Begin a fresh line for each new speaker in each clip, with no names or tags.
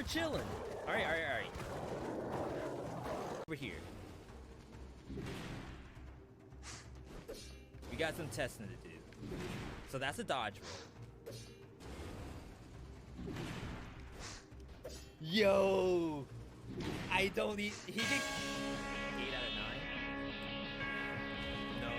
chilling. All right. Over here. We got some testing to do. So that's a dodge roll. Yo, I don't need. He did 8 out of 9. No.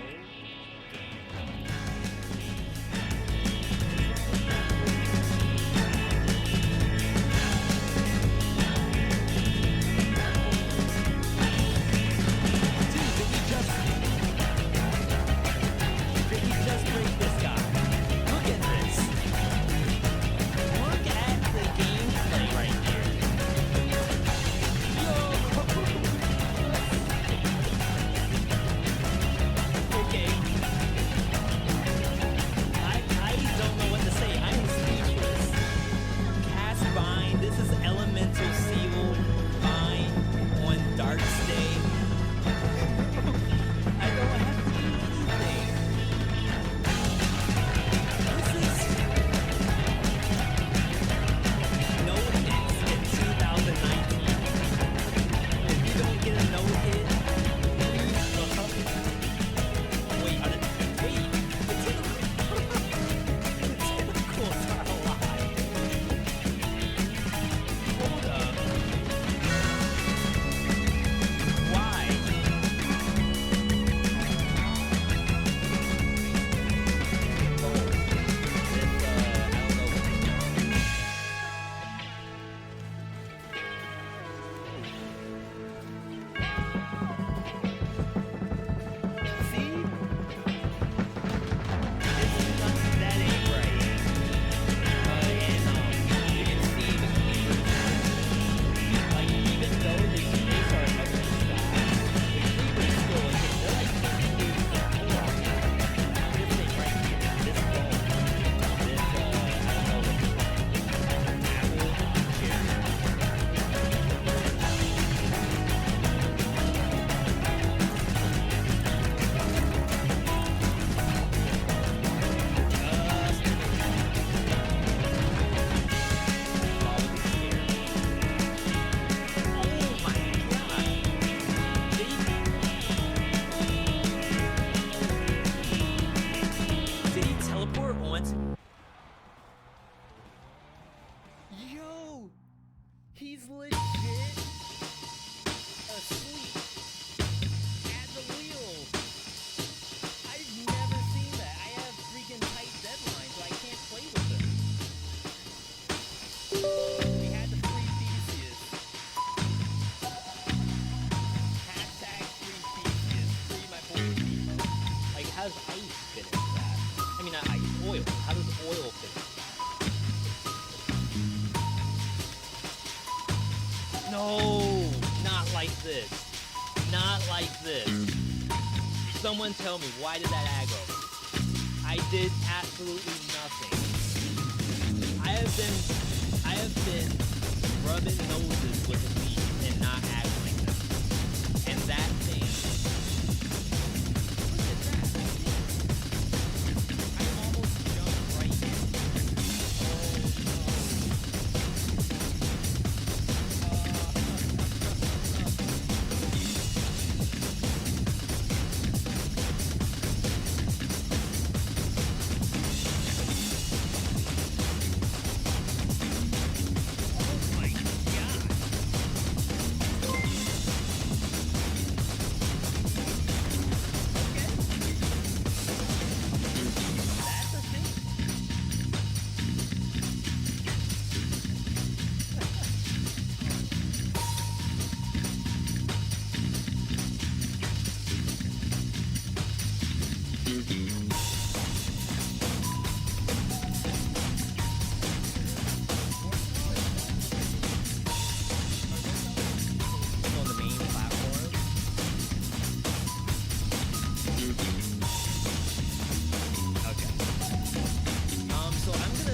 He's legit asleep at the wheel. I've never seen that. I have freaking tight deadlines, so I can't play with him. We had to free Theseus. Hashtag free Theseus. Free my boy Theseus. Like, how does ice fit into that? I mean, not ice, oil. How does oil fit into that? No, not like this. Not like this. Someone tell me, why did that aggro? I did absolutely nothing. I have been rubbing noses with the beat and not aggroing them. And that thing. Look at that. I almost jumped right in.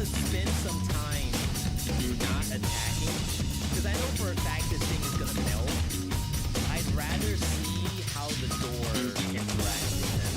Spend some time not attacking, because I know for a fact this thing is gonna melt. I'd rather see how the door interacts with them.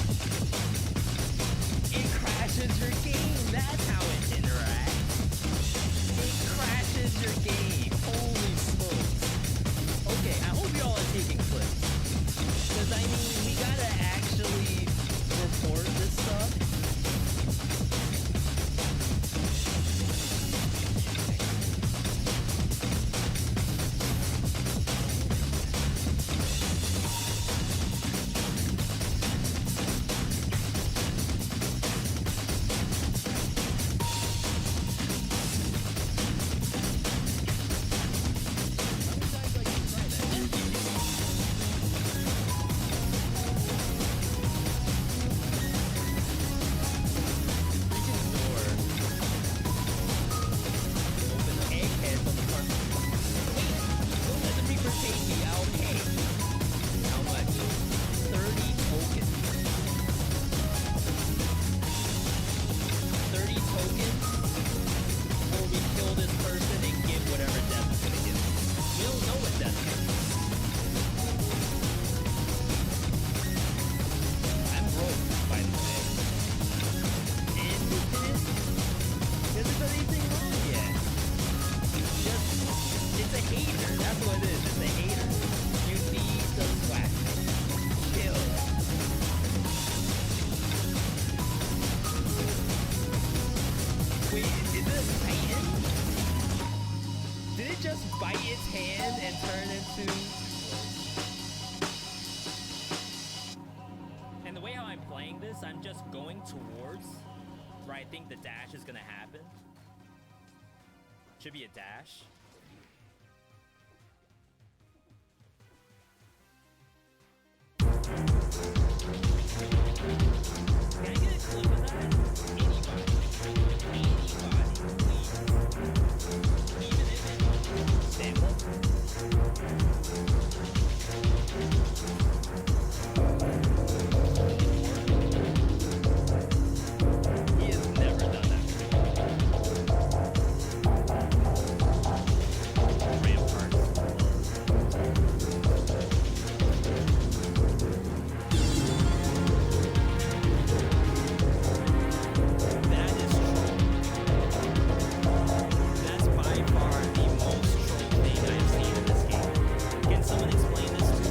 And the way how I'm playing this, I'm just going towards where I think the dash is gonna happen. Should be a dash. Can I get a clip of that? Anybody, please. Even if it's sample. He has never done that Rampart. That is true. That's by far the most troll thing I've seen in this game. Can someone explain this to me?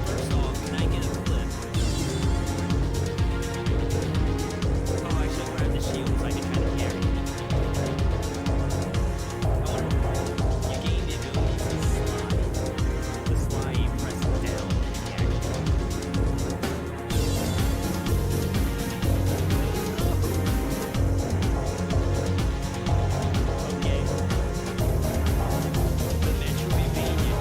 First off, can I get a clip? Oh, I should grab the shield so I can try to carry it. I wonder why. You gain the ability to slide. The slide, you press it down and you Okay. The Metroidvania.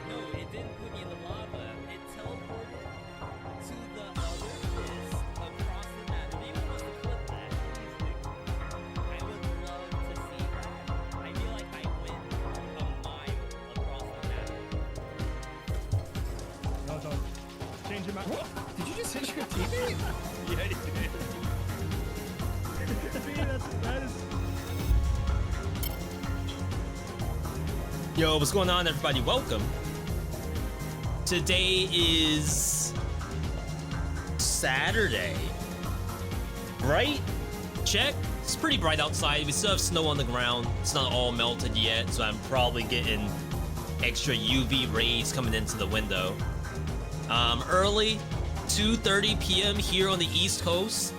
No, it didn't put me in the lava. It teleported to the other fist across the map. If anyone wants to flip that, please do. I would love to see that. I feel like I went a mile across the map.
No, don't. Change your mind. What? Did you just hit your teammate?
Yeah, it did.
See, that is...
Yo, what's going on, everybody? Welcome. Today is Saturday, right? Check. It's pretty bright outside. We still have snow on the ground. It's not all melted yet, so I'm probably getting extra UV rays coming into the window. Early, 2:30 p.m. here on the East Coast.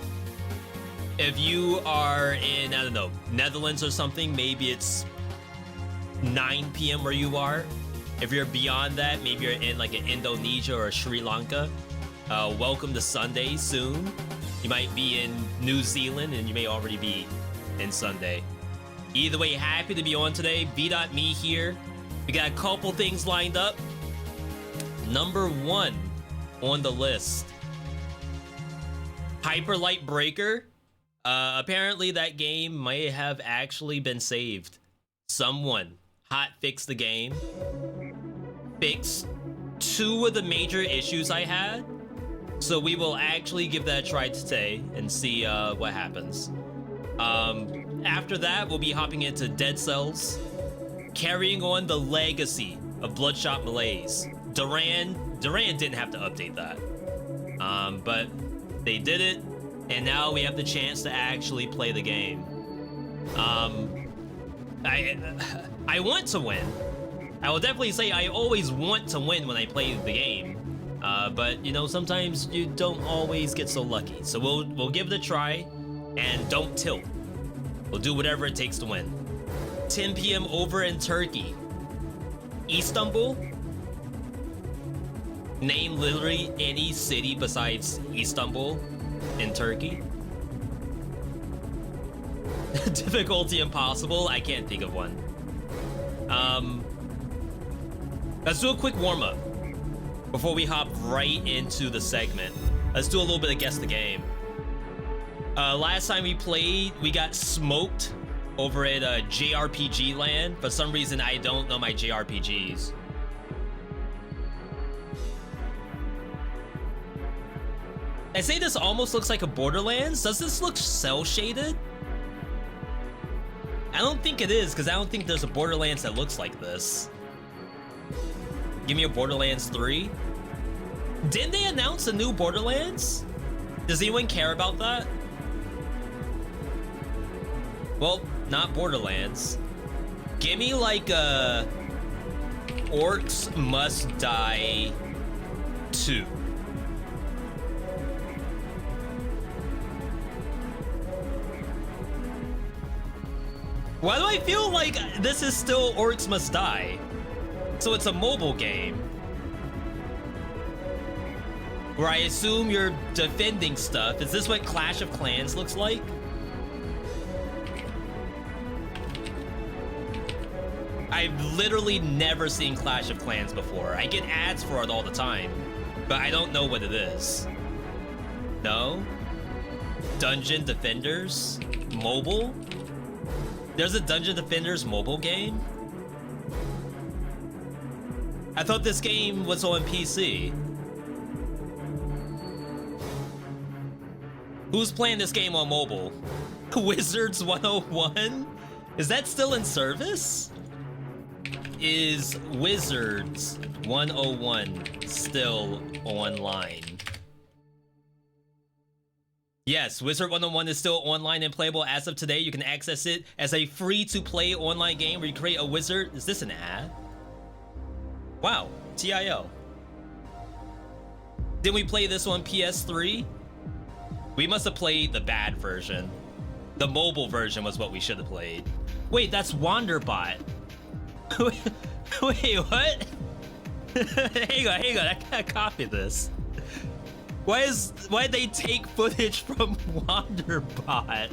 If you are in, I don't know, Netherlands or something, maybe it's 9 p.m. where you are. If you're beyond that, maybe you're in like an Indonesia or Sri Lanka. Welcome to Sunday soon. You might be in New Zealand and you may already be in Sunday. Either way, happy to be on today. VeeDotMe here. We got a couple things lined up. Number one on the list, Hyper Light Breaker. Apparently that game may have actually been saved. Someone hot fixed the game, fixed two of the major issues I had. So we will actually give that a try today and see what happens. After that, we'll be hopping into Dead Cells, carrying on the legacy of Bloodshot Malaise. Duran didn't have to update that, but they did it, and now we have the chance to actually play the game. I want to win. I will definitely say I always want to win when I play the game, but you know, sometimes you don't always get so lucky. So we'll give it a try, and don't tilt. We'll do whatever it takes to win. 10 p.m. over in Turkey. Istanbul. Name literally any city besides Istanbul in Turkey. Difficulty impossible. I can't think of one. Let's do a quick warm-up before we hop right into the segment. Let's do a little bit of guess the game. Last time we played, we got smoked over at JRPG land. For some reason, I don't know my JRPGs. I say this almost looks like a Borderlands. Does this look cel-shaded? I don't think it is, because I don't think there's a Borderlands that looks like this.
Give me a Borderlands 3. Didn't they announce a new Borderlands? Does anyone care about that? Well, not Borderlands. Give me like a Orcs Must Die 2. Why do I feel like this is still Orcs Must Die? So it's a mobile game where I assume you're defending stuff. Is this what Clash of Clans looks like? I've literally never seen Clash of Clans before. I get ads for it all the time, but I don't know what it is. No? Dungeon Defenders? Mobile? There's a Dungeon Defenders mobile game? I thought this game was on PC. Who's playing this game on mobile? Wizards 101? Is that still in service? Is Wizards 101 still online? Yes, Wizard 101 is still online and playable as of today. You can access it as a free-to-play online game where you create a wizard. Is this an ad? Wow, TIO. Didn't we play this on PS3? We must have played the bad version. The mobile version was what we should have played. Wait, that's Wanderbot. Wait, what? hang on, I gotta copy this. Why'd they take footage from Wanderbot?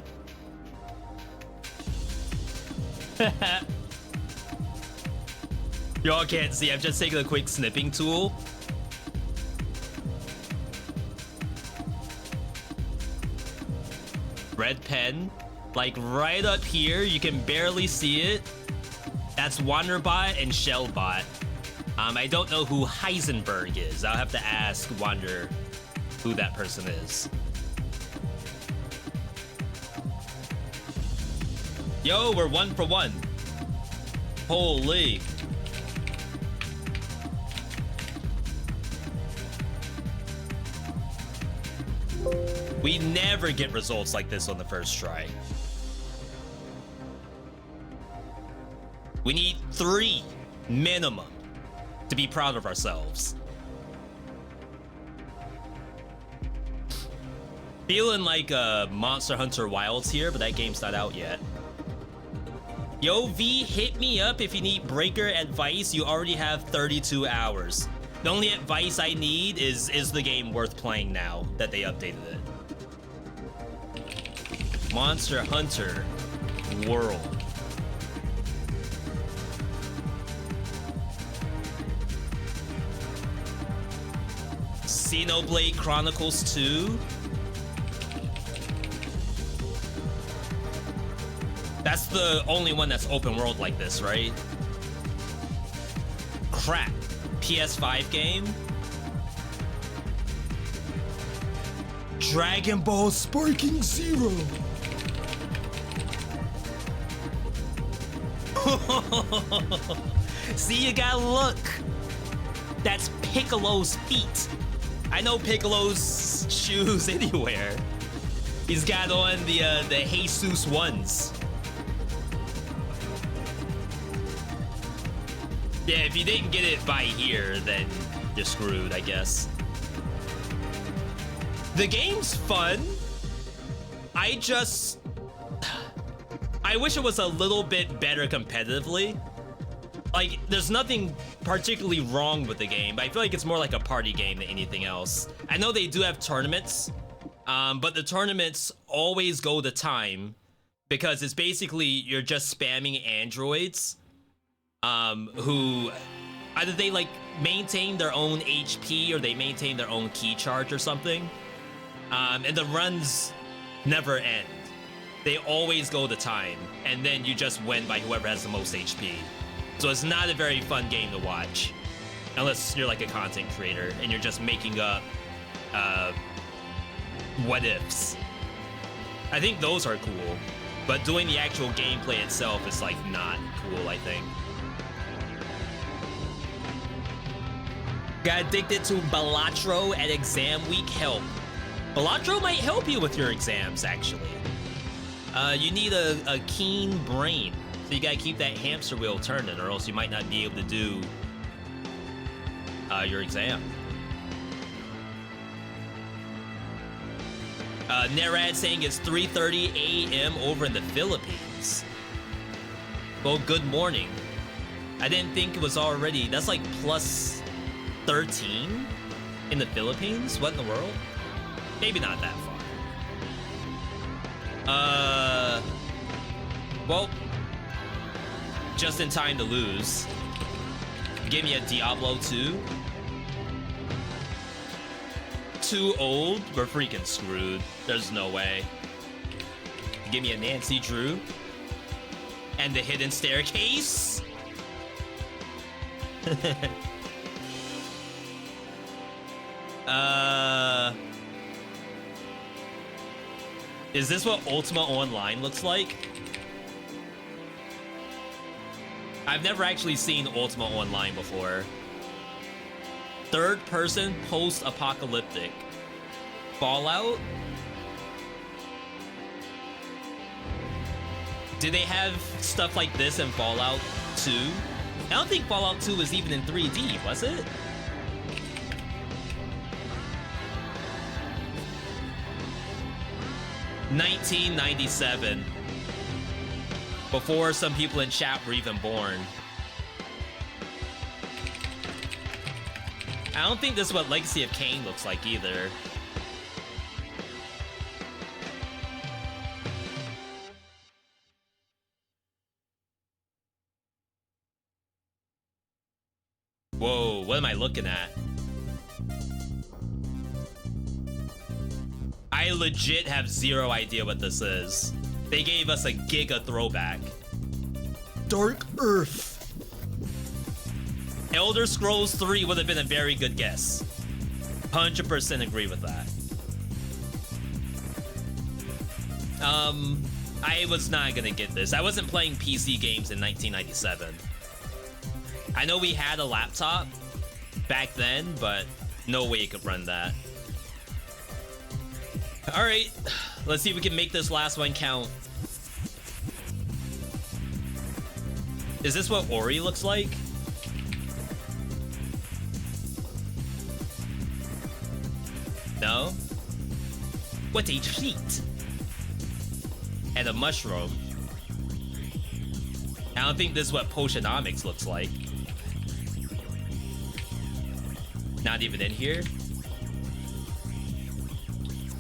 Y'all can't see, I'm just taking a quick snipping tool. Red pen, like right up here, you can barely see it. That's Wanderbot and Shellbot. I don't know who Heisenberg is. I'll have to ask Wander who that person is. Yo, we're 1 for 1. Holy. We never get results like this on the first try. We need 3 minimum to be proud of ourselves. Feeling like Monster Hunter Wilds here, but that game's not out yet. Yo, V, hit me up if you need breaker advice. You already have 32 hours. The only advice I need is the game worth playing now that they updated it? Monster Hunter World. Xenoblade Chronicles 2. That's the only one that's open world like this, right? Crap. PS5 game? Dragon Ball Sparking Zero. See, you gotta look. That's Piccolo's feet. I know Piccolo's shoes anywhere. He's got on the Jesus ones. Yeah, if you didn't get it by here, then you're screwed, I guess. The game's fun. I wish it was a little bit better competitively. Like, there's nothing particularly wrong with the game, but I feel like it's more like a party game than anything else. I know they do have tournaments, but the tournaments always go to time because it's basically you're just spamming androids who either they like maintain their own HP or they maintain their own key charge or something. And the runs never end. They always go to time, and then you just win by whoever has the most HP. So it's not a very fun game to watch, unless you're like a content creator and you're just making up what ifs. I think those are cool, but doing the actual gameplay itself is like not cool, I think. Got addicted to Balatro at exam week. Help. Balatro might help you with your exams, actually. You need a keen brain. So you gotta keep that hamster wheel turning, or else you might not be able to do your exam. Nerad saying it's 3:30 a.m. over in the Philippines. Well, good morning. I didn't think it was already. That's like plus 13 in the Philippines? What in the world? Maybe not that far. Well, just in time to lose. Give me a Diablo 2. Too old? We're freaking screwed. There's no way. Give me a Nancy Drew. And the hidden staircase. Is this what Ultima Online looks like? I've never actually seen Ultima Online before. Third person post-apocalyptic. Fallout? Do they have stuff like this in Fallout 2? I don't think Fallout 2 was even in 3D, was it? $1997. Before some people in chat were even born. I don't think this is what Legacy of Kain looks like either. Whoa, what am I looking at? I legit have zero idea what this is. They gave us a Giga throwback. Dark Earth. Elder Scrolls 3 would have been a very good guess. 100% agree with that. I was not gonna get this. I wasn't playing PC games in 1997. I know we had a laptop back then, but no way you could run that. All right, let's see if we can make this last one count. Is this what Ori looks like? No? What a treat! And a mushroom. I don't think this is what Potionomics looks like. Not even in here.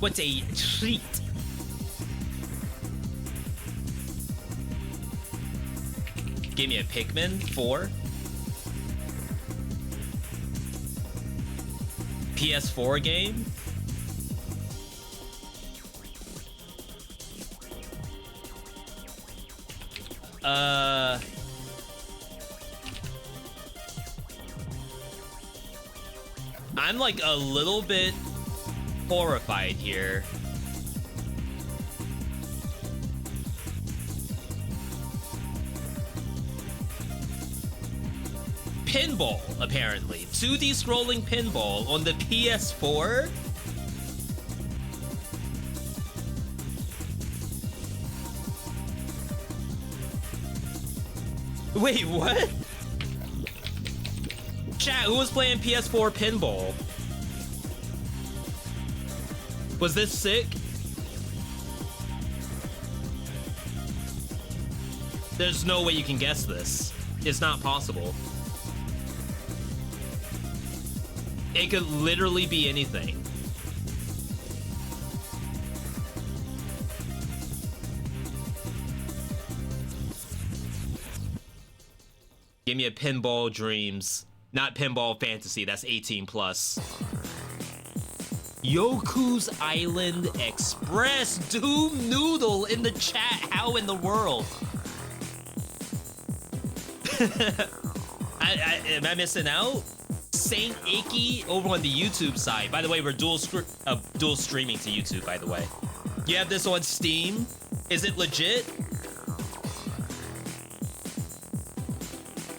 What a treat! Give me a Pikmin 4. PS4 game. I'm like a little bit horrified here. Pinball, apparently. 2D scrolling pinball on the PS4? Wait, what? Chat, who was playing PS4 pinball? Was this sick? There's no way you can guess this. It's not possible. It could literally be anything. Give me a Pinball Dreams. Not Pinball Fantasy, that's 18 plus. Yoku's Island Express. Doom Noodle in the chat. How in the world? Am I missing out? Saint Icky over on the YouTube side. By the way, we're dual streaming to YouTube, by the way. You have this on Steam? Is it legit?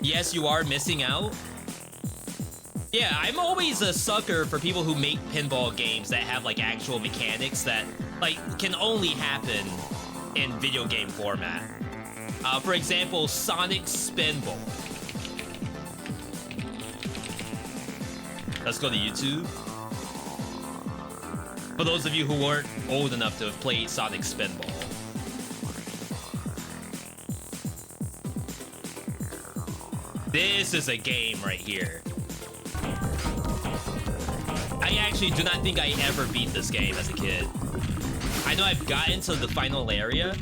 Yes, you are missing out. Yeah, I'm always a sucker for people who make pinball games that have like actual mechanics that like can only happen in video game format. For example, Sonic Spinball. Let's go to YouTube. For those of you who weren't old enough to have played Sonic Spinball. This is a game right here. I actually do not think I ever beat this game as a kid. I know I've gotten to the final area,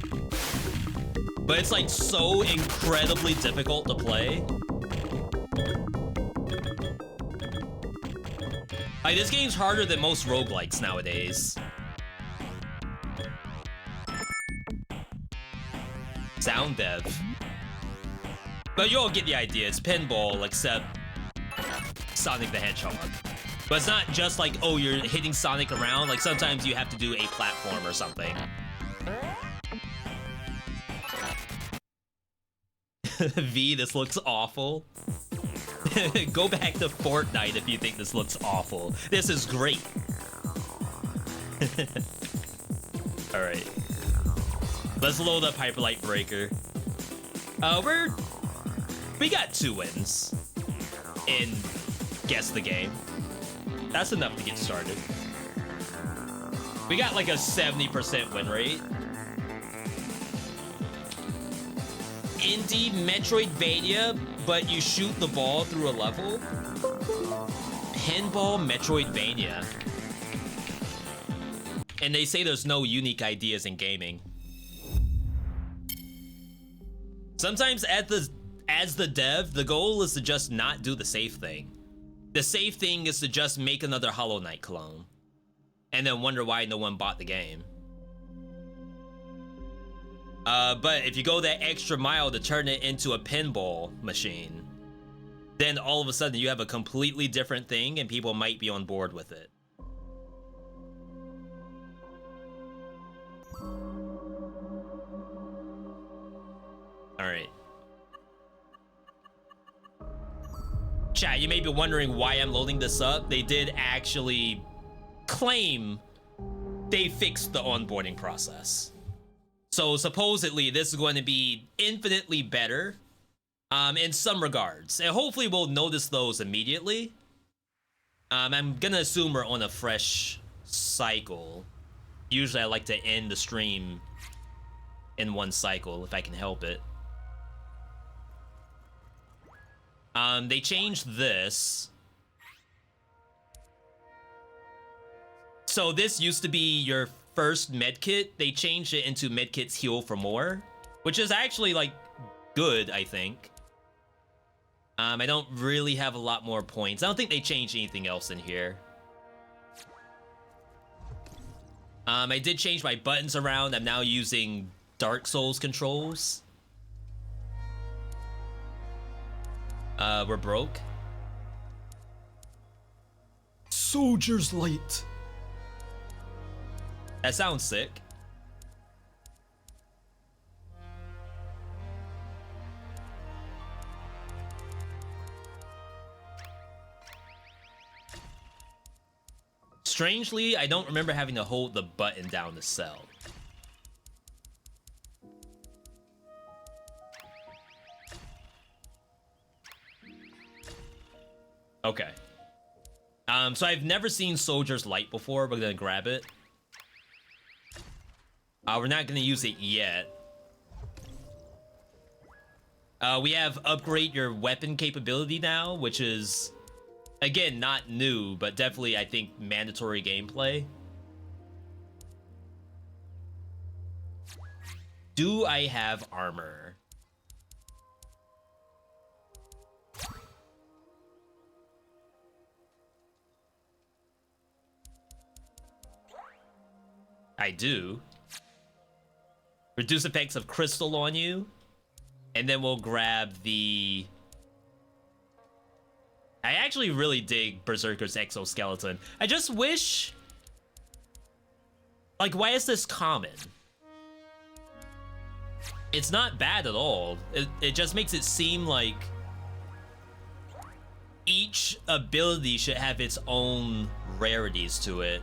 but it's like so incredibly difficult to play. Like, this game's harder than most roguelikes nowadays. Sound dev. But you all get the idea. It's pinball, except Sonic the Hedgehog. But it's not just like, oh, you're hitting Sonic around. Like, sometimes you have to do a platform or something. V, this looks awful. Go back to Fortnite if you think this looks awful. This is great. Alright. Let's load up Hyperlight Breaker. We got 2 wins in Guess the Game. That's enough to get started. We got like a 70% win rate. Indie Metroidvania, but you shoot the ball through a level? Pinball Metroidvania. And they say there's no unique ideas in gaming. Sometimes as the dev, the goal is to just not do the safe thing. The safe thing is to just make another Hollow Knight clone. And then wonder why no one bought the game. But if you go that extra mile to turn it into a pinball machine, then all of a sudden you have a completely different thing and people might be on board with it. All right. Chat, you may be wondering why I'm loading this up. They did actually claim they fixed the onboarding process. So supposedly this is going to be infinitely better in some regards. And hopefully we'll notice those immediately. I'm gonna assume we're on a fresh cycle. Usually I like to end the stream in one cycle if I can help it. They changed this. So this used to be your first medkit. They changed it into medkits heal for more, which is actually like good, I think. I don't really have a lot more points. I don't think they changed anything else in here. I did change my buttons around. I'm now using Dark Souls controls. We're broke. Soldier's Light. That sounds sick. Strangely, I don't remember having to hold the button down to sell. Okay. So I've never seen Soldier's Light before. We're gonna grab it. We're not gonna use it yet. We have upgrade your weapon capability now, which is, again, not new, but definitely, I think, mandatory gameplay. Do I have armor? I do. Reduce effects of crystal on you. And then we'll grab the... I actually really dig Berserker's exoskeleton. I just wish... Like, why is this common? It's not bad at all. It just makes it seem like... each ability should have its own rarities to it.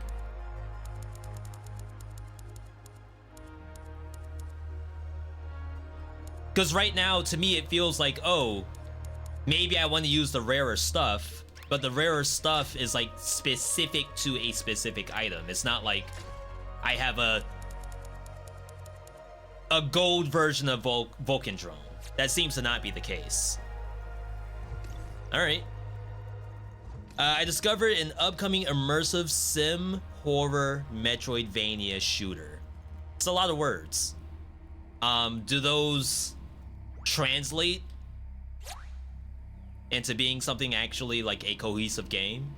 Because right now, to me, it feels like, oh, maybe I want to use the rarer stuff, but the rarer stuff is like specific to a specific item. It's not like I have a gold version of Vulcan drone. That seems to not be the case. All right. I discovered an upcoming immersive sim horror Metroidvania shooter. It's a lot of words. Do those translate into being something actually like a cohesive game?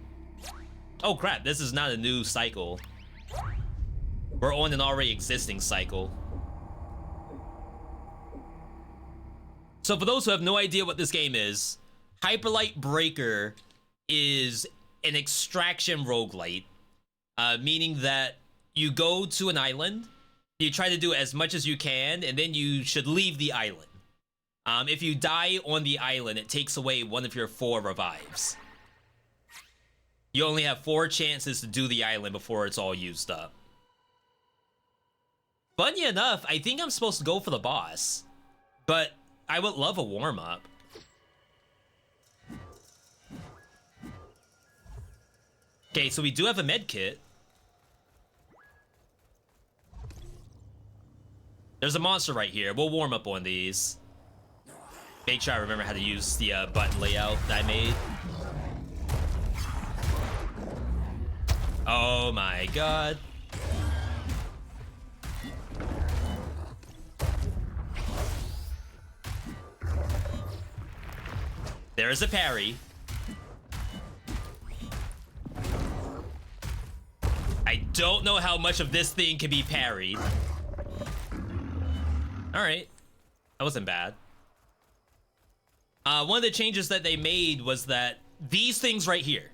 Oh crap, this is not a new cycle. We're on an already existing cycle. So for those who have no idea what this game is, Hyperlight Breaker is an extraction roguelite, meaning that you go to an island, you try to do as much as you can, and then you should leave the island. If you die on the island, it takes away one of your 4 revives. You only have 4 chances to do the island before it's all used up. Funny enough, I think I'm supposed to go for the boss, but I would love a warm-up. Okay, so we do have a med kit. There's a monster right here. We'll warm up on these. Make sure I remember how to use the button layout that I made. Oh my god. There's a parry. I don't know how much of this thing can be parried. Alright. That wasn't bad. One of the changes that they made was that these things right here.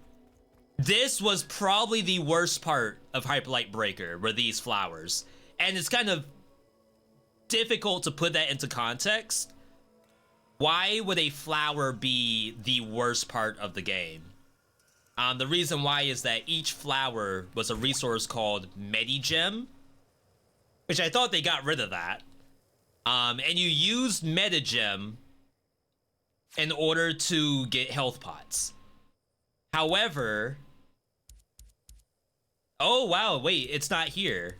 This was probably the worst part of Hyperlight Breaker, were these flowers. And it's kind of difficult to put that into context. Why would a flower be the worst part of the game? The reason why is that each flower was a resource called Medigem, which I thought they got rid of that. And you used Medigem in order to get health pots. However, oh wow, wait, it's not here.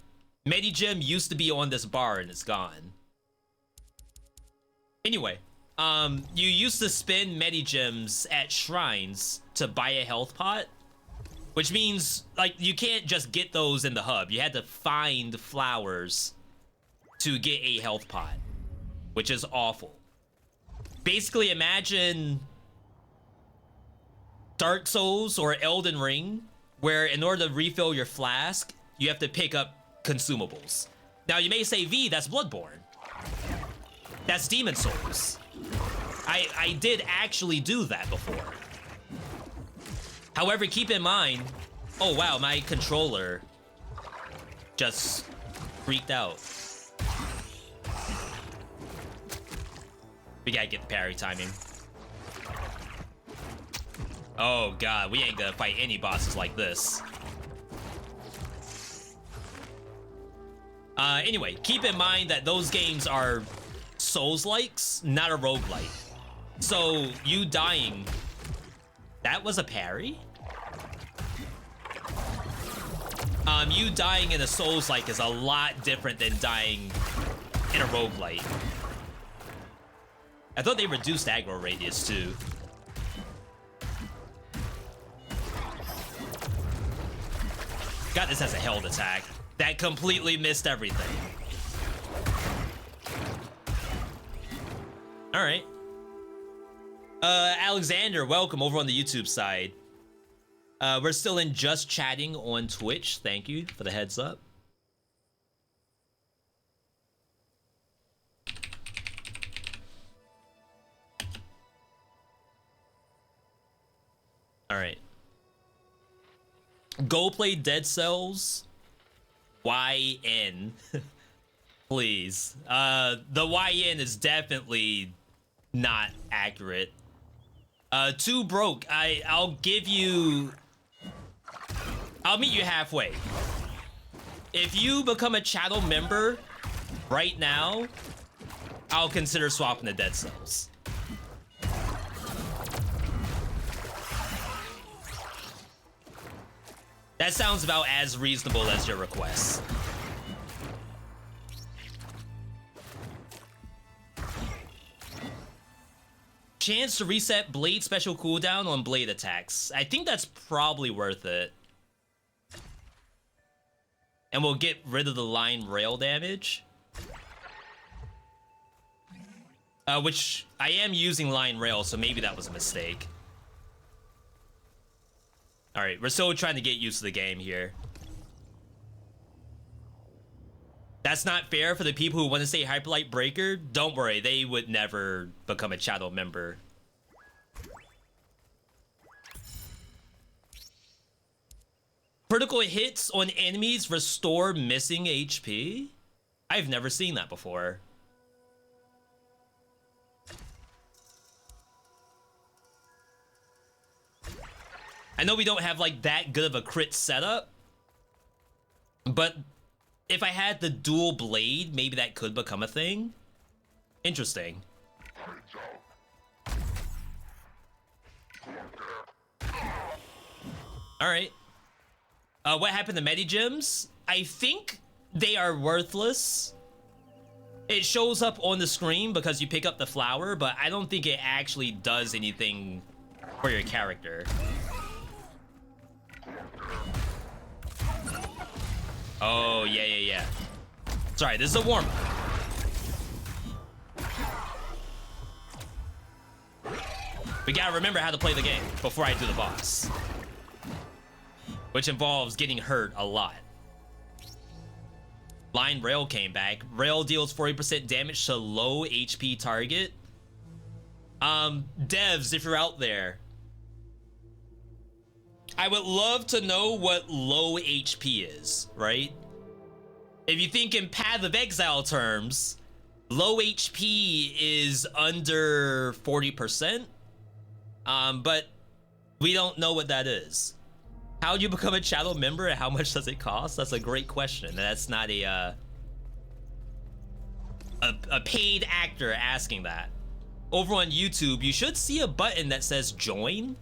Medigem used to be on this bar and it's gone. Anyway, you used to spend Medigems at shrines to buy a health pot, which means like you can't just get those in the hub. You had to find flowers to get a health pot, which is awful. Basically, imagine Dark Souls or Elden Ring, where in order to refill your flask, you have to pick up consumables. Now, you may say, V, that's Bloodborne. That's Demon Souls. I did actually do that before. However, keep in mind, oh wow, my controller just freaked out. We gotta get the parry timing. Oh god, we ain't gonna fight any bosses like this. Anyway, keep in mind that those games are Souls-likes, not a roguelike. So, you dying... That was a parry? You dying in a Souls-like is a lot different than dying in a roguelike. I thought they reduced aggro radius too. God, this has a held attack. That completely missed everything. Alright. Alexander, welcome over on the YouTube side. We're still in Just Chatting on Twitch. Thank you for the heads up. Alright. Go play Dead Cells. YN. Please. The YN is definitely not accurate. Too broke. I'll give you... I'll meet you halfway. If you become a channel member right now, I'll consider swapping the dead cells. That sounds about as reasonable as your request. Chance to reset blade special cooldown on blade attacks. I think that's probably worth it. And we'll get rid of the line rail damage. Which I am using line rail, so maybe that was a mistake. Alright, we're still trying to get used to the game here. That's not fair for the people who want to say Hyperlight Breaker. Don't worry, they would never become a channel member. Critical hits on enemies restore missing HP? I've never seen that before. I know we don't have like that good of a crit setup, but if I had the dual blade, maybe that could become a thing. Interesting. All right. What happened to Medigems? I think they are worthless. It shows up on the screen because you pick up the flower, but I don't think it actually does anything for your character. Oh, yeah. Sorry, this is a warm-up. We gotta remember how to play the game before I do the boss. Which involves getting hurt a lot. Line rail came back. Rail deals 40% damage to low HP target. Devs, if you're out there, I would love to know what low HP is, right? If you think in Path of Exile terms, low HP is under 40%. But we don't know what that is. How do you become a channel member and how much does it cost? That's a great question. That's not a paid actor asking that. Over on YouTube, you should see a button that says join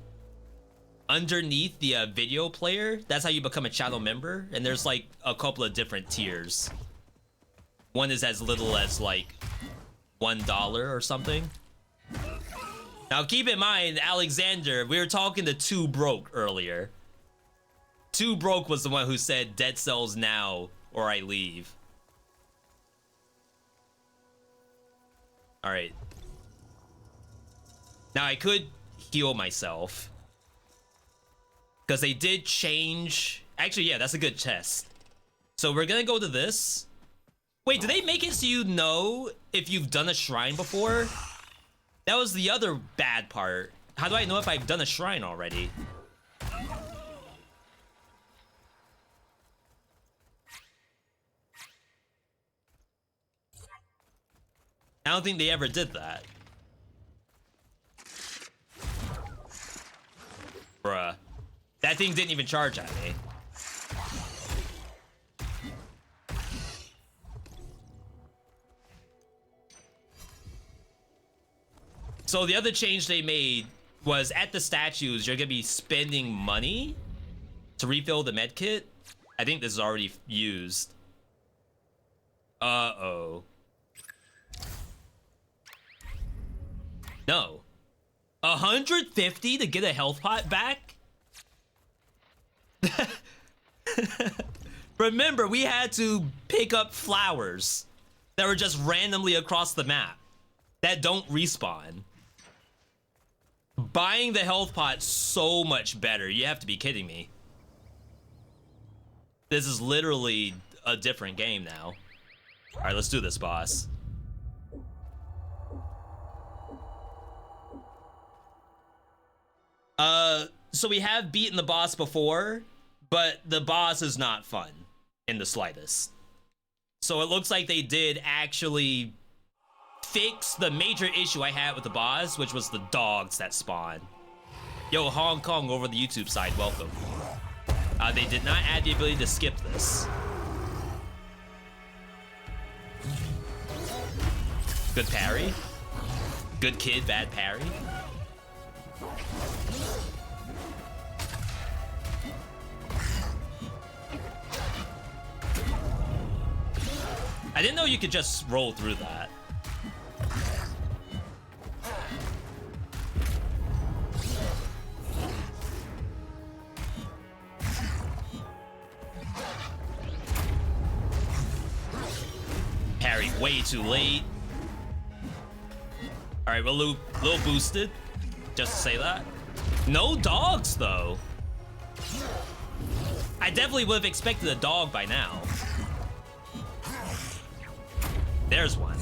underneath the video player. That's how you become a channel member. And there's like a couple of different tiers. One is as little as like $1 or something. Now keep in mind, Alexander, we were talking to Too Broke earlier. Too Broke was the one who said dead cells now or I leave. All right. Now I could heal myself because they did change. Actually, yeah, that's a good chest. So we're gonna go to this. Wait, do they make it so you know if you've done a shrine before? That was the other bad part. How do I know if I've done a shrine already? I don't think they ever did that. Bruh. That thing didn't even charge at me. So the other change they made was at the statues, you're gonna be spending money to refill the med kit. I think this is already used. Uh-oh. No. 150 to get a health pot back? Remember, we had to pick up flowers that were just randomly across the map that don't respawn. Buying the health pot so much better. You have to be kidding me. This is literally a different game now. All right, let's do this, boss. So we have beaten the boss before, but the boss is not fun in the slightest. So it looks like they did actually fix the major issue I had with the boss, which was the dogs that spawn. Yo, Hong Kong over the YouTube side, welcome. They did not add the ability to skip this. Good parry. Good kid, bad parry. I didn't know you could just roll through that. Parry way too late. All right, we're a little boosted, just to say that. No dogs, though. I definitely would have expected a dog by now. There's one.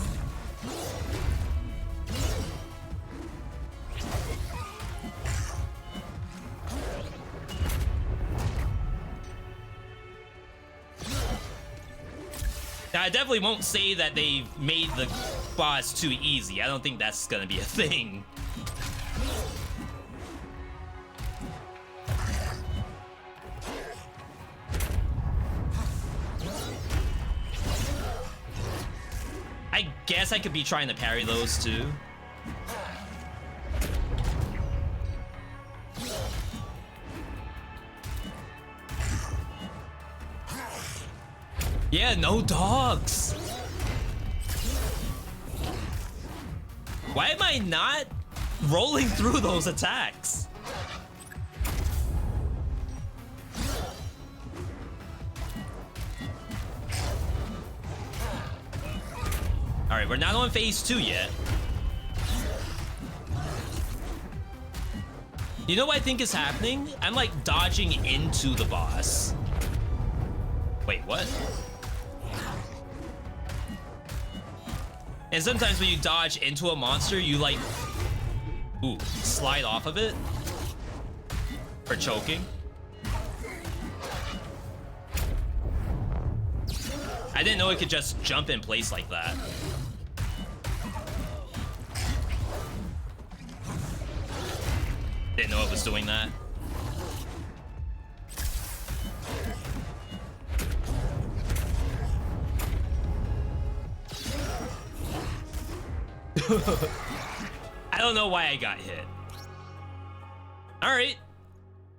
Now, I definitely won't say that they've made the boss too easy. I don't think that's gonna be a thing. I guess I could be trying to parry those too. Yeah, no dogs. Why am I not rolling through those attacks? All right, we're not on phase 2 yet. You know what I think is happening? I'm like dodging into the boss. Wait, what? And sometimes when you dodge into a monster, you like, ooh, slide off of it for choking. I didn't know it could just jump in place like that. Didn't know it was doing that. I don't know why I got hit. All right.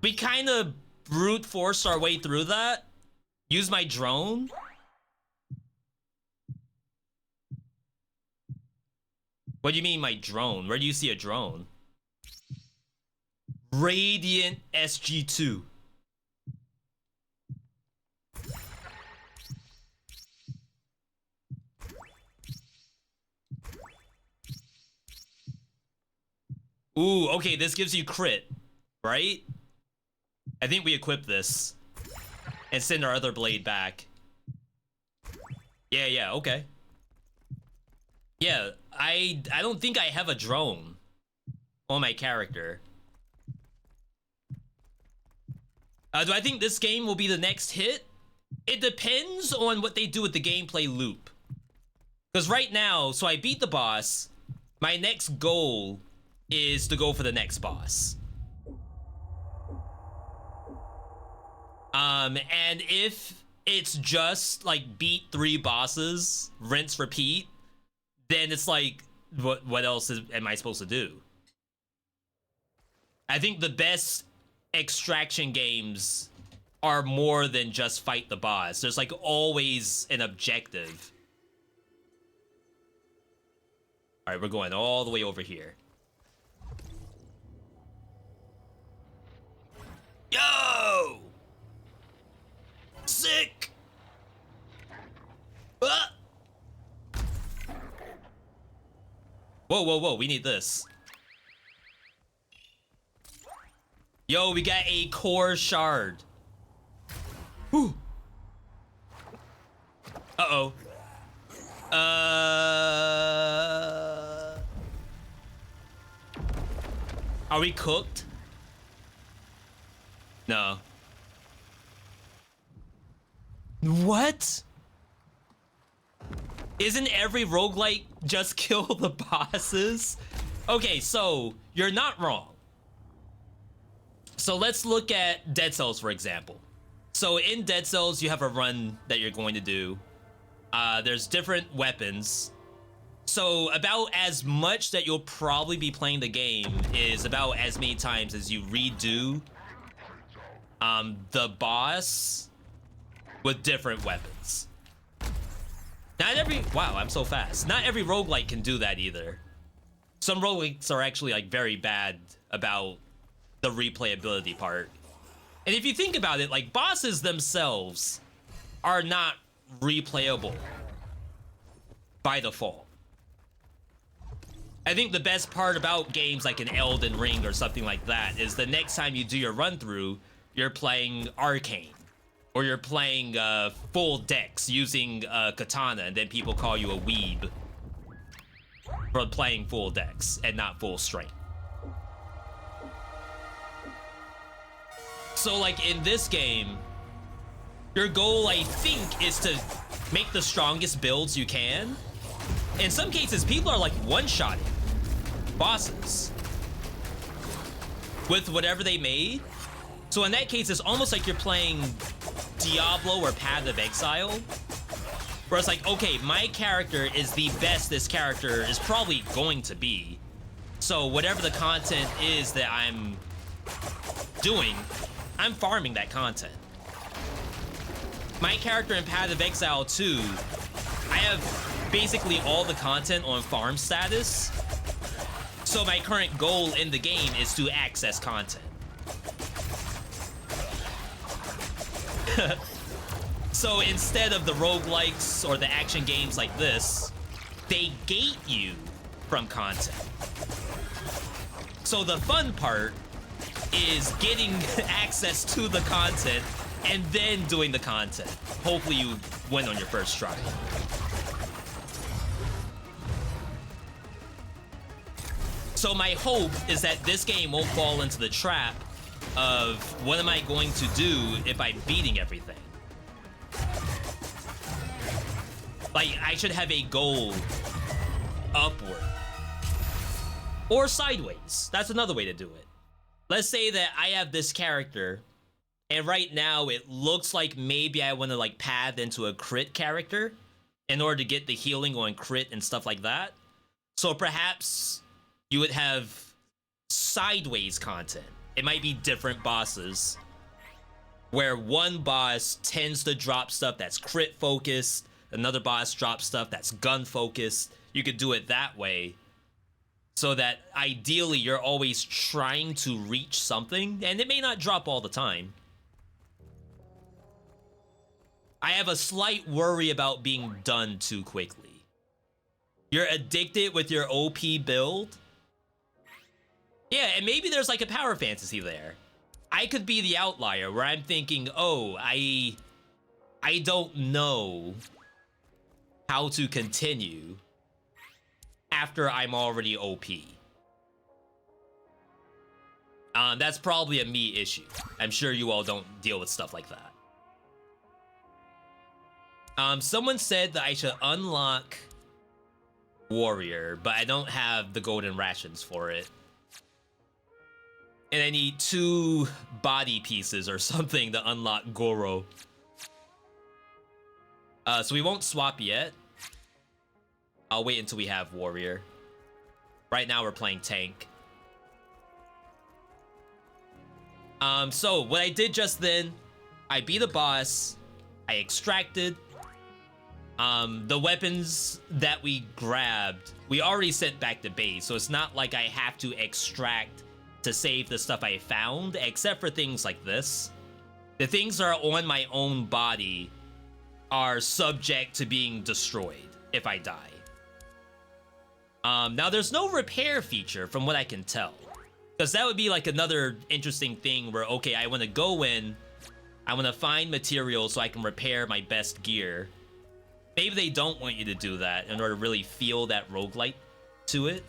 We kind of brute forced our way through that. Use my drone. What do you mean my drone? Where do you see a drone? Radiant SG2. Ooh, okay, this gives you crit, right? I think we equip this and send our other blade back. Yeah, okay. Yeah, I don't think I have a drone on my character. Do I think this game will be the next hit? It depends on what they do with the gameplay loop. Because right now, so I beat the boss. My next goal is to go for the next boss. And if it's just like beat 3 bosses, rinse, repeat, then it's like, what else am I supposed to do? I think the best extraction games are more than just fight the boss. There's like always an objective. All right, we're going all the way over here. Yo! Sick! Ah! Whoa, we need this. Yo, we got a core shard. Whew. Uh-oh. Are we cooked? No. What? Isn't every roguelike just kill the bosses? Okay, so you're not wrong. So let's look at Dead Cells, for example. So in Dead Cells, you have a run that you're going to do. There's different weapons. So about as much that you'll probably be playing the game is about as many times as you redo the boss with different weapons. Not every... Wow, I'm so fast. Not every roguelike can do that either. Some roguelikes are actually like very bad about the replayability part. And if you think about it, like bosses themselves are not replayable by default. I think the best part about games like an Elden Ring or something like that is the next time you do your run through, you're playing Arcane, or you're playing full dex using katana, and then people call you a weeb for playing full dex and not full strength. So like in this game, your goal, I think, is to make the strongest builds you can. In some cases, people are like one-shotting bosses with whatever they made. So in that case, it's almost like you're playing Diablo or Path of Exile, where it's like, okay, my character is the best this character is probably going to be. So whatever the content is that I'm doing, I'm farming that content. My character in Path of Exile 2, I have basically all the content on farm status. So my current goal in the game is to access content. So instead of the roguelikes or the action games like this, they gate you from content. So the fun part is getting access to the content and then doing the content. Hopefully you win on your first try. So my hope is that this game won't fall into the trap of what am I going to do if I'm beating everything. Like, I should have a goal upward. Or sideways. That's another way to do it. Let's say that I have this character, and right now it looks like maybe I want to like path into a crit character in order to get the healing on crit and stuff like that. So perhaps you would have sideways content. It might be different bosses, where one boss tends to drop stuff that's crit focused, another boss drops stuff that's gun focused. You could do it that way, so that ideally you're always trying to reach something, and it may not drop all the time. I have a slight worry about being done too quickly. You're addicted with your OP build. Yeah, and maybe there's like a power fantasy there. I could be the outlier where I'm thinking, oh, I don't know how to continue after I'm already OP. That's probably a me issue. I'm sure you all don't deal with stuff like that. Someone said that I should unlock Warrior, but I don't have the golden rations for it. And I need 2 body pieces or something to unlock Goro. So we won't swap yet. I'll wait until we have Warrior. Right now we're playing tank. So what I did just then, I beat a boss, I extracted. The weapons that we grabbed, we already sent back to base, so it's not like I have to extract to save the stuff I found, except for things like this. The things that are on my own body are subject to being destroyed if I die. Now there's no repair feature from what I can tell, because that would be like another interesting thing where, okay, I want to go in, I want to find materials so I can repair my best gear. Maybe they don't want you to do that in order to really feel that roguelite to it.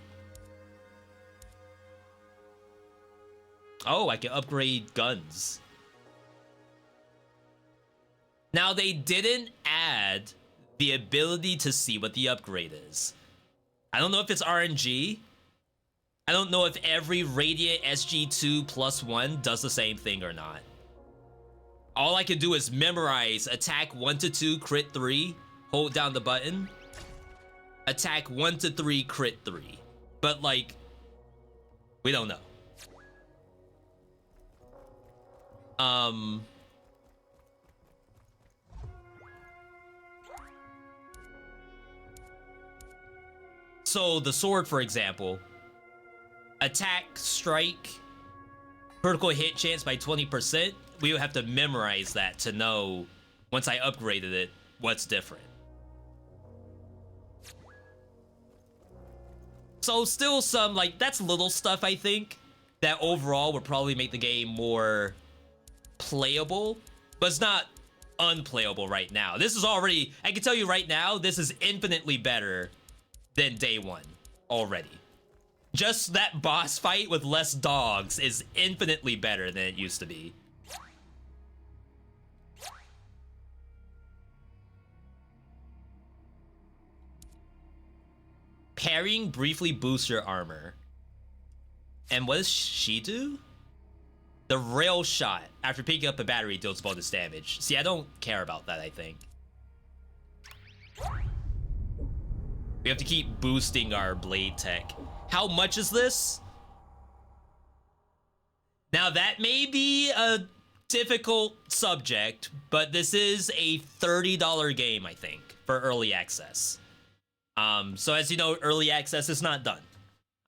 Oh, I can upgrade guns. Now, they didn't add the ability to see what the upgrade is. I don't know if it's RNG, I don't know if every Radiant SG2 +1 does the same thing or not. All I can do is memorize attack 1 to 2, crit 3, hold down the button. Attack 1 to 3, crit 3. But like, we don't know. So the sword, for example, attack, strike, critical hit chance by 20%. We would have to memorize that to know, once I upgraded it, what's different. So still some, like, that's little stuff, I think, that overall would probably make the game more playable, but it's not unplayable right now. This is already, I can tell you right now, this is infinitely better than day one already. Just that boss fight with less dogs is infinitely better than it used to be. Parrying briefly boosts your armor. And what does she do? The rail shot after picking up a battery deals bonus damage. See, I don't care about that, I think. We have to keep boosting our blade tech. How much is this? Now that may be a difficult subject, but this is a $30 game, I think, for early access. So as you know, early access is not done.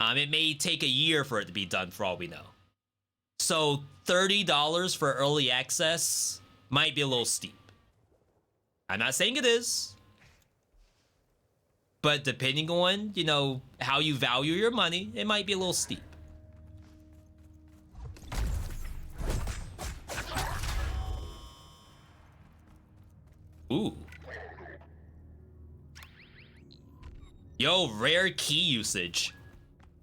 It may take a year for it to be done for all we know. So $30 for early access might be a little steep. I'm not saying it is. But depending on, you know, how you value your money, it might be a little steep. Ooh. Yo, rare key usage.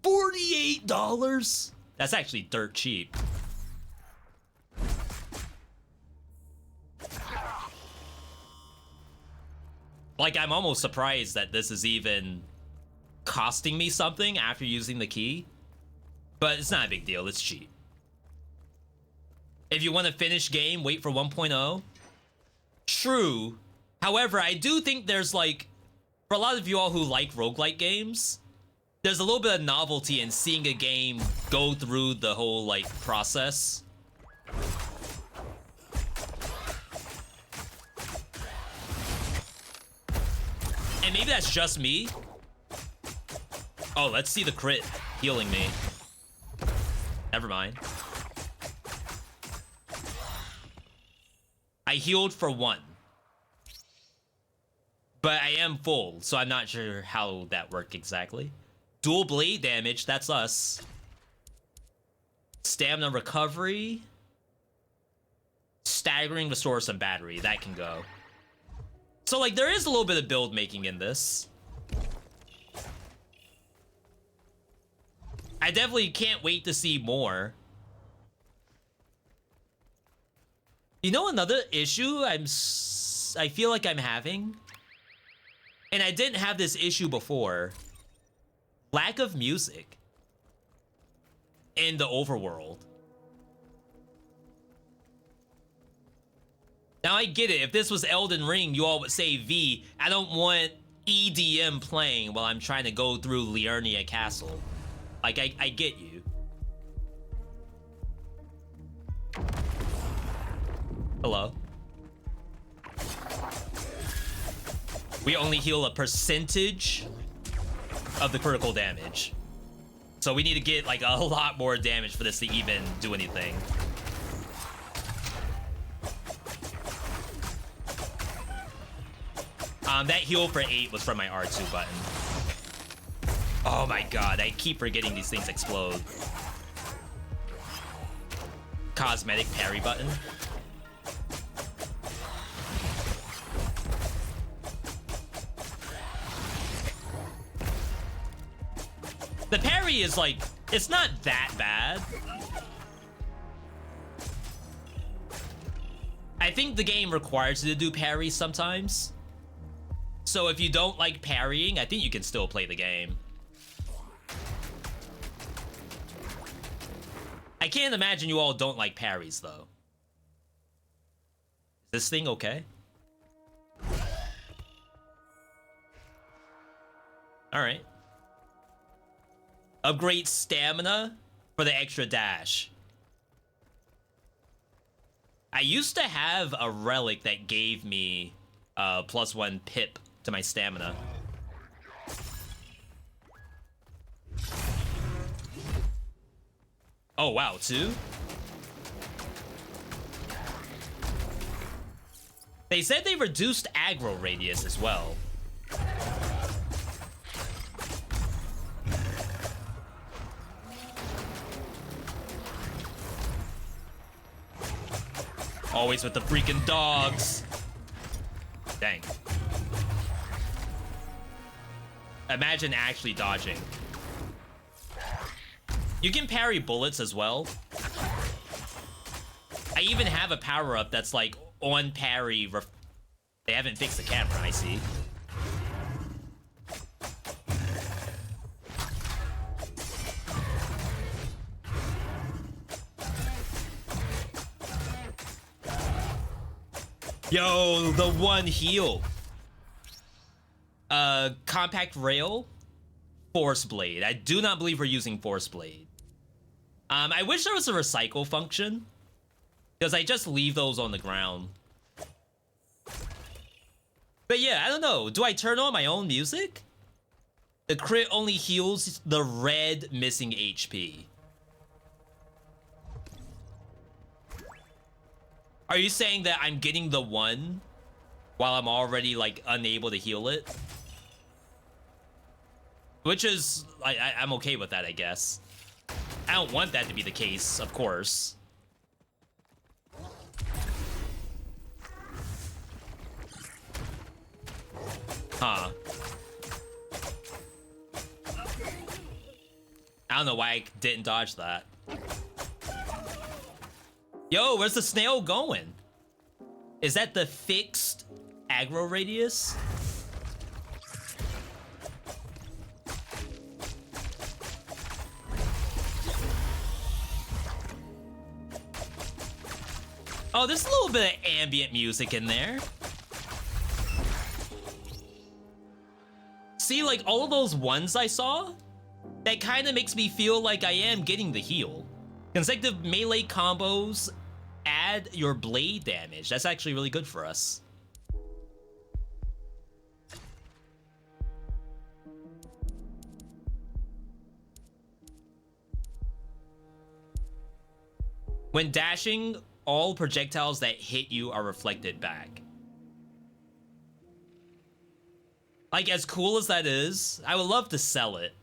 $48? That's actually dirt cheap. Like, I'm almost surprised that this is even costing me something after using the key. But it's not a big deal, it's cheap. If you want to finish game, wait for 1.0. True. However, I do think there's like, for a lot of you all who like roguelike games, there's a little bit of novelty in seeing a game go through the whole like process. And maybe that's just me. Oh, let's see the crit healing me. Never mind. I healed for 1. But I am full, so I'm not sure how that worked exactly. Dual blade damage, that's us. Stamina recovery. Staggering restores some battery, that can go. So like there is a little bit of build making in this. I definitely can't wait to see more. You know another issue I feel like I'm having? And I didn't have this issue before. Lack of music in the overworld. Now I get it, if this was Elden Ring, you all would say, V, I don't want EDM playing while I'm trying to go through Liurnia Castle. Like, I get you. Hello? We only heal a percentage of the critical damage. So we need to get like a lot more damage for this to even do anything. That heal for 8 was from my R2 button. Oh my god, I keep forgetting these things explode. Cosmetic parry button. The parry is like, it's not that bad. I think the game requires you to do parry sometimes. So if you don't like parrying, I think you can still play the game. I can't imagine you all don't like parries, though. Is this thing okay? Alright. Upgrade stamina for the extra dash. I used to have a relic that gave me +1 pip to my stamina. Oh, wow, 2? They said they reduced aggro radius as well. Always with the freaking dogs. Dang. Imagine actually dodging. You can parry bullets as well. I even have a power-up that's like on parry. They haven't fixed the camera, I see. Yo, the one heal. Compact rail, force blade. I do not believe we're using force blade. I wish there was a recycle function, because I just leave those on the ground. But yeah, I don't know. Do I turn on my own music? The crit only heals the red missing HP. Are you saying that I'm getting the one while I'm already like unable to heal it? Which is, I'm okay with that, I guess. I don't want that to be the case, of course. Huh. I don't know why I didn't dodge that. Yo, where's the snail going? Is that the fixed aggro radius? Oh, there's a little bit of ambient music in there. See, like all of those ones I saw, that kind of makes me feel like I am getting the heal. Consecutive melee combos add your blade damage. That's actually really good for us. When dashing, all projectiles that hit you are reflected back. Like, as cool as that is, I would love to sell it.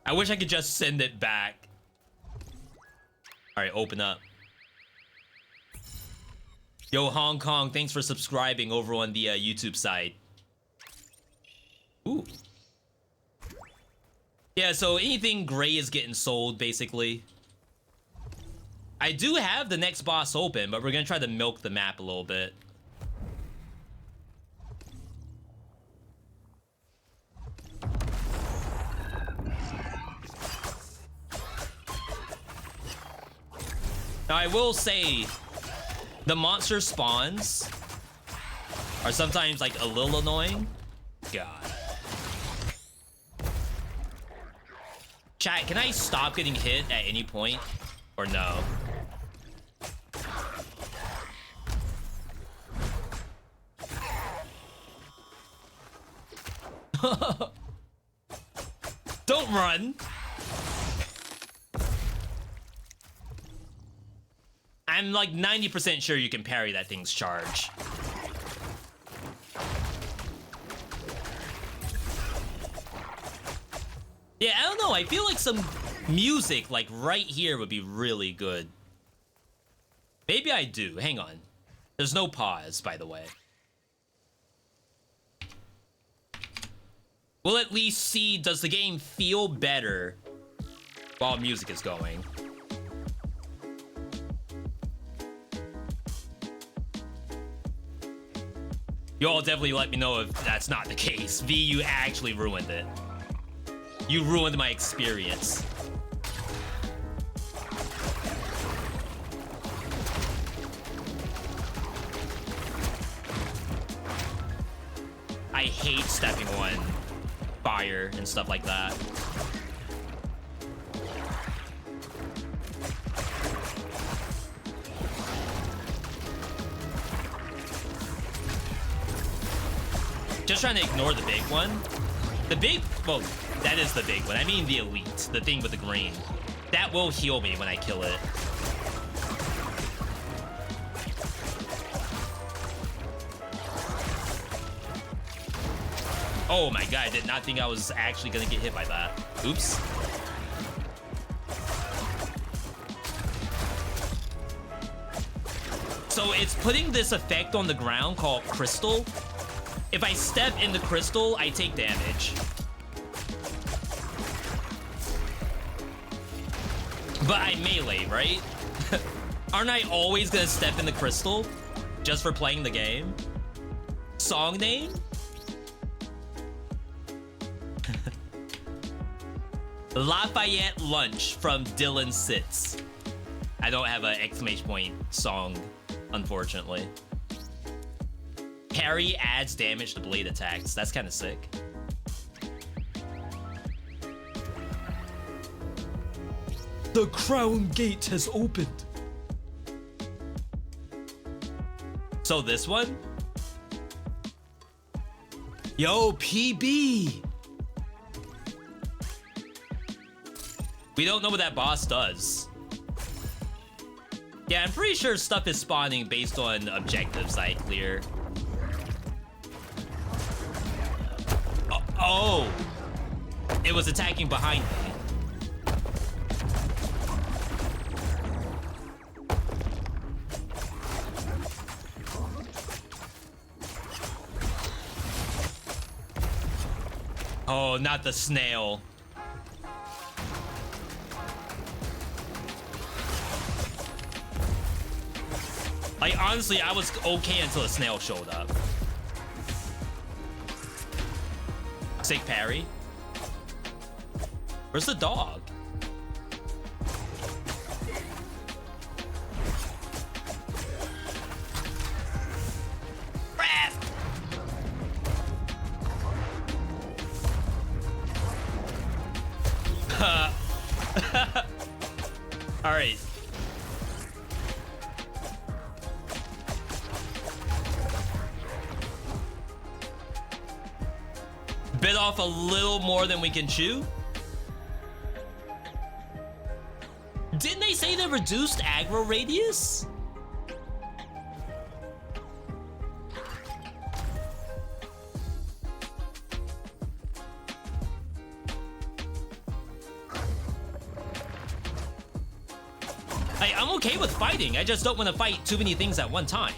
I wish I could just send it back. All right, open up. Yo, Hong Kong, thanks for subscribing over on the YouTube side. Ooh. Yeah, so anything gray is getting sold, basically. I do have the next boss open, but we're gonna try to milk the map a little bit. Now, I will say, the monster spawns are sometimes, like, a little annoying. God. Chat, can I stop getting hit at any point? Or no? Don't run! I'm like 90% sure you can parry that thing's charge. Yeah, I don't know. I feel like some music like right here would be really good. Maybe I do. Hang on. There's no pause, by the way. We'll at least see, does the game feel better while music is going? You all definitely let me know if that's not the case. V, you actually ruined it. You ruined my experience. I hate stepping on fire and stuff like that. Just trying to ignore the big one. The big, well, that is the big one. I mean the elite, the thing with the green. That will heal me when I kill it. Oh my god, I did not think I was actually gonna get hit by that. Oops. So it's putting this effect on the ground called crystal. If I step in the crystal, I take damage. But I melee, right? Aren't I always gonna step in the crystal? Just for playing the game? Song name? Lafayette Lunch from Dylan Sits. I don't have an exclamation point song, unfortunately. Parry adds damage to blade attacks. That's kind of sick. The crown gate has opened. So this one? Yo, PB! We don't know what that boss does. Yeah, I'm pretty sure stuff is spawning based on objectives I clear. Oh! It was attacking behind me. Oh, not the snail. Like, honestly, I was okay until a snail showed up. Sick parry. Where's the dog? All right. Bit off a little more than we can chew. Didn't they say they reduced aggro radius? I'm okay with fighting. I just don't want to fight too many things at one time.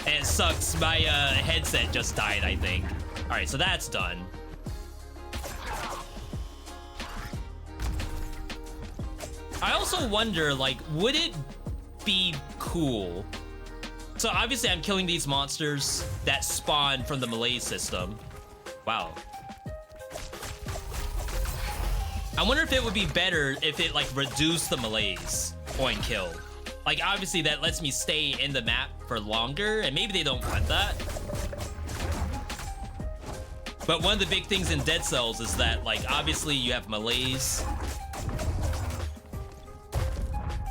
And it sucks. My headset just died, I think. All right, so that's done. I also wonder, like, would it be cool? So obviously I'm killing these monsters that spawn from the melee system. Wow. I wonder if it would be better if it, like, reduced the melees point kill. Like, obviously that lets me stay in the map for longer, and maybe they don't want that. But one of the big things in Dead Cells is that, like, obviously you have melees.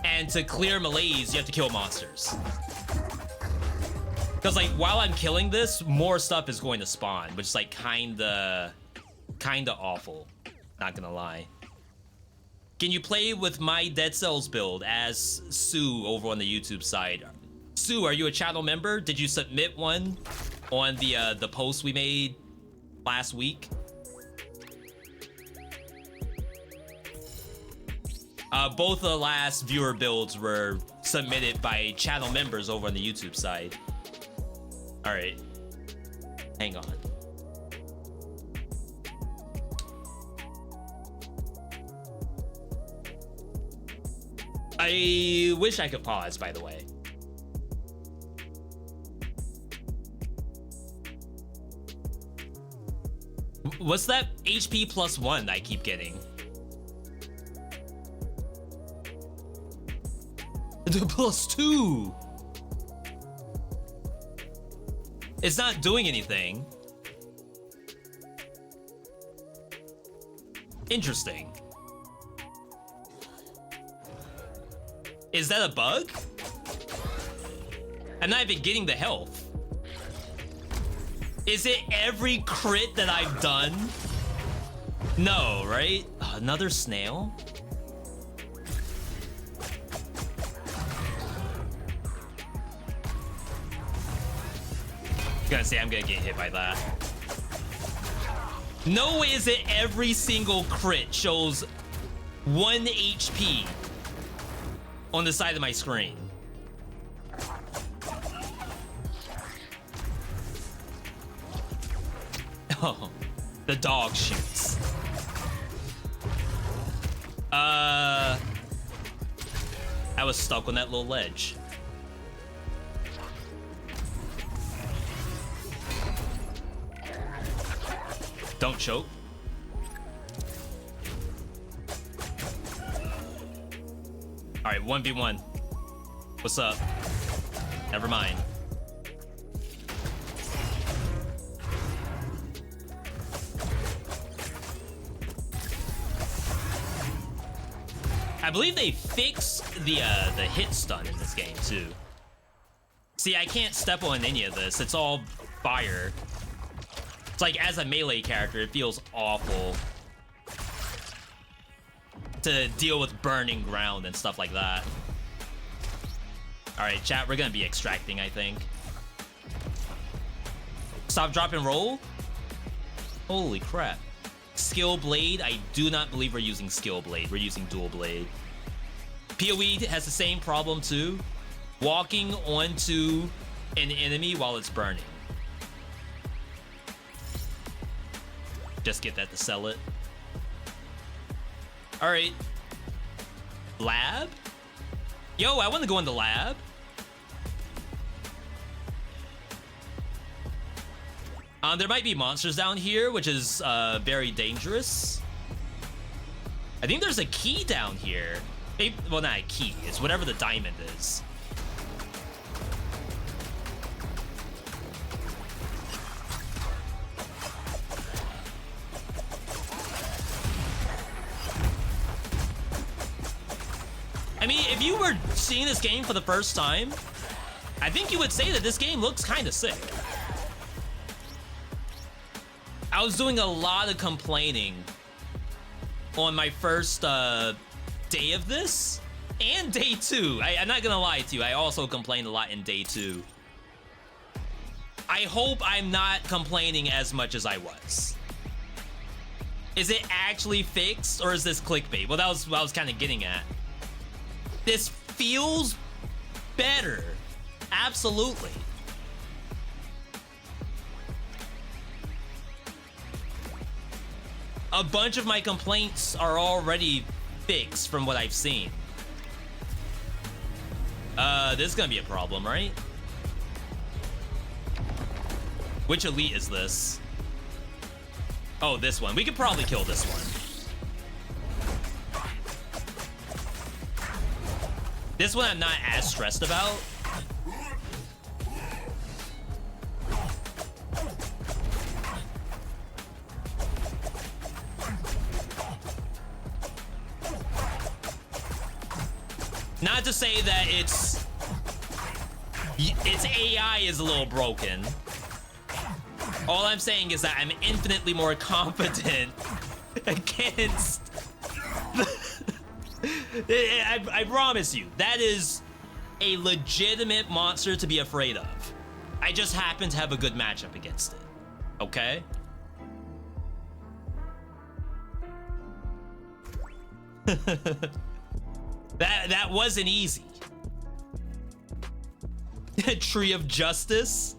And to clear melees, you have to kill monsters. Because, like, while I'm killing this, more stuff is going to spawn, which is, like, kinda awful. Not gonna lie. Can you play with my Dead Cells build as Sue over on the YouTube side? Sue, are you a channel member? Did you submit one on the post we made last week? Both the last viewer builds were submitted by channel members over on the YouTube side. All right, hang on. I wish I could pause, by the way. What's that HP +1 I keep getting? The +2. It's not doing anything. Interesting. Is that a bug? I'm not even getting the health. Is it every crit that I've done? No, right? Another snail? Gonna say I'm gonna get hit by that. No way is it every single crit shows 1 HP on the side of my screen. Oh, the dog shoots. I was stuck on that little ledge. Don't choke. All right, 1v1. What's up? Never mind. I believe they fixed the hit stun in this game too. See, I can't step on any of this. It's all fire. It's like, as a melee character, it feels awful to deal with burning ground and stuff like that. All right, chat, we're gonna be extracting, I think. Stop, drop, and roll? Holy crap. Skill blade? I do not believe we're using skill blade. We're using dual blade. PoE has the same problem too. Walking onto an enemy while it's burning. Just get that to sell it. All right. Lab? Yo, I want to go in the lab. There might be monsters down here, which is very dangerous. I think there's a key down here. Maybe, well, not a key. It's whatever the diamond is. I mean, if you were seeing this game for the first time, I think you would say that this game looks kind of sick. I was doing a lot of complaining on my first day of this and day 2. I'm not gonna lie to you, I also complained a lot in day 2. I hope I'm not complaining as much as I was. Is it actually fixed, or is this clickbait? Well, that was what I was kind of getting at. This feels better. Absolutely. A bunch of my complaints are already fixed from what I've seen. This is gonna be a problem, right? Which elite is this? Oh, this one. We could probably kill this one. This one I'm not as stressed about. Not to say that its AI is a little broken. All I'm saying is that I'm infinitely more confident against... I promise you, that is a legitimate monster to be afraid of. I just happen to have a good matchup against it. Okay? That wasn't easy. Tree of Justice?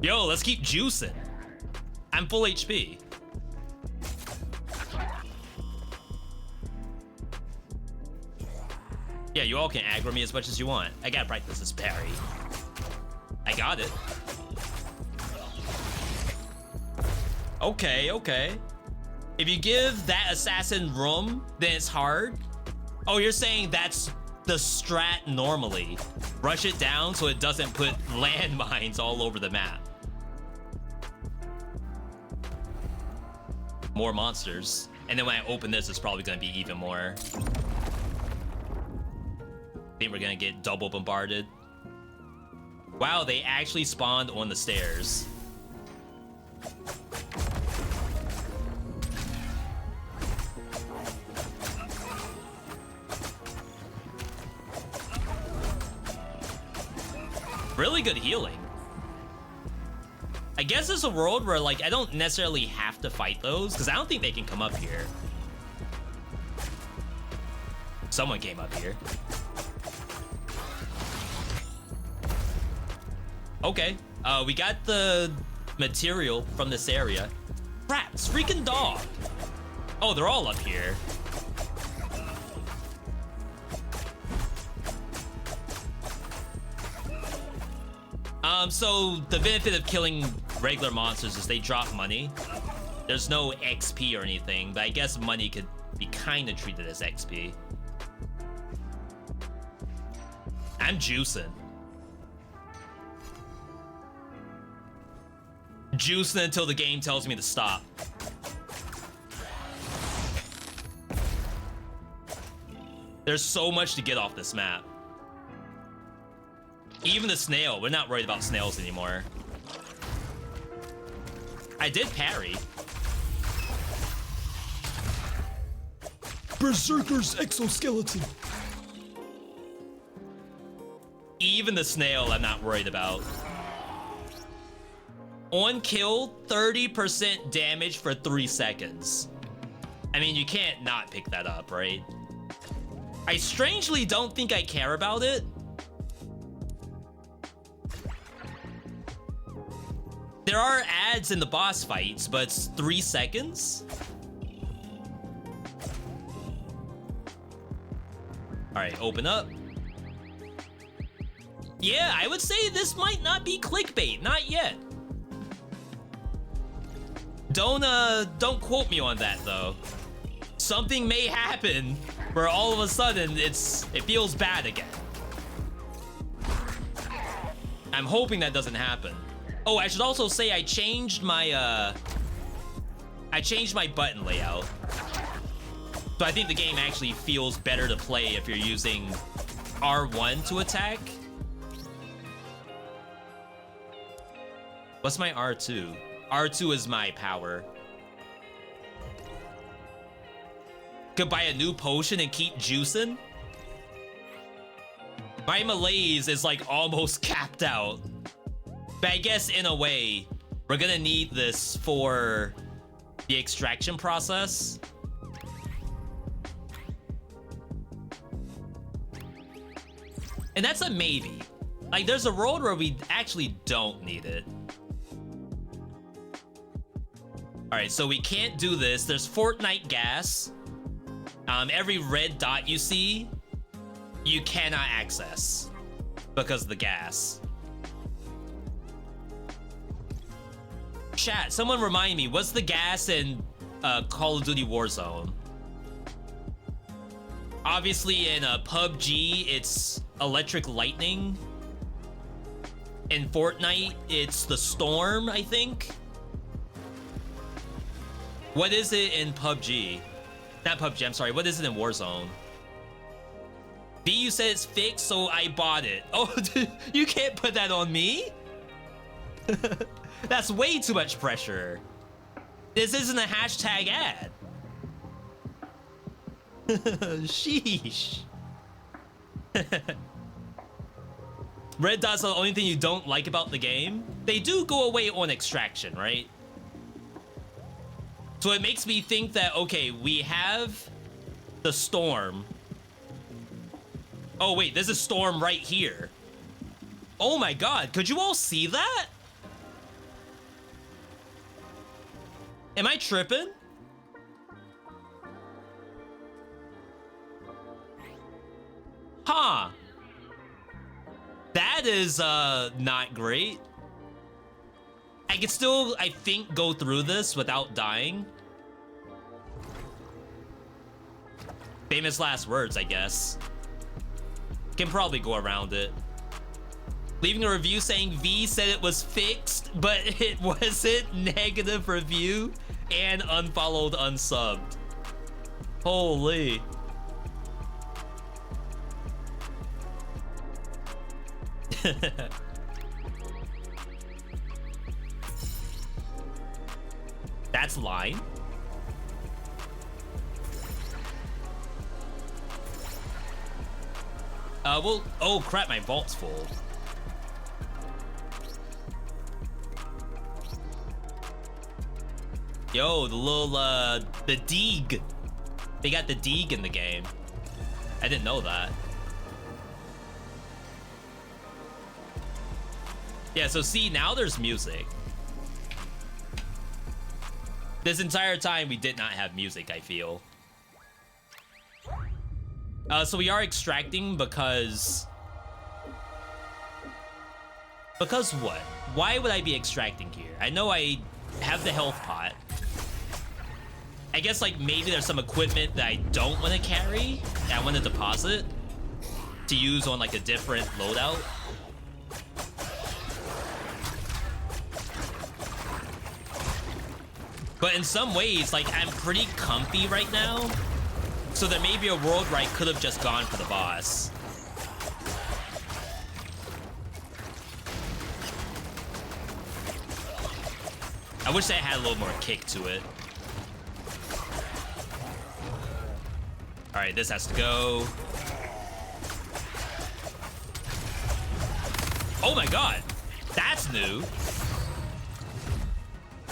Yo, let's keep juicing. I'm full HP. Yeah, you all can aggro me as much as you want. I gotta practice this parry. I got it. Okay, okay. If you give that assassin room, then it's hard. Oh, you're saying that's the strat normally. Rush it down so it doesn't put landmines all over the map. More monsters. And then when I open this, it's probably gonna be even more. I think we're gonna get double bombarded. Wow, they actually spawned on the stairs. Really good healing. I guess there's a world where, like, I don't necessarily have to fight those, because I don't think they can come up here. Someone came up here. Okay, we got the material from this area. Crap, it's freaking dog. Oh, they're all up here. So the benefit of killing regular monsters is they drop money. There's no XP or anything, but I guess money could be kind of treated as XP. I'm juicing. Juicing until the game tells me to stop. There's so much to get off this map. Even the snail, we're not worried about snails anymore. I did parry.
Berserker's exoskeleton.
Even the snail, I'm not worried about. On kill, 30% damage for 3 seconds. I mean, you can't not pick that up, right? I strangely don't think I care about it. There are ads in the boss fights, but it's 3 seconds? Alright, open up. Yeah, I would say this might not be clickbait, not yet. Don't quote me on that though. Something may happen where all of a sudden it feels bad again. I'm hoping that doesn't happen. Oh, I should also say I changed my button layout. So I think the game actually feels better to play if you're using R1 to attack. What's my R2? R2 is my power. Could buy a new potion and keep juicing? My malaise is like almost capped out. But I guess in a way, we're gonna need this for the extraction process. And that's a maybe. Like, there's a world where we actually don't need it. All right, so we can't do this. There's Fortnite gas. Every red dot you see, you cannot access because of the gas. Chat, someone remind me, what's the gas in Call of Duty Warzone? Obviously in PUBG, it's electric lightning. In Fortnite, it's the storm, I think. What is it in PUBG? Not PUBG, I'm sorry. What is it in Warzone? B, you said it's fixed, so I bought it. Oh, dude, you can't put that on me? That's way too much pressure. This isn't a hashtag ad. Sheesh. Red dots are the only thing you don't like about the game. They do go away on extraction, right? So it makes me think that, okay, we have the storm. Oh wait, there's a storm right here. Oh my god, could you all see that? Am I tripping? Huh? That is not great. I can still, I think, go through this without dying. Famous last words, I guess. Can probably go around it. Leaving a review saying V said it was fixed, but it wasn't. Negative review and unfollowed, unsubbed. Holy. That's line. Well, oh crap, my vault's full. Yo, the little, the Deeg. They got the Deeg in the game. I didn't know that. Yeah, so see, now there's music. This entire time we did not have music, I feel. So we are extracting because... Because what? Why would I be extracting here? I know I have the health pot. I guess like maybe there's some equipment that I don't want to carry that I want to deposit to use on like a different loadout. But in some ways, like, I'm pretty comfy right now. So there may be a world where I could have just gone for the boss. I wish I had a little more kick to it. All right, this has to go. Oh my God, that's new.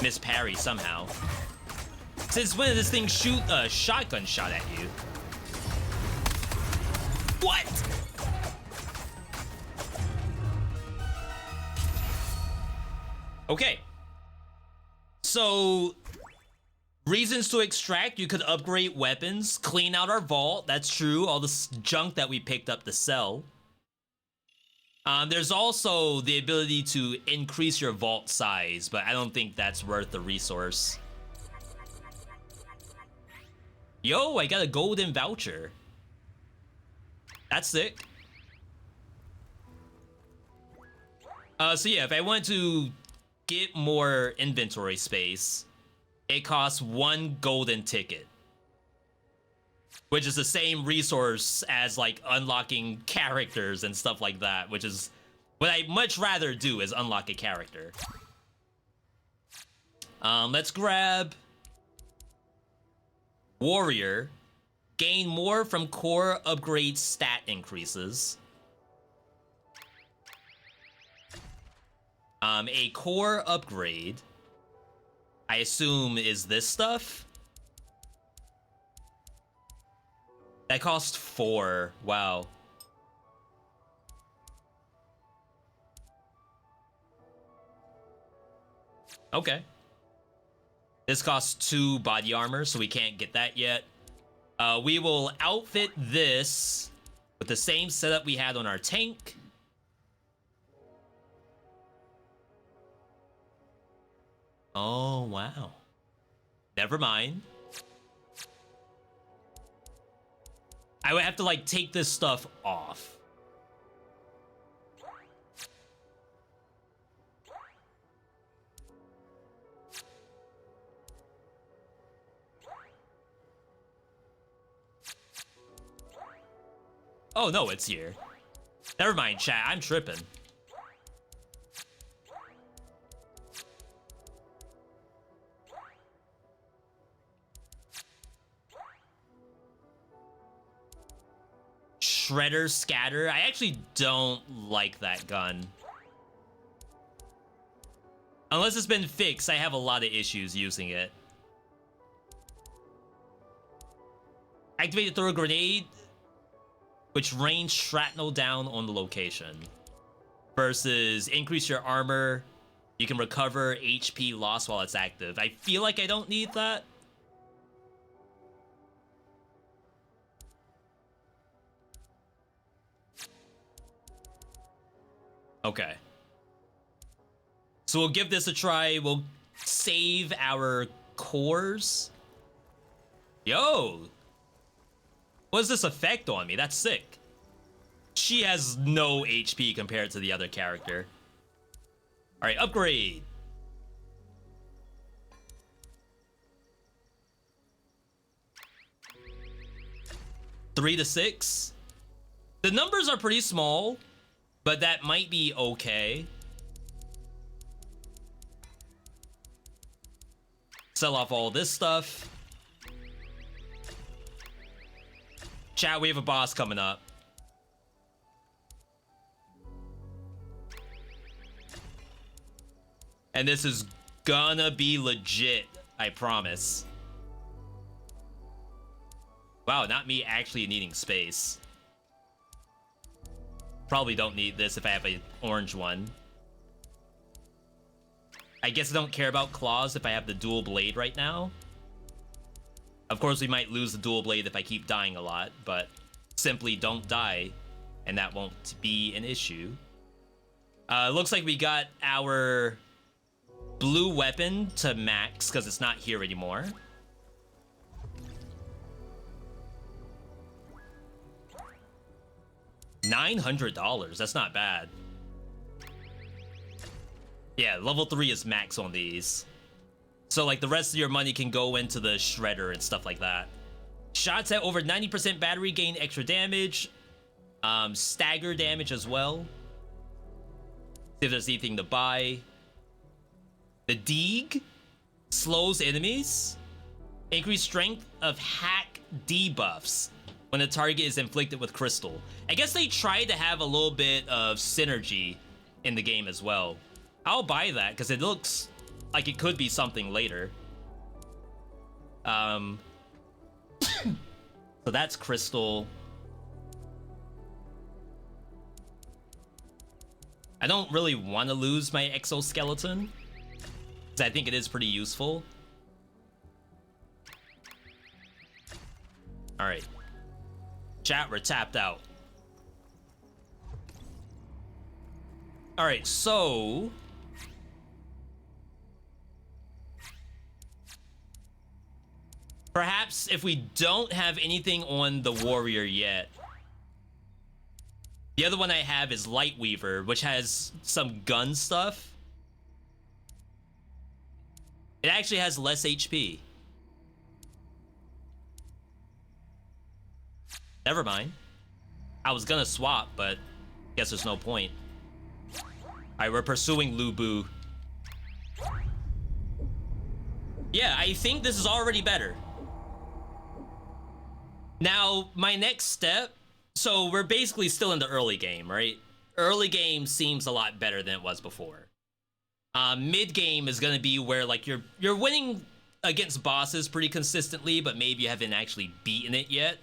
Miss parry somehow. Since when did this thing shoot a shotgun shot at you? What? Okay. So, reasons to extract, you could upgrade weapons, clean out our vault, that's true, all this junk that we picked up to sell. There's also the ability to increase your vault size, but I don't think that's worth the resource. Yo, I got a golden voucher. That's sick. So yeah, if I want to get more inventory space, it costs 1 golden ticket. Which is the same resource as like unlocking characters and stuff like that, which is what I'd much rather do is unlock a character. Let's grab Warrior. Gain more from core upgrade stat increases. A core upgrade, I assume, is this stuff. That cost 4. Wow. Okay. This costs 2 body armor, so we can't get that yet. We will outfit this with the same setup we had on our tank. Oh, wow. Never mind. I would have to, like, take this stuff off. Oh, no, it's here. Never mind, chat. I'm tripping. Shredder Scatter. I actually don't like that gun. Unless it's been fixed, I have a lot of issues using it. Activate the throw grenade, which rains shrapnel down on the location. Versus increase your armor. You can recover HP loss while it's active. I feel like I don't need that. Okay. So we'll give this a try. We'll save our cores. Yo! What does this effect on me? That's sick. She has no HP compared to the other character. Alright, upgrade. Three to 6. The numbers are pretty small, but that might be okay. Sell off all this stuff. Chat, we have a boss coming up. And this is gonna be legit, I promise. Wow, not me actually needing space. Probably don't need this if I have an orange one. I guess I don't care about claws if I have the dual blade right now. Of course, we might lose the dual blade if I keep dying a lot, but simply don't die, and that won't be an issue. Looks like we got our blue weapon to max because it's not here anymore. $900, that's not bad. Yeah, level 3 is max on these. So like the rest of your money can go into the shredder and stuff like that. Shots at over 90% battery gain extra damage. Stagger damage as well. See if there's anything to buy. The Deeg slows enemies. Increased strength of hack debuffs when the target is inflicted with crystal. I guess they tried to have a little bit of synergy in the game as well. I'll buy that because it looks like it could be something later. So that's crystal. I don't really want to lose my exoskeleton because I think it is pretty useful. All right. Chat, we're tapped out. All right, so perhaps if we don't have anything on the warrior yet, the other one I have is Lightweaver, which has some gun stuff. It actually has less HP. Never mind. I was gonna swap, but guess there's no point. Alright, we're pursuing Lubu. Yeah, I think this is already better. Now, my next step... So, we're basically still in the early game, right? Early game seems a lot better than it was before. Mid game is gonna be where, like, you're winning against bosses pretty consistently, but maybe you haven't actually beaten it yet.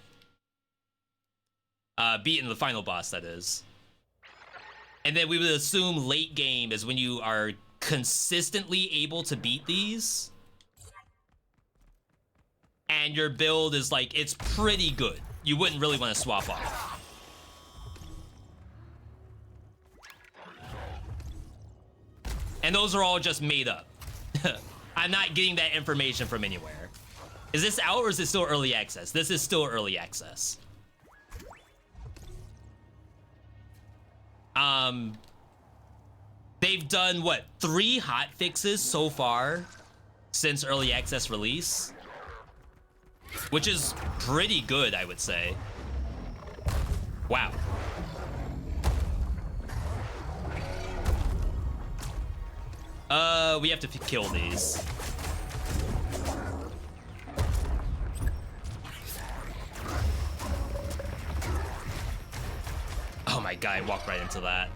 Beaten the final boss, that is. And then we would assume late game is when you are consistently able to beat these. And your build is like, it's pretty good. You wouldn't really want to swap off. And those are all just made up. I'm not getting that information from anywhere. Is this out or is it still early access? This is still early access. They've done, what, 3 hot fixes so far since early access release? Which is pretty good, I would say. Wow. We have to kill these. Oh my god, I walked right into that.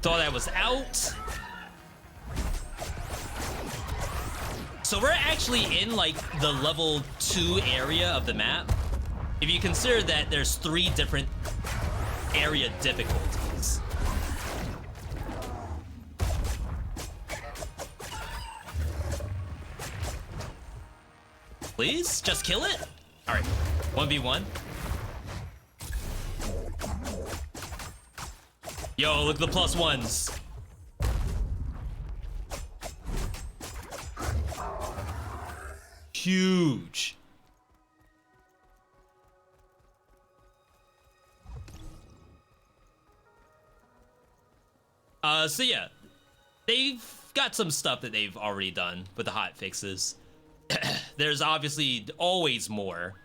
Thought I was out. So we're actually in like the level 2 area of the map. If you consider that there's 3 different area difficulties. Please? Just kill it? Alright. 1v1. Yo, look at the plus ones. Huge. So yeah, they've got some stuff that they've already done with the hot fixes. There's obviously always more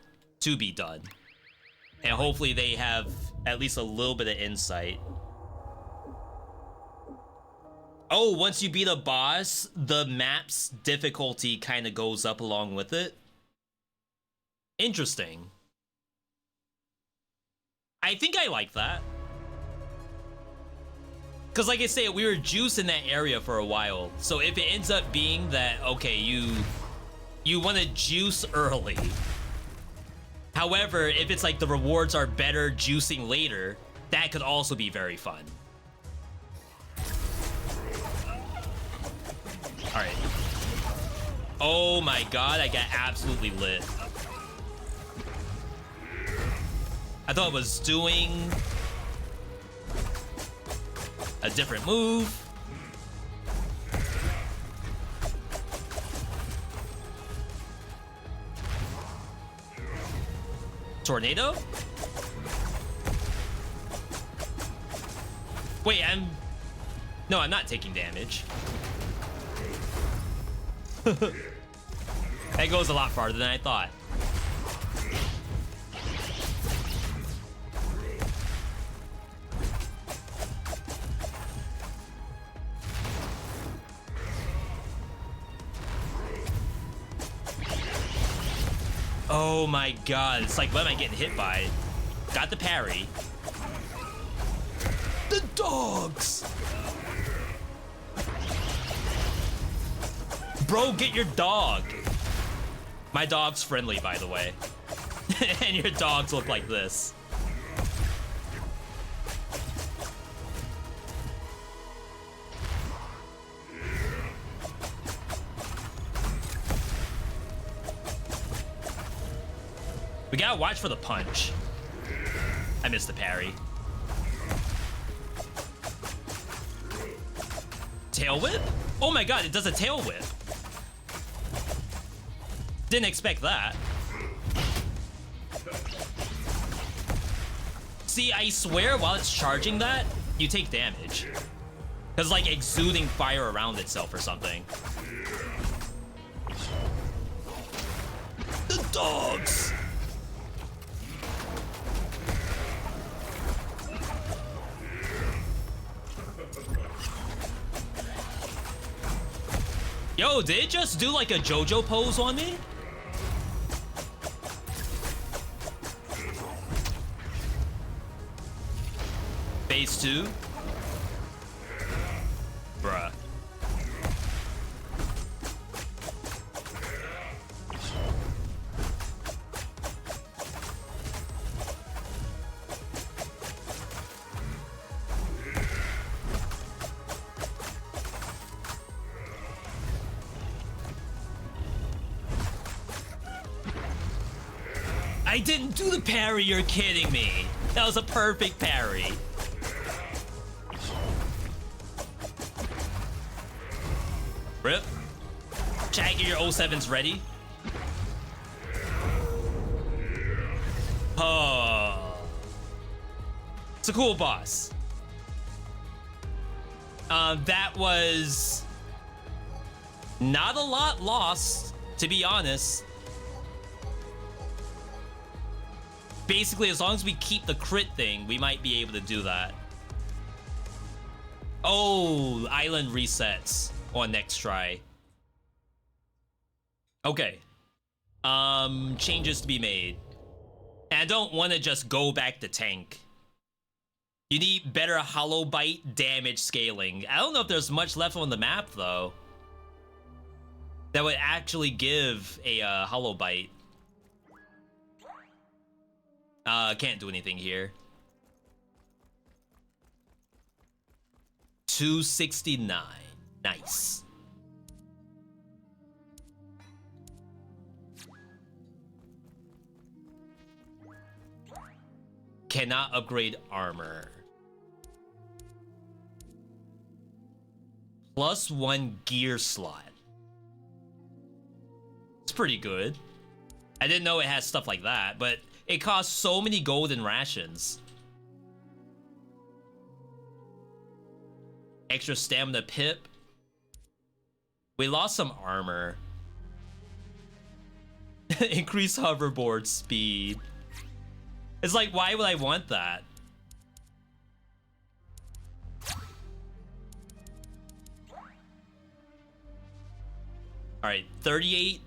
to be done. And hopefully they have at least a little bit of insight. Oh, once you beat a boss, the map's difficulty kind of goes up along with it. Interesting. I think I like that. Because like I say, we were juicing that area for a while. So if it ends up being that, okay, you want to juice early. However, if it's like the rewards are better juicing later, that could also be very fun. All right. Oh my god, I got absolutely lit. I thought it was doing a different move. Tornado? Wait, no, I'm not taking damage. That goes a lot farther than I thought. Oh my god, it's like, what am I getting hit by? Got the parry. The dogs! Bro, get your dog. My dog's friendly, by the way. And your dogs look like this. We gotta watch for the punch. I missed the parry. Tail whip? Oh my god, it does a tail whip. Didn't expect that. See, I swear while it's charging that, you take damage. Because like exuding fire around itself or something. The dogs! Yo, did it just do like a JoJo pose on me? Phase 2? Bruh. I didn't do the parry, you're kidding me. That was a perfect parry. Rip. Chat, get your 07s ready. Oh. It's a cool boss. That was not a lot lost, to be honest. Basically, as long as we keep the crit thing, we might be able to do that. Oh, island resets on next try. Okay. Changes to be made. And I don't want to just go back to tank. You need better hollow bite damage scaling. I don't know if there's much left on the map, though, that would actually give a hollow bite. Can't do anything here. 269. Nice. Cannot upgrade armor. +1 gear slot. It's pretty good. I didn't know it had stuff like that, but it costs so many golden rations. Extra stamina pip. We lost some armor. Increase hoverboard speed. It's like, why would I want that? Alright, 38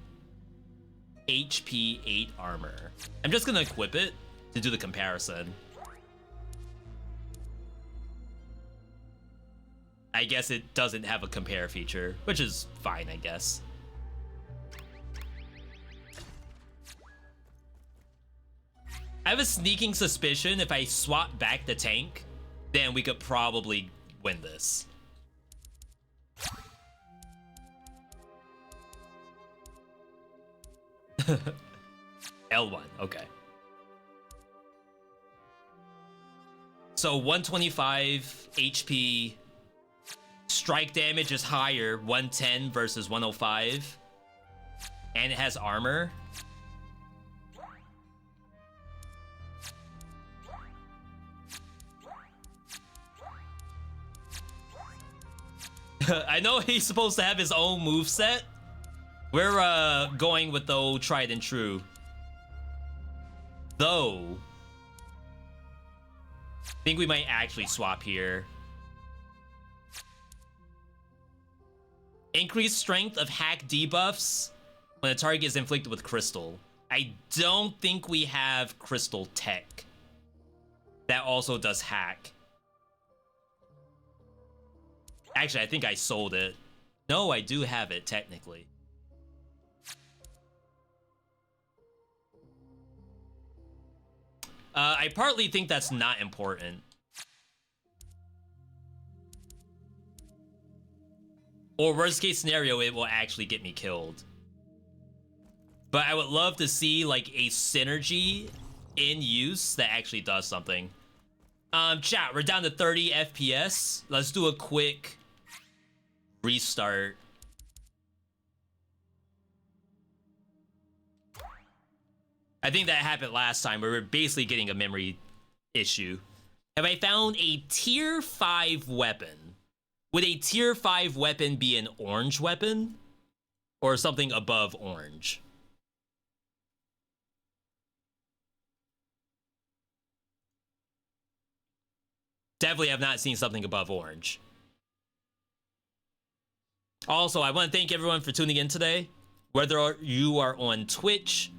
HP, 8 armor. I'm just gonna equip it to do the comparison. I guess it doesn't have a compare feature, which is fine, I guess. I have a sneaking suspicion if I swap back the tank, then we could probably win this. L1, okay. So 125 HP, strike damage is higher, 110 versus 105, and it has armor. I know he's supposed to have his own moveset. We're going with the old tried and true. Though, I think we might actually swap here. Increased strength of hack debuffs when a target is inflicted with crystal. I don't think we have crystal tech. That also does hack. Actually, I think I sold it. No, I do have it, technically. I partly think that's not important. Or worst case scenario, it will actually get me killed. But I would love to see like a synergy in use that actually does something. Chat, we're down to 30 FPS. Let's do a quick restart. I think that happened last time where we were basically getting a memory issue. Have I found a tier 5 weapon? Would a tier 5 weapon be an orange weapon? Or something above orange? Definitely have not seen something above orange. Also, I want to thank everyone for tuning in today. Whether you are on Twitch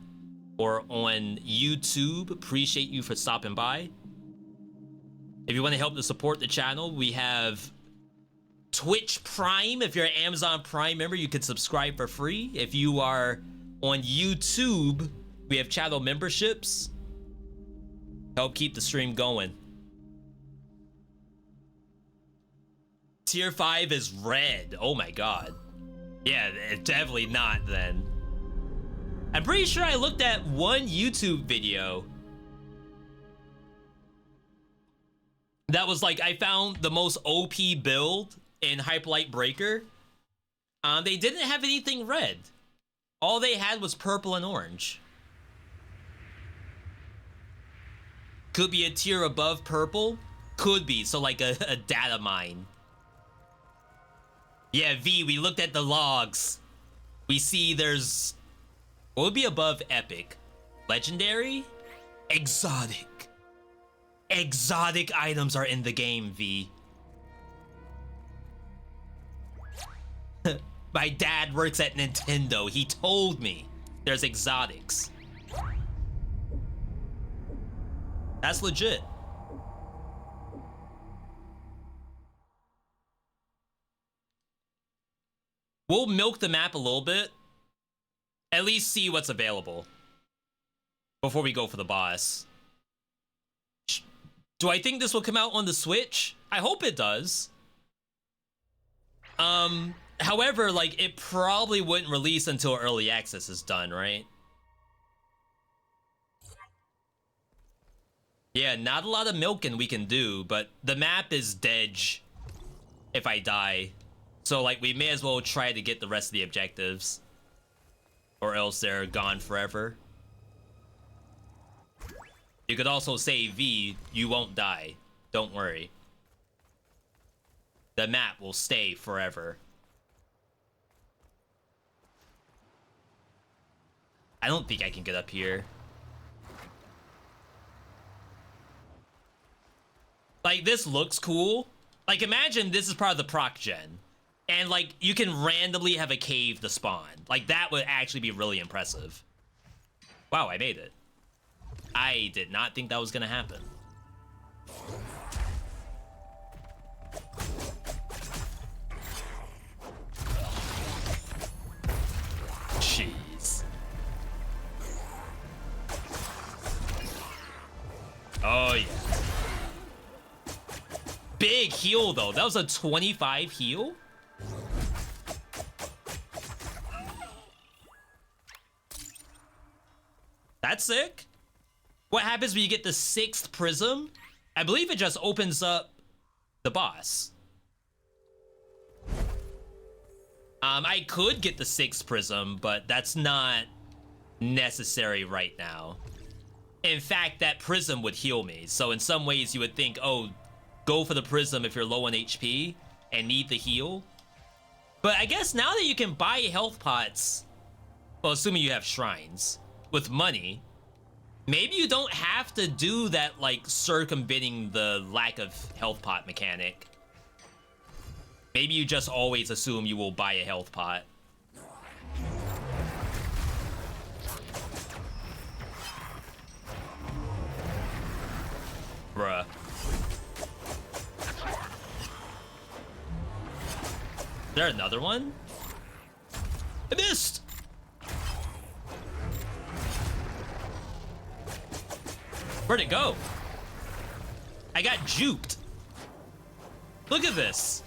or on YouTube, appreciate you for stopping by. If you want to help to support the channel, we have Twitch Prime. If you're an Amazon Prime member, you can subscribe for free. If you are on YouTube, we have channel memberships. Help keep the stream going. Tier 5 is red. Oh my god. Yeah, definitely not then. I'm pretty sure I looked at one YouTube video that was like, I found the most OP build in Hyperlight Breaker. They didn't have anything red. All they had was purple and orange. Could be a tier above purple. Could be, so like a data mine. Yeah, V, we looked at the logs. We see there's... What would be above epic? Legendary? Exotic. Exotic items are in the game, V. My dad works at Nintendo. He told me there's exotics. That's legit. We'll milk the map a little bit. At least see what's available before we go for the boss. Do I think this will come out on the Switch? I hope it does. However, like, it probably wouldn't release until early access is done, right? Yeah, not a lot of milking we can do, but the map is dead if I die. So, like, we may as well try to get the rest of the objectives. Or else they're gone forever. You could also say, V, you won't die. Don't worry. The map will stay forever. I don't think I can get up here. Like, this looks cool. Like, imagine this is part of the proc gen. And, like, you can randomly have a cave to spawn. Like, that would actually be really impressive. Wow, I made it. I did not think that was gonna happen. Jeez. Oh, yeah. Big heal, though. That was a 25 heal? That's sick. What happens when you get the 6th prism? I believe it just opens up the boss. I could get the 6th prism, but that's not necessary right now. In fact, that prism would heal me. So in some ways you would think, oh, go for the prism if you're low on HP and need the heal. But I guess now that you can buy health pots, well, assuming you have shrines, with money, maybe you don't have to do that, like, circumventing the lack of health pot mechanic. Maybe you just always assume you will buy a health pot. Bruh. Is there another one? I missed! Where'd it go? I got juked. Look at this.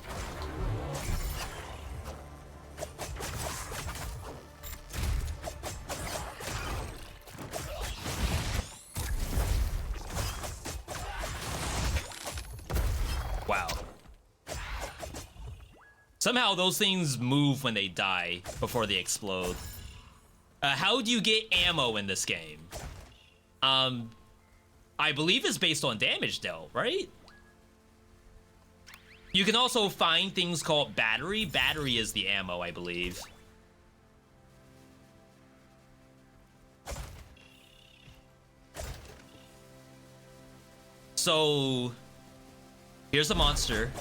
Wow. Somehow those things move when they die before they explode. How do you get ammo in this game? I believe it's based on damage dealt, right? You can also find things called battery. Battery is the ammo, I believe. So, here's a monster.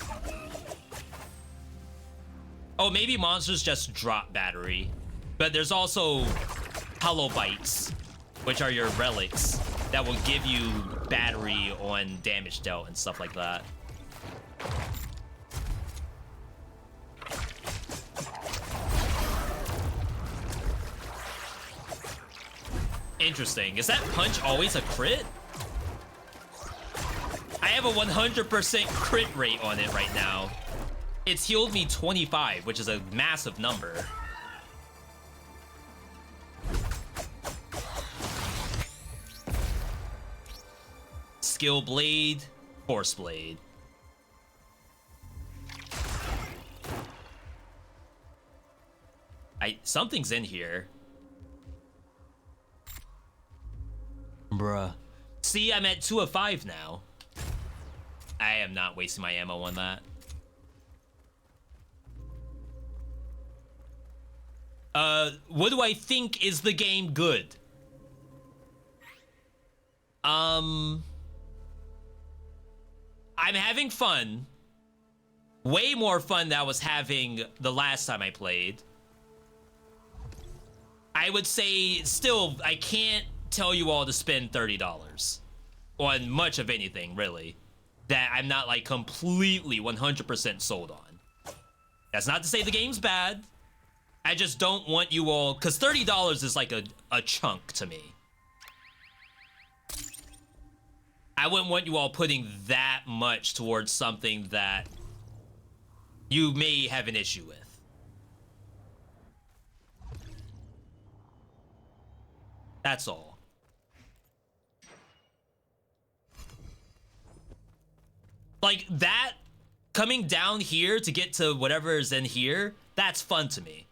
Oh, maybe monsters just drop battery. But there's also hollow bites, which are your relics that will give you battery on damage dealt and stuff like that. Interesting. Is that punch always a crit? I have a 100% crit rate on it right now. It's healed me 25, which is a massive number. Skill blade, force blade. Something's in here. Bruh. See, I'm at 2 of 5 now. I am not wasting my ammo on that. What do I think is the game good? I'm having fun. Way more fun than I was having the last time I played. I would say, still, I can't tell you all to spend $30 on much of anything, really, that I'm not, like, completely 100% sold on. That's not to say the game's bad. I just don't want you all, because $30 is like a chunk to me. I wouldn't want you all putting that much towards something that you may have an issue with. That's all. Like that, coming down here to get to whatever is in here, that's fun to me.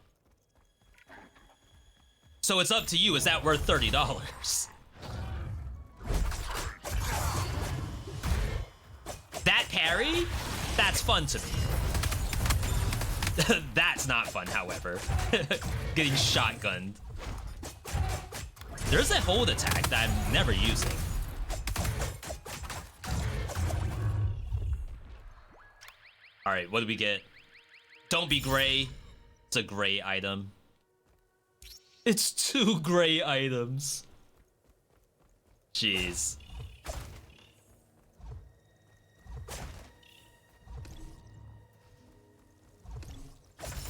So it's up to you, is that worth $30? That parry, that's fun to me. That's not fun, however. Getting shotgunned. There's a hold attack that I'm never using. All right, what do we get? Don't be gray. It's a gray item. It's 2 gray items. Jeez.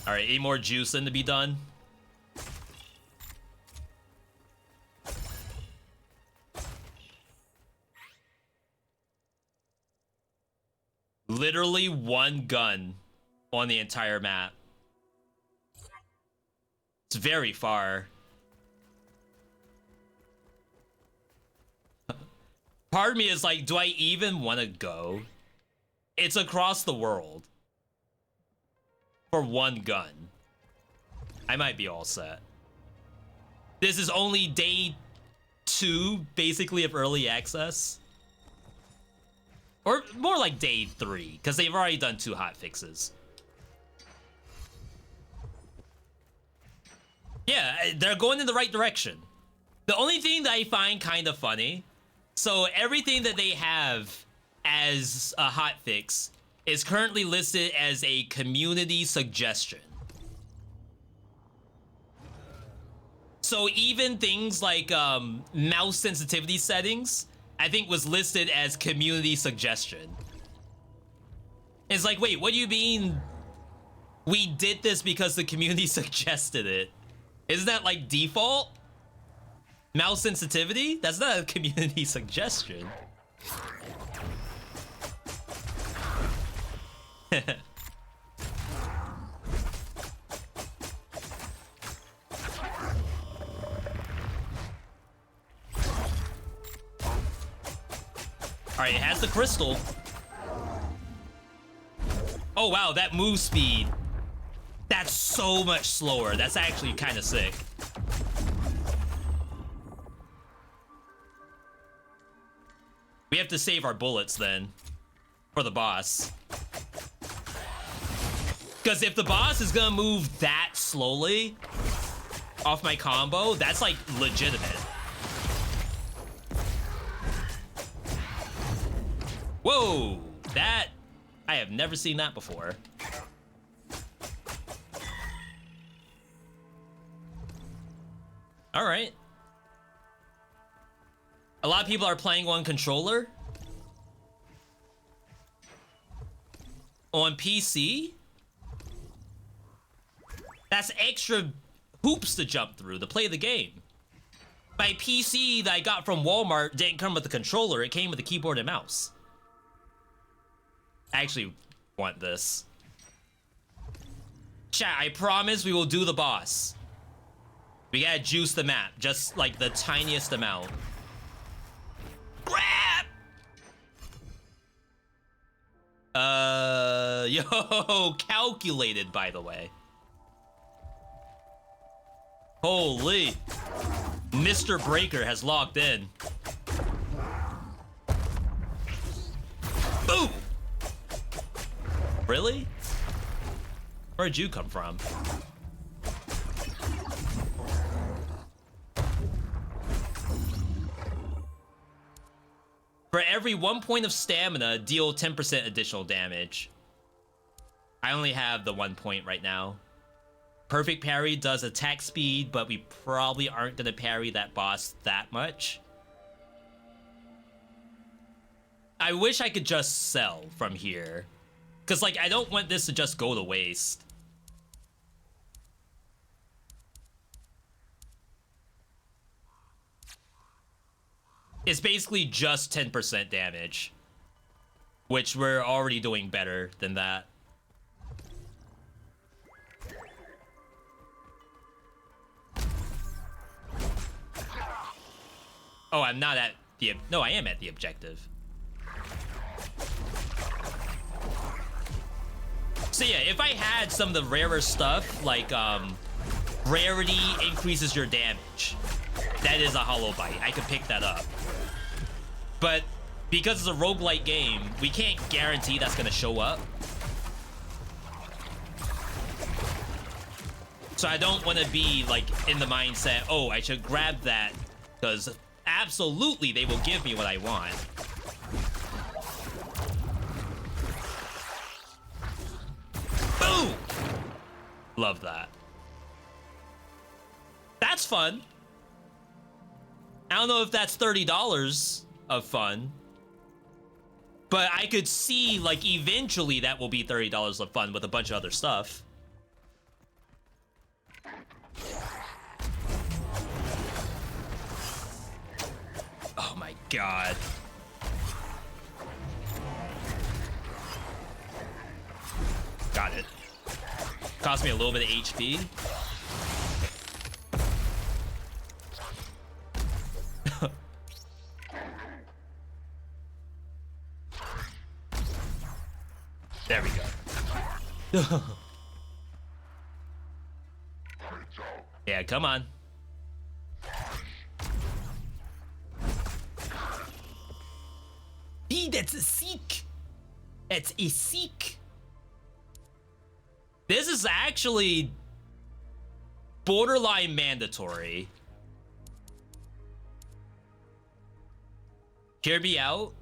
All right, 8 more juicing to be done. Literally 1 gun on the entire map. It's very far. Part of me is like, do I even want to go? It's across the world. For 1 gun. I might be all set. This is only day 2, basically, of early access. Or more like day 3, because they've already done 2 hot fixes. Yeah, they're going in the right direction. The only thing that I find kind of funny, so everything that they have as a hot fix is currently listed as a community suggestion. So even things like mouse sensitivity settings, I think was listed as community suggestion. It's like, wait, what do you mean we did this because the community suggested it? Isn't that like default? Mouse sensitivity? That's not a community suggestion. All right, it has the crystal. Oh wow, that move speed. That's so much slower. That's actually kind of sick. We have to save our bullets then for the boss. Because if the boss is gonna move that slowly off my combo, that's like legitimate. Whoa, that, I have never seen that before. All right. A lot of people are playing on controller. On PC? That's extra hoops to jump through to play the game. My PC that I got from Walmart didn't come with the controller, it came with the keyboard and mouse. I actually want this. Chat, I promise we will do the boss. We gotta juice the map, just like the tiniest amount. Grab! Yo, calculated, by the way. Holy. Mr. Breaker has logged in. Boom! Really? Where'd you come from? For every 1 point of stamina, deal 10% additional damage. I only have the 1 point right now. Perfect parry does attack speed, but we probably aren't gonna parry that boss that much. I wish I could just sell from here. Cause like, I don't want this to just go to waste. It's basically just 10% damage, which we're already doing better than that. Oh, I'm not at the... No, I am at the objective. So yeah, if I had some of the rarer stuff, like rarity increases your damage. That is a hollow bite. I could pick that up. But because it's a roguelike game, we can't guarantee that's gonna show up. So I don't want to be like in the mindset, oh, I should grab that, because absolutely they will give me what I want. Boom! Love that. That's fun. I don't know if that's $30 of fun, but I could see like eventually that will be $30 of fun with a bunch of other stuff. Oh my god. Got it. Cost me a little bit of HP. There we go. Yeah, come on. That's a seek. That's a seek. This is actually borderline mandatory. Hear me out.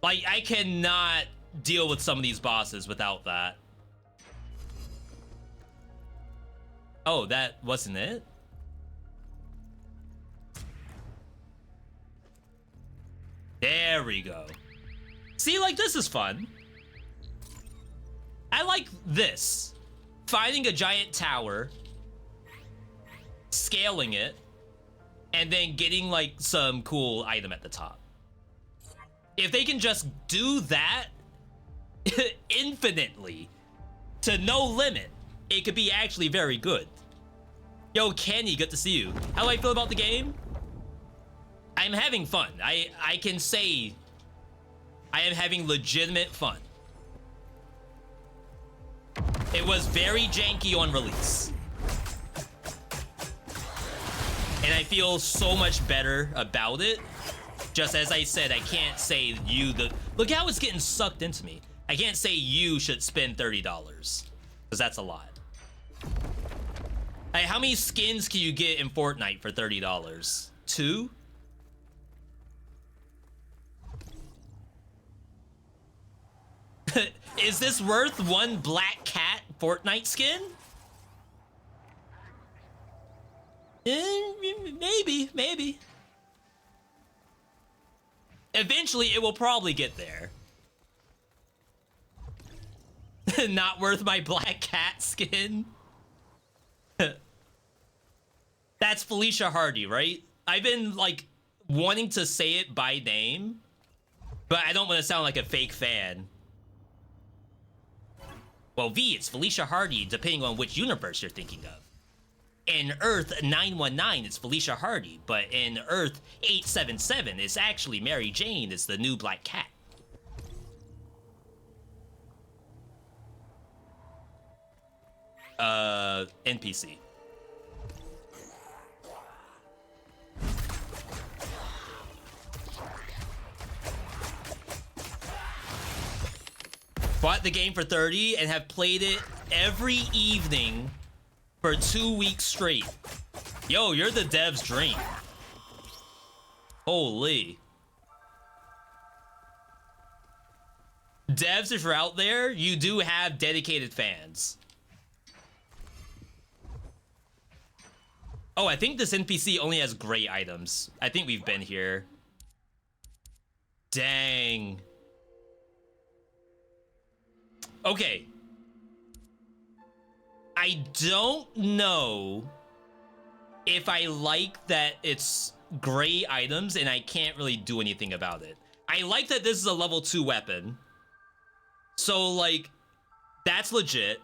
Like, I cannot deal with some of these bosses without that. Oh, that wasn't it? There we go. See, like, this is fun. I like this. Finding a giant tower, scaling it, and then getting, like, some cool item at the top. If they can just do that infinitely, to no limit, it could be actually very good. Yo, Kenny, good to see you. How do I feel about the game? I'm having fun. I can say I am having legitimate fun. It was very janky on release. And I feel so much better about it. Just as I said, I can't say you look how it's getting sucked into me. I can't say you should spend $30, because that's a lot. Hey, how many skins can you get in Fortnite for $30? 2? Is this worth one black cat Fortnite skin? Maybe. Eventually, it will probably get there. Not worth my black cat skin. That's Felicia Hardy, right? I've been, like, wanting to say it by name, but I don't want to sound like a fake fan. Well, V, it's Felicia Hardy, depending on which universe you're thinking of. In Earth 919, it's Felicia Hardy, but in Earth 877, it's actually Mary Jane. It's the new black cat. NPC. Bought the game for $30 and have played it every evening for 2 weeks straight. Yo, you're the dev's dream. Holy. Devs, if you're out there, you do have dedicated fans. Oh, I think this NPC only has gray items. I think we've been here. Dang. Okay. I don't know if I like that it's gray items and I can't really do anything about it. I like that this is a level 2 weapon. So, like, that's legit.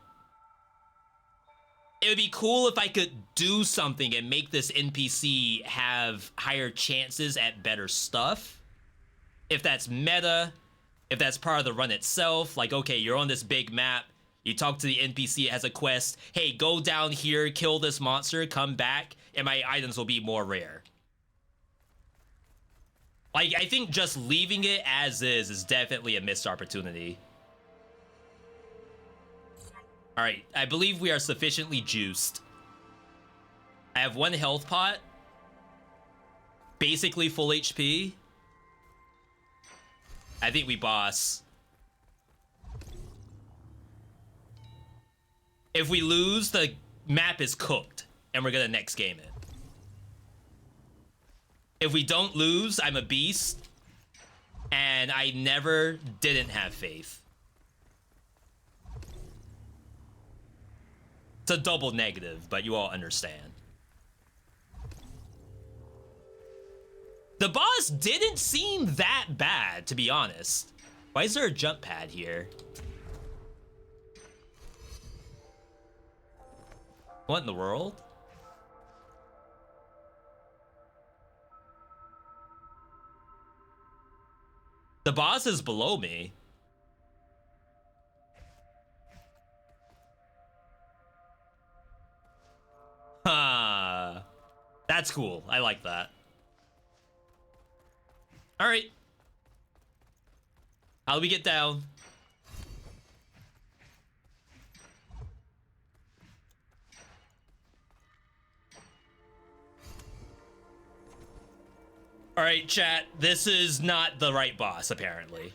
it would be cool if I could do something and make this NPC have higher chances at better stuff. If that's meta, if that's part of the run itself, like, okay, you're on this big map, you talk to the NPC, it has a quest, hey, go down here, kill this monster, come back, and my items will be more rare. Like, I think just leaving it as is definitely a missed opportunity. All right, I believe we are sufficiently juiced. I have 1 health pot. Basically full HP. I think we boss. If we lose, the map is cooked, and we're gonna next game it. If we don't lose, I'm a beast, and I never didn't have faith. It's a double negative, but you all understand. The boss didn't seem that bad, to be honest. Why is there a jump pad here? What in the world? The boss is below me. That's cool. I like that. All right. How do we get down? All right, chat. This is not the right boss, apparently.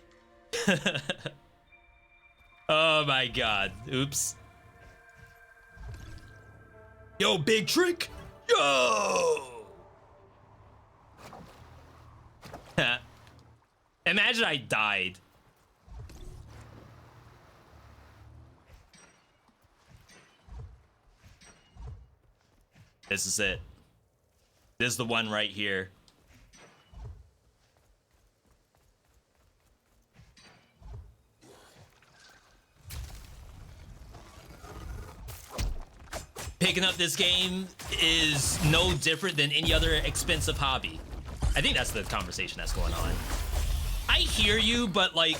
Oh my god. Oops. Yo, big trick. Yo! Imagine I died. This is it. This is the one right here. Picking up this game is no different than any other expensive hobby. I think that's the conversation that's going on. I hear you, but like,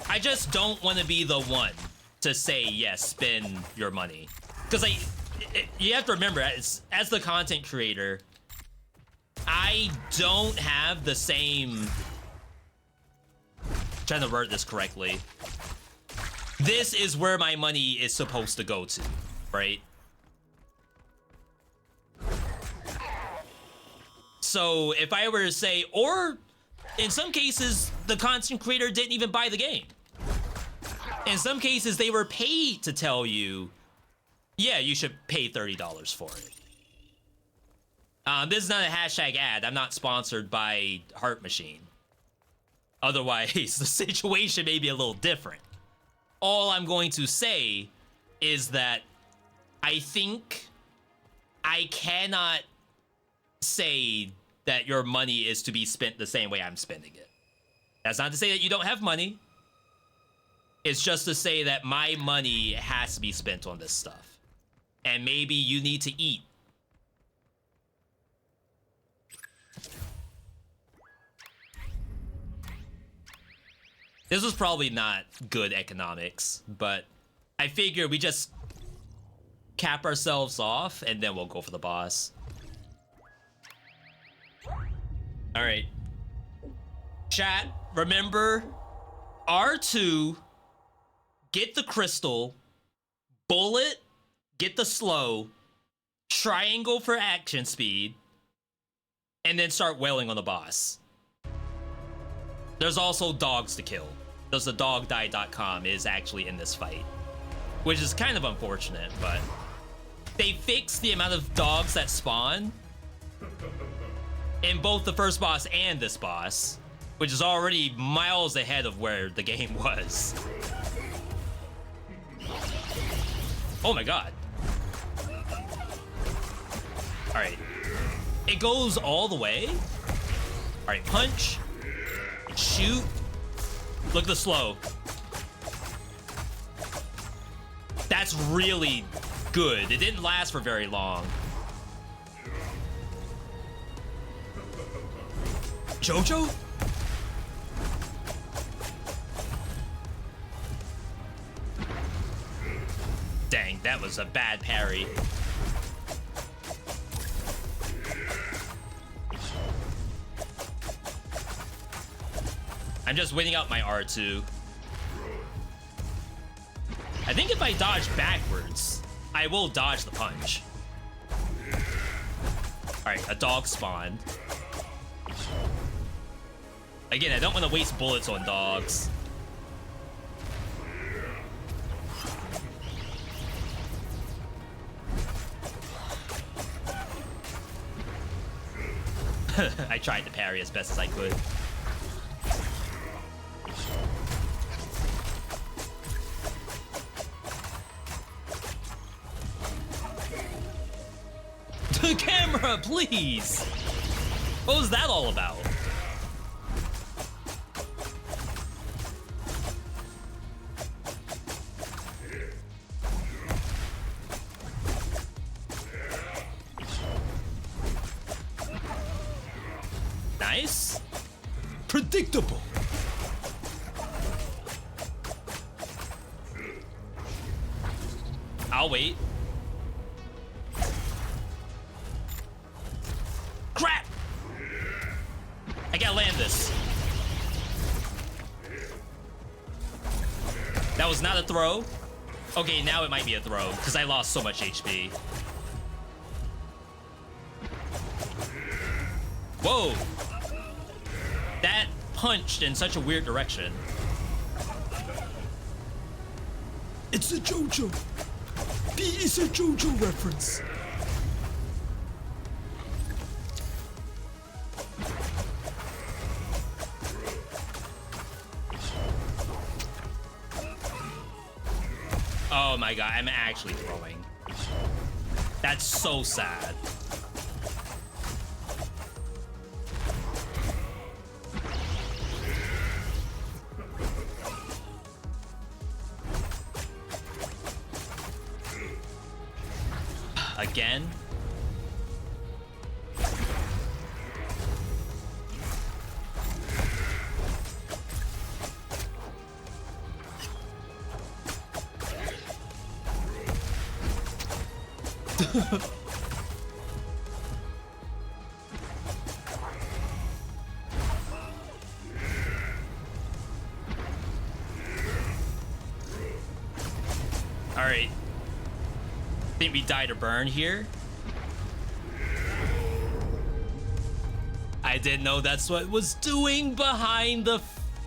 I just don't want to be the one to say, yes, spend your money. Because like, you have to remember, as the content creator, I don't have the same... trying to word this correctly. This is where my money is supposed to go to, right? So if I were to say, or in some cases, the content creator didn't even buy the game. In some cases, they were paid to tell you, yeah, you should pay $30 for it. This is not a hashtag ad. I'm not sponsored by Heart Machine. Otherwise, the situation may be a little different. All I'm going to say is that I think I cannot say that your money is to be spent the same way I'm spending it. That's not to say that you don't have money. It's just to say that my money has to be spent on this stuff. And maybe you need to eat. This was probably not good economics, but I figure we just cap ourselves off and then we'll go for the boss. All right. Chat, remember R2, get the crystal, bullet, get the slow, triangle for action speed, and then start wailing on the boss. There's also dogs to kill. Does the dogdie.com is actually in this fight, which is kind of unfortunate, but they fixed the amount of dogs that spawn in both the first boss and this boss, which is already miles ahead of where the game was. Oh my god. All right. It goes all the way. All right, punch. Shoot. Look at the slow. That's really good. It didn't last for very long. Jojo? Dang, that was a bad parry. I'm just waiting out my R2. I think if I dodge backwards, I will dodge the punch. Alright, a dog spawned. Again, I don't want to waste bullets on dogs. I tried to parry as best as I could. The camera, please! What was that all about? Nice. Predictable. I'll wait. Crap! I gotta land this. That was not a throw. Okay, now it might be a throw, because I lost so much HP. Whoa! That punched in such a weird direction. It's a JoJo. B is a JoJo reference. Oh my god, I'm actually throwing. That's so sad. Again? All right. Think we died or burn here. I didn't know that's what it was doing behind the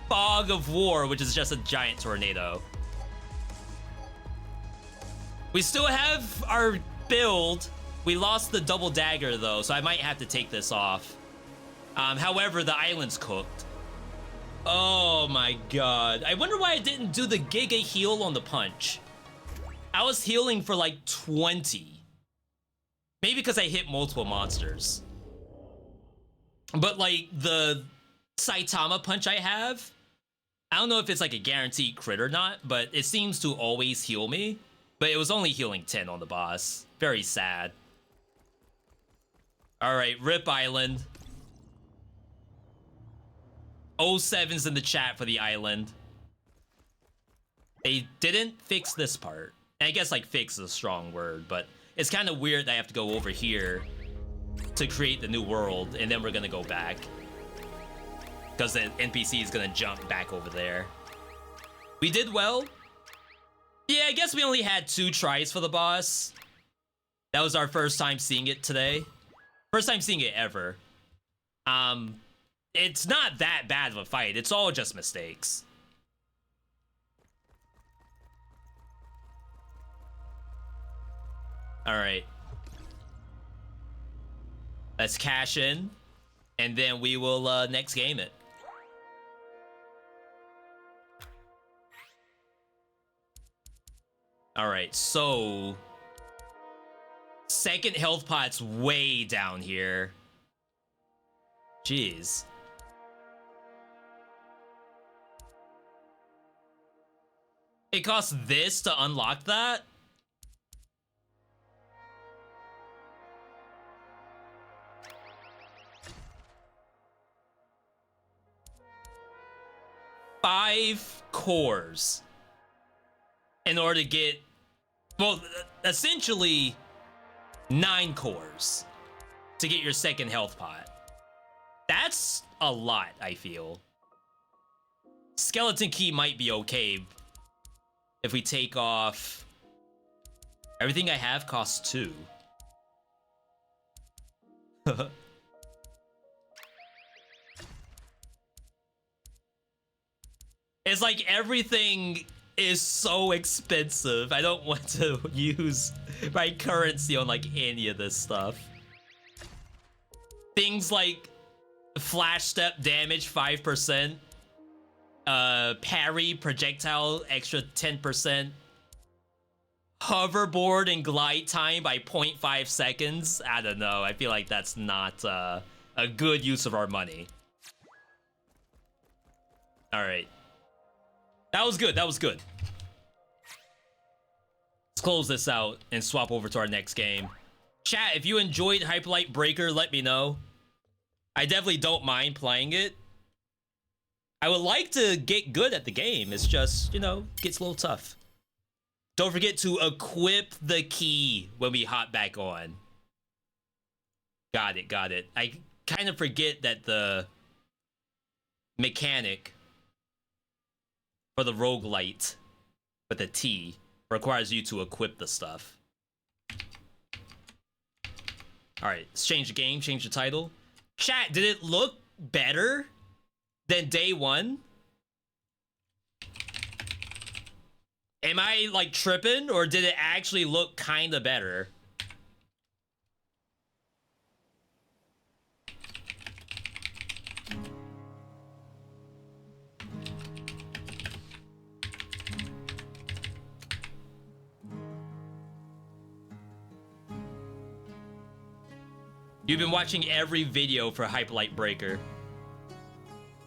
fog of war, which is just a giant tornado. We still have our build. We lost the double dagger though, so I might have to take this off. However, the island's cooked. Oh my god. I wonder why I didn't do the Giga heal on the punch. I was healing for like 20. Maybe because I hit multiple monsters. But like the Saitama punch I have, I don't know if it's like a guaranteed crit or not, but it seems to always heal me. But it was only healing 10 on the boss. Very sad. Alright, Rip Island. 07's in the chat for the island. They didn't fix this part. I guess like fix is a strong word, but it's kind of weird that I have to go over here to create the new world, and then we're gonna go back. Because the NPC is gonna jump back over there. We did well. Yeah, I guess we only had 2 tries for the boss. That was our first time seeing it today. First time seeing it ever. It's not that bad of a fight. It's all just mistakes. All right. Let's cash in, and then we will next game it. All right, so second health pot's way down here. Jeez. It costs this to unlock that? 5 cores in order to get, well, essentially 9 cores to get your second health pot. That's a lot, I feel. Skeleton key might be okay if we take off... Everything I have costs 2. It's like everything is so expensive. I don't want to use my currency on like any of this stuff. Things like flash step damage 5%, parry projectile extra 10%, hoverboard and glide time by 0.5 seconds. I don't know. I feel like that's not a good use of our money. All right. That was good. That was good. Let's close this out and swap over to our next game. Chat, if you enjoyed Hyperlight Breaker, let me know. I definitely don't mind playing it. I would like to get good at the game. It's just, you know, gets a little tough. Don't forget to equip the key when we hop back on. Got it, got it. I kind of forget that the mechanic for the roguelite with a T requires you to equip the stuff. Alright, let's change the game, change the title. Chat, did it look better than day one? Am I like tripping, or did it actually look kind of better? You've been watching every video for Hyperlight Breaker.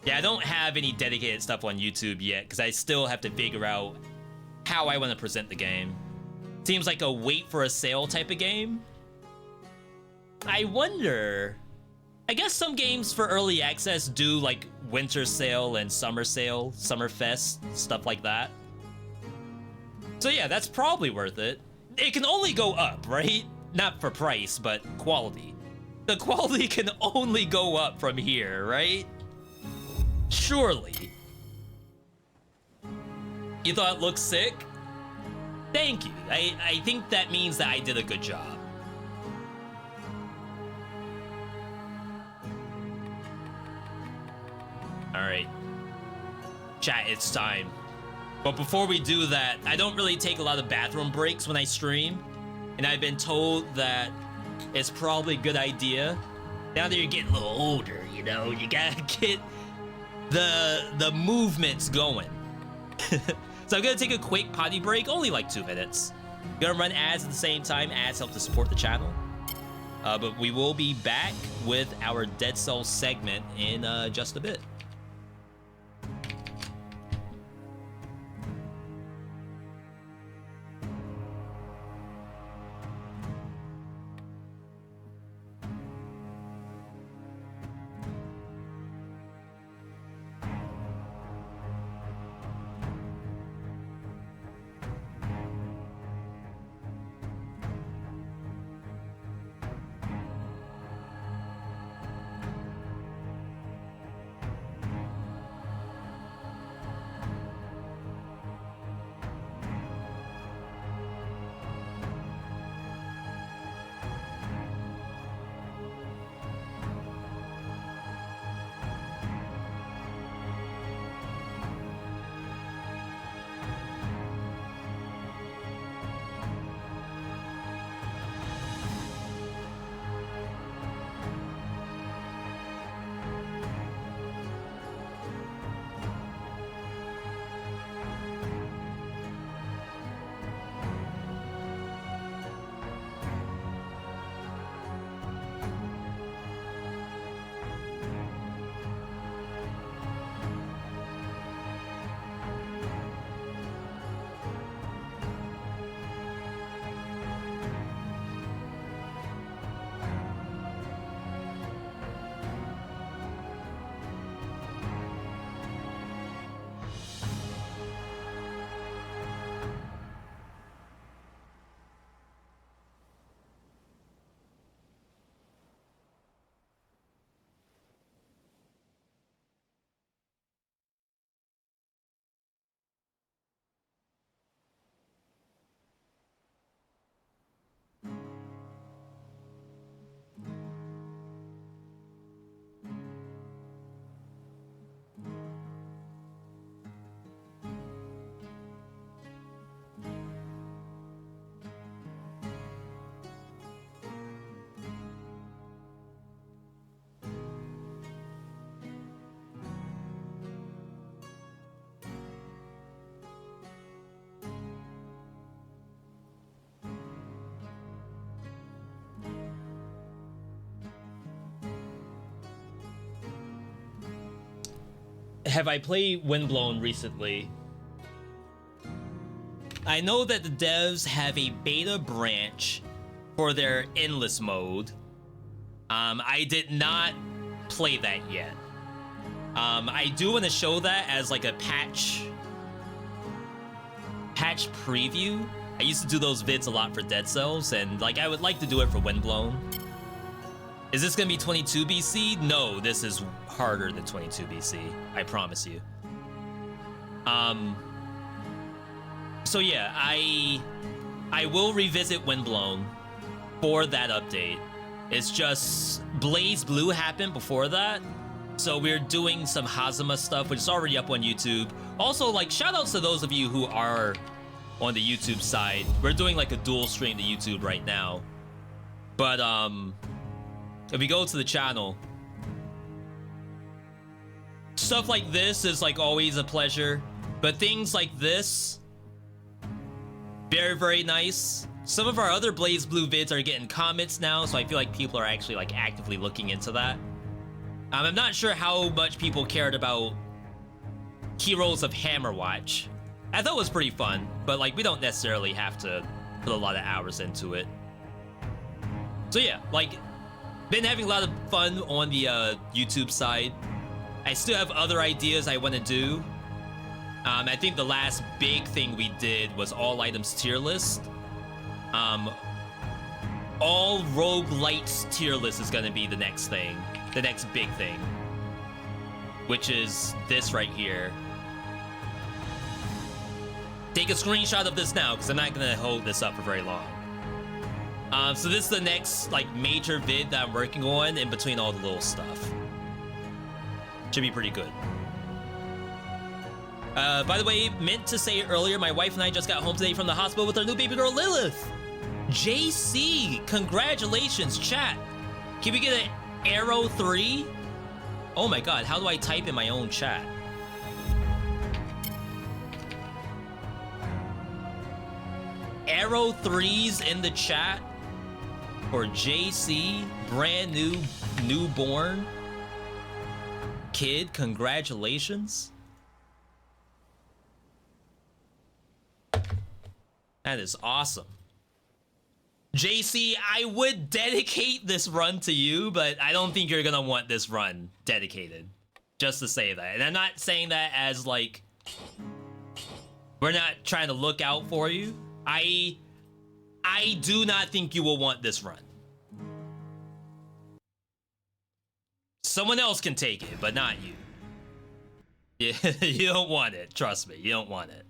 Yeah, I don't have any dedicated stuff on YouTube yet, because I still have to figure out how I want to present the game. Seems like a wait for a sale type of game. I wonder... I guess some games for early access do like winter sale and summer sale, summer fest, stuff like that. So yeah, that's probably worth it. It can only go up, right? Not for price, but quality. The quality can only go up from here, right? Surely. You thought it looked sick? Thank you. I think that means that I did a good job. Alright. Chat, it's time. But before we do that, I don't really take a lot of bathroom breaks when I stream. And I've been told that it's probably a good idea. Now that you're getting a little older, you know, you gotta get the movements going. So I'm gonna take a quick potty break, only like 2 minutes. Gonna run ads at the same time. Ads help to support the channel. But we will be back with our Dead Cells segment in just a bit. have I played Windblown recently? I know that the devs have a beta branch for their endless mode. I did not play that yet. I do want to show that as like a patch preview. I used to do those vids a lot for Dead Cells, and like I would like to do it for Windblown. Is this gonna be 22 BC? No, this is harder than 22 BC. I promise you. So yeah, I will revisit Windblown for that update. It's just Blaze Blue happened before that, so we're doing some Hazama stuff, which is already up on YouTube. Also, like, shoutouts to those of you who are on the YouTube side. We're doing like a dual stream to YouTube right now. But if we go to the channel, stuff like this is like always a pleasure, but things like this, very, very nice. Some of our other Blaze Blue vids are getting comments now, so I feel like people are actually like actively looking into that. I'm not sure how much people cared about Heroes of Hammerwatch. I thought it was pretty fun, but like we don't necessarily have to put a lot of hours into it. So yeah, like, been having a lot of fun on the YouTube side. I still have other ideas I want to do. I think the last big thing we did was all items tier list. All roguelites tier list is gonna be the next thing, the next big thing, which is this right here. Take a screenshot of this now, because I'm not gonna hold this up for very long. So this is the next like major vid that I'm working on in between all the little stuff. Should be pretty good. By the way, meant to say earlier, my wife and I just got home today from the hospital with our new baby girl, Lilith. JC, congratulations, chat. Can we get an arrow 3? Oh my god, how do I type in my own chat? Arrow 3s in the chat for JC, brand new, newborn kid, congratulations. That is awesome. JC, I would dedicate this run to you, but I don't think you're gonna want this run dedicated. Just to say that. And I'm not saying that as like, we're not trying to look out for you. I do not think you will want this run. Someone else can take it, but not you. You don't want it, trust me, you don't want it.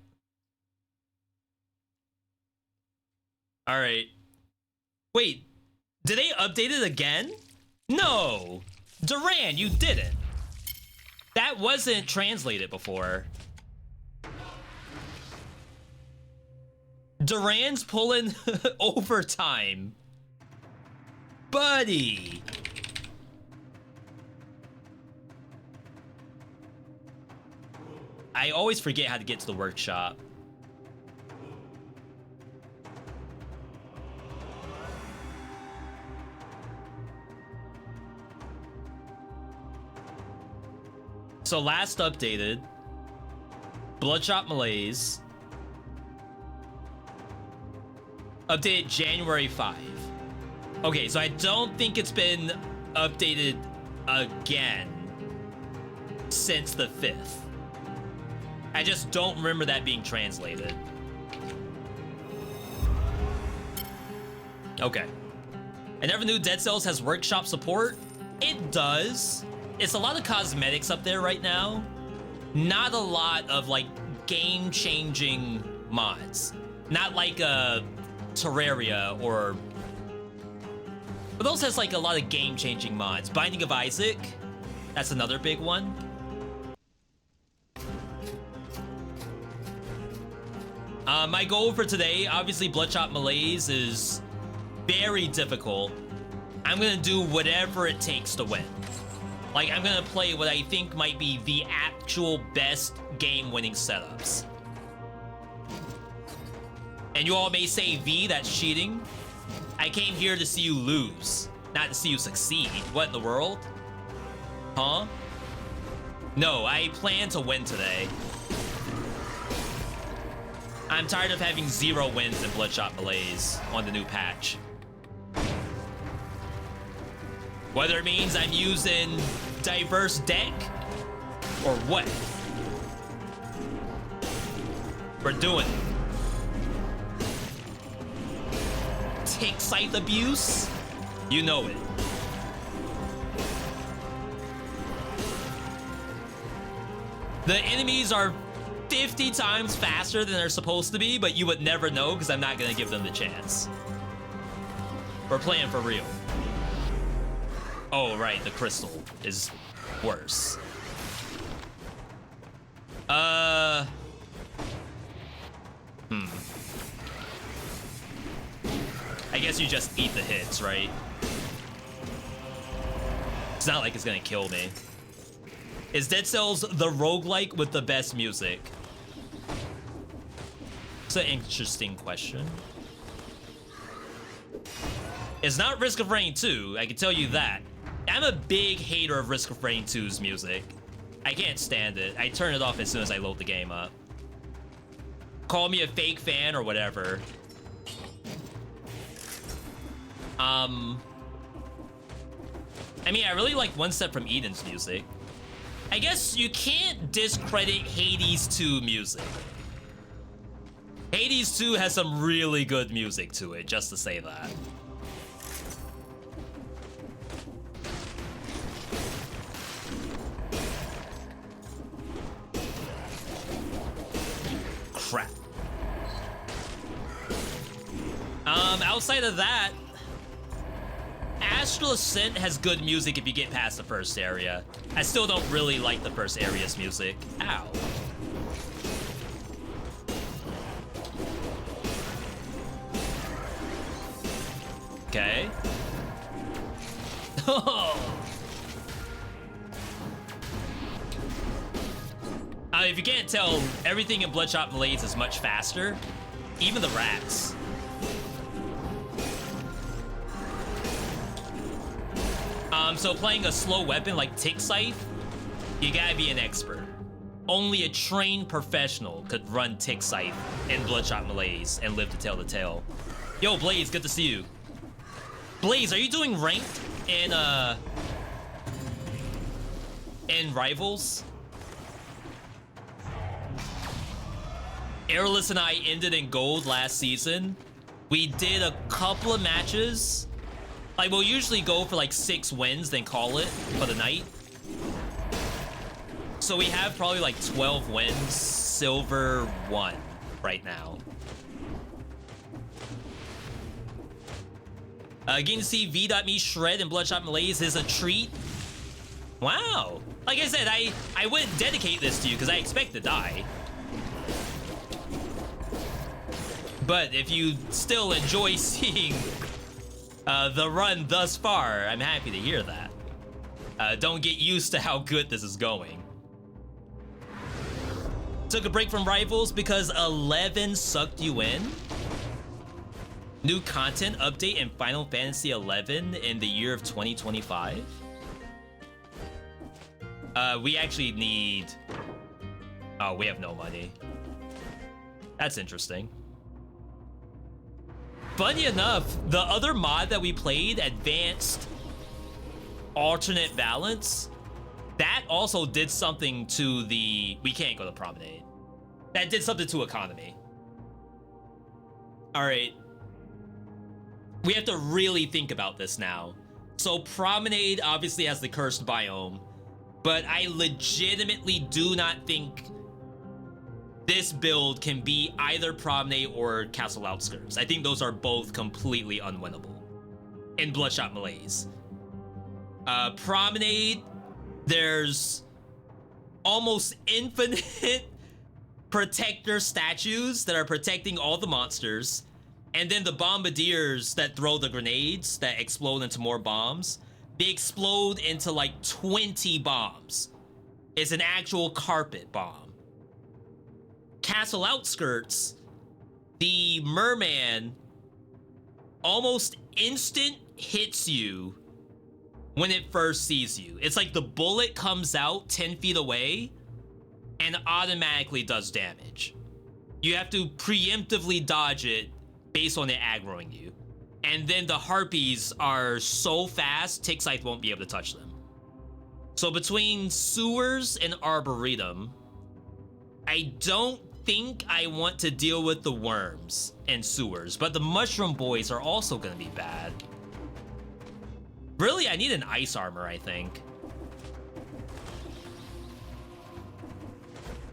Alright. Wait, did they update it again? No! Duran, you didn't. That wasn't translated before. Duran's pulling overtime. Buddy! I always forget how to get to the workshop. So last updated, Bloodshot Malaise, updated January 5. Okay, so I don't think it's been updated again since the 5th. I just don't remember that being translated. Okay. I never knew Dead Cells has workshop support. It does. It's a lot of cosmetics up there right now. Not a lot of like game-changing mods. Not like Terraria or... But those has like a lot of game-changing mods. Binding of Isaac, that's another big one. My goal for today, obviously Bloodshot Malaise is very difficult. I'm gonna do whatever it takes to win. Like, I'm gonna play what I think might be the actual best game-winning setups. And you all may say, V, that's cheating. I came here to see you lose, not to see you succeed. What in the world? Huh? No, I plan to win today. I'm tired of having 0 wins in Bloodshot Malaise on the new patch. Whether it means I'm using diverse deck or what. We're doing it. Tick scythe abuse? You know it. The enemies are 50 times faster than they're supposed to be, but you would never know because I'm not gonna give them the chance. We're playing for real. Oh, right, the crystal is worse. I guess you just eat the hits, right? It's not like it's gonna kill me. Is Dead Cells the roguelike with the best music? It's an interesting question. It's not Risk of Rain 2, I can tell you that. I'm a big hater of Risk of Rain 2's music. I can't stand it. I turn it off as soon as I load the game up. Call me a fake fan or whatever. I mean, I really like One Step from Eden's music. I guess you can't discredit Hades 2 music. Hades 2 has some really good music to it, just to say that. Crap. Outside of that, Astral Ascent has good music if you get past the first area. I still don't really like the first area's music. Ow. Okay. If you can't tell, everything in Bloodshot Malaise is much faster. Even the rats. So playing a slow weapon like Tick Scythe, you gotta be an expert. Only a trained professional could run Tick Scythe in Bloodshot Malaise and live to tell the tale. Yo, Blaze, good to see you. Blaze, are you doing ranked in Rivals? Airless and I ended in gold last season. We did a couple of matches. Like, we'll usually go for like 6 wins, then call it for the night. So we have probably like 12 wins, silver 1 right now. Getting to see V.Me shred in Bloodshot Malaise is a treat. Wow. Like I said, I wouldn't dedicate this to you because I expect to die. But if you still enjoy seeing the run thus far, I'm happy to hear that. Don't get used to how good this is going. Took a break from Rivals because 11 sucked you in. New content update in Final Fantasy 11 in the year of 2025. We actually need... Oh, we have no money. That's interesting. Funny enough, the other mod that we played, Advanced Alternate Balance, that also did something to the... We can't go to Promenade. That did something to economy. All right. We have to really think about this now. So Promenade obviously has the cursed biome, but I legitimately do not think this build can be either Promenade or Castle Outskirts. I think those are both completely unwinnable in Bloodshot Malaise. Promenade, there's almost infinite protector statues that are protecting all the monsters, and then the bombardiers that throw the grenades that explode into more bombs. They explode into like 20 bombs. It's an actual carpet bomb. Castle Outskirts, the merman almost instant hits you when it first sees you. It's like the bullet comes out 10 feet away and automatically does damage. You have to preemptively dodge it based on it aggroing you. And then the harpies are so fast, Tick Scythe won't be able to touch them. So between sewers and arboretum, I don't think I want to deal with the worms and sewers, but the mushroom boys are also gonna be bad. Really, I need an ice armor, I think.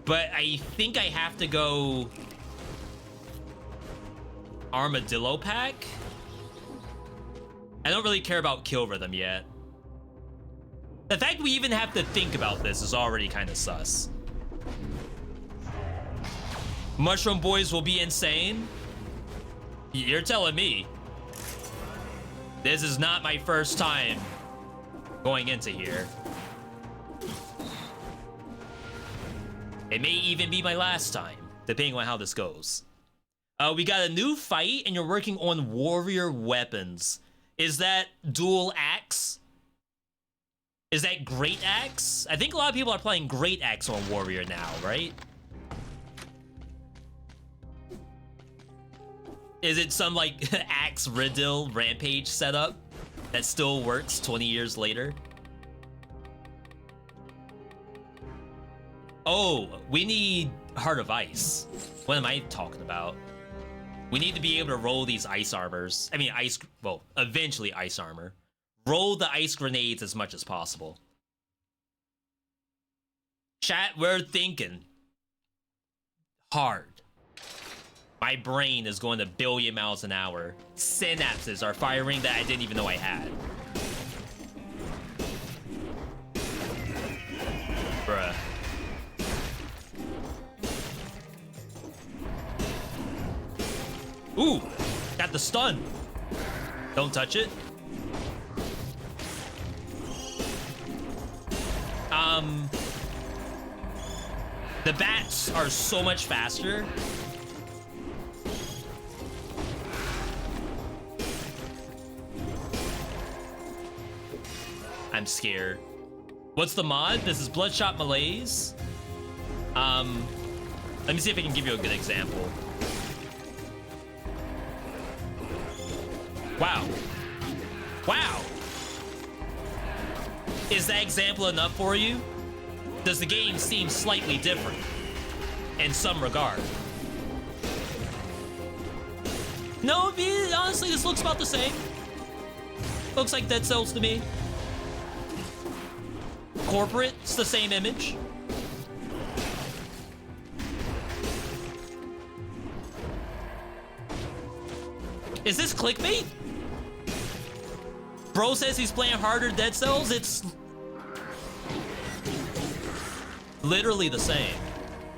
But I think I have to go armadillo pack. I don't really care about kill rhythm yet. The fact we even have to think about this is already kind of sus. Mushroom boys will be insane? You're telling me. This is not my first time going into here. It may even be my last time, depending on how this goes. We got a new fight, and you're working on warrior weapons. Is that dual axe? Is that great axe? I think a lot of people are playing great axe on warrior now, right? Is it some like axe Riddle rampage setup that still works 20 years later? Oh, we need Heart of Ice. What am I talking about? We need to be able to roll these ice armors. I mean, well, eventually ice armor. Roll the ice grenades as much as possible. Chat, we're thinking hard. My brain is going a billion miles an hour. Synapses are firing that I didn't even know I had. Bruh. Ooh, got the stun. Don't touch it. The bats are so much faster. I'm scared. What's the mod? This is Bloodshot Malaise. Let me see if I can give you a good example. Wow. Wow. Is that example enough for you? Does the game seem slightly different in some regard? No, honestly, this looks about the same. Looks like Dead Cells to me. Corporate, it's the same image. Is this clickbait? Bro says he's playing harder Dead Cells. It's literally the same.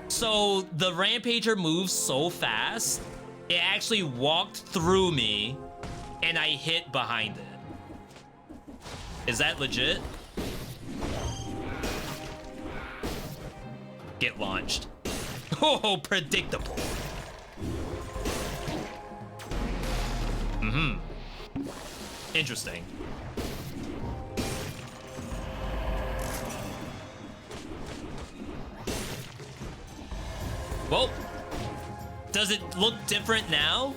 So the Rampager moves so fast, it actually walked through me and I hit behind it. Is that legit? Get launched. Oh, predictable. Interesting. Well, does it look different now?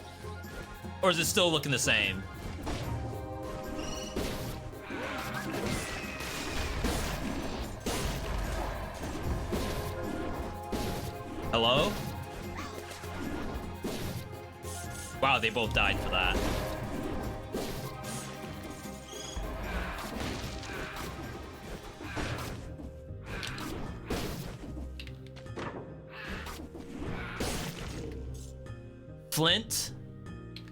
Or is it still looking the same? Hello? Wow, they both died for that. Flint.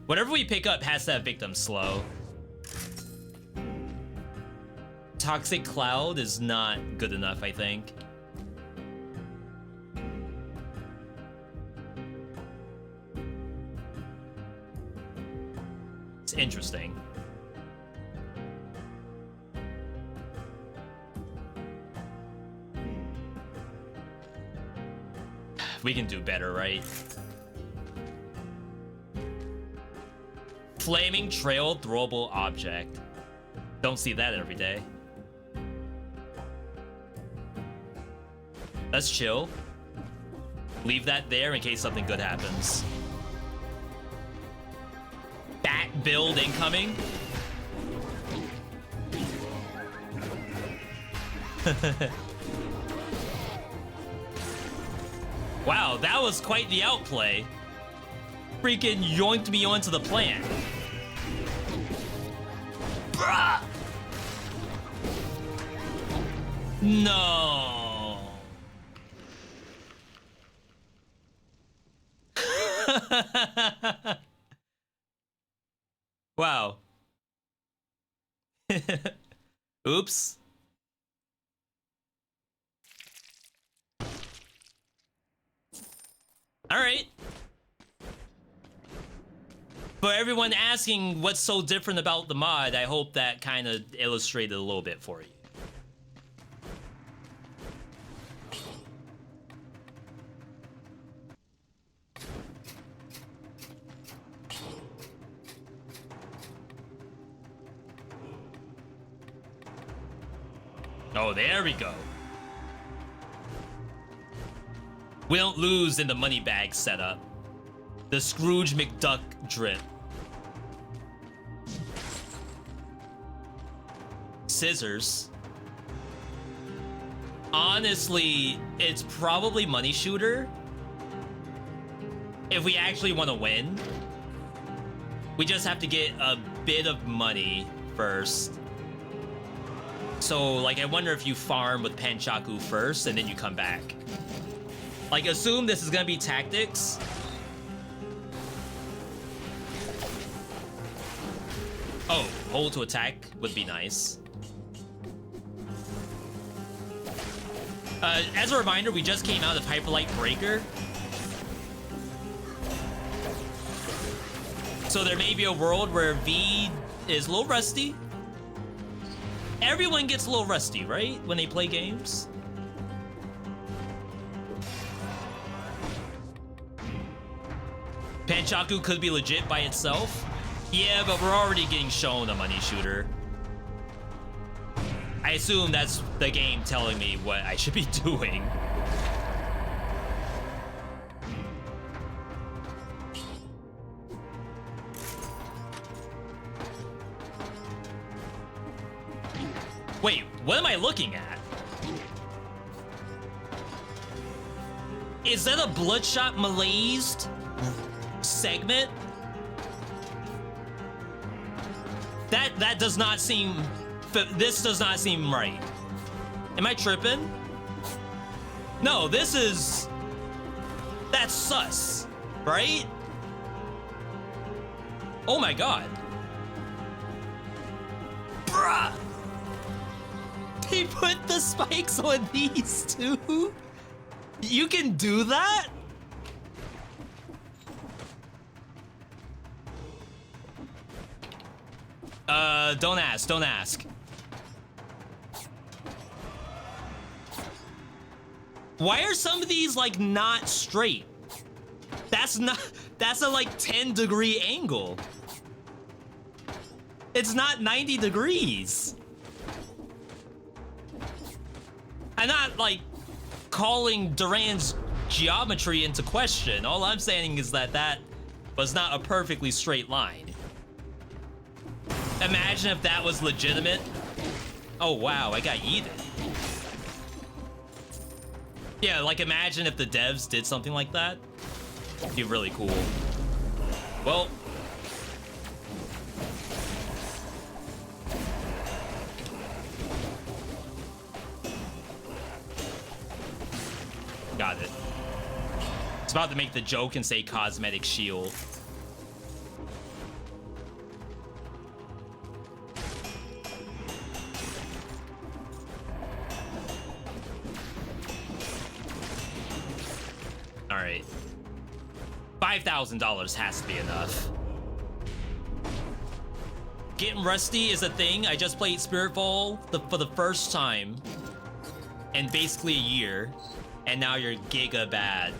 Whatever we pick up has to have victims slow. Toxic Cloud is not good enough, I think. It's interesting. We can do better, right? Flaming trail throwable object. Don't see that every day. Let's chill. Leave that there in case something good happens. Bat build incoming. Wow, that was quite the outplay. Freaking yoinked me onto the plant. Bruh! No. Wow. Oops. All right. For everyone asking what's so different about the mod, I hope that kind of illustrated a little bit for you. Oh, there we go. We don't lose in the money bag setup. The Scrooge McDuck drip. Scissors. Honestly, it's probably money shooter. If we actually want to win, we just have to get a bit of money first. So, like, I wonder if you farm with Panchaku first and then you come back. Like, assume this is gonna be tactics. Oh, hold to attack would be nice. As a reminder, we just came out of Hyperlight Breaker. So there may be a world where V is a little rusty. Everyone gets a little rusty, right? When they play games. Panchaku could be legit by itself. Yeah, but we're already getting shown a money shooter. I assume that's the game telling me what I should be doing. Wait, what am I looking at? Is that a Bloodshot Malaised segment? That does not seem... This does not seem right. Am I tripping? No, this is... That's sus, right? Oh my god. Bruh! They put the spikes on these too? You can do that? Don't ask, don't ask. Why are some of these like not straight? That's a like 10-degree angle. It's not 90 degrees. I'm not like calling Duran's geometry into question. All I'm saying is that that was not a perfectly straight line. Imagine if that was legitimate. Oh wow, I got yeeted. Yeah, like imagine if the devs did something like that. It'd be really cool. Well. Got it. It's about to make the joke and say cosmetic shield. All right. $5,000 has to be enough. Getting rusty is a thing. I just played Spiritfall for the first time in basically a year, and now you're giga bad.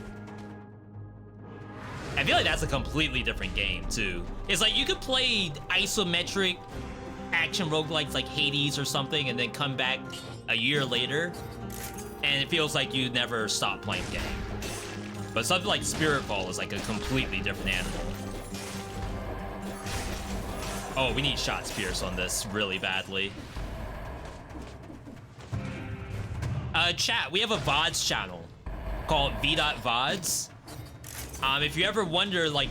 I feel like that's a completely different game too. It's like you could play isometric action roguelikes like Hades or something and then come back a year later and it feels like you never stopped playing the game. But something like Spiritfall is like a completely different animal. Oh, we need Shot Spears on this really badly. Chat, we have a VODs channel called VeeDotVods. If you ever wonder, like,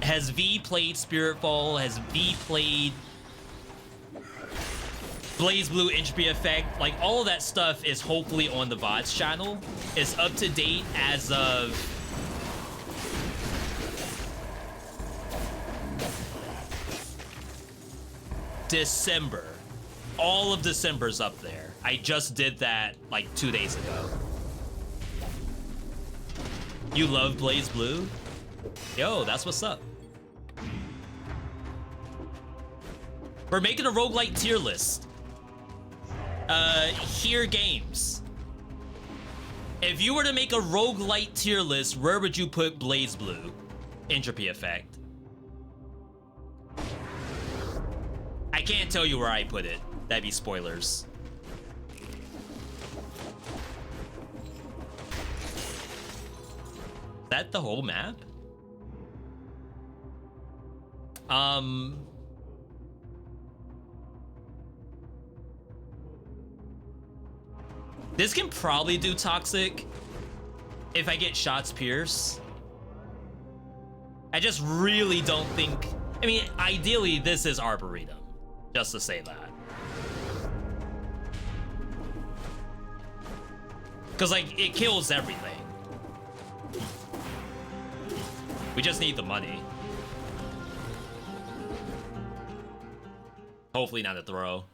has V played Spiritfall? Has V played Blaze Blue Entropy Effect? Like, all of that stuff is hopefully on the VODs channel. It's up to date as of December. All of December's up there. I just did that like 2 days ago. You love Blaze Blue? Yo, that's what's up. We're making a roguelite tier list. Here games. If you were to make a roguelite tier list, where would you put Blaze Blue Entropy Effect? I can't tell you where I put it. That'd be spoilers. Is that the whole map? This can probably do Toxic if I get Shots Pierce. I just really don't think... I mean, ideally, this is Arboretum. Just to say that. Because, like, it kills everything. We just need the money. Hopefully not a throw.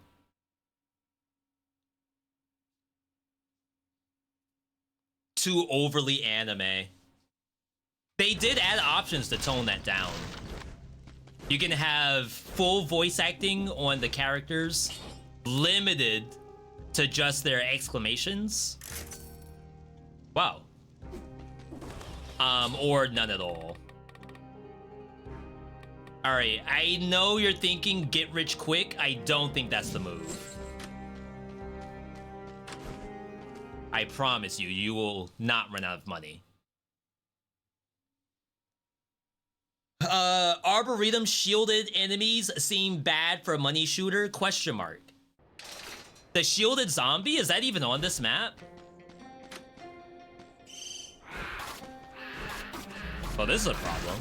Too overly anime. They did add options to tone that down. You can have full voice acting on the characters, limited to just their exclamations. Wow. Or none at all. Alright, I know you're thinking get rich quick. I don't think that's the move. I promise you, you will not run out of money. Arboretum shielded enemies seem bad for a money shooter? Question mark. The shielded zombie? Is that even on this map? Oh, this is a problem.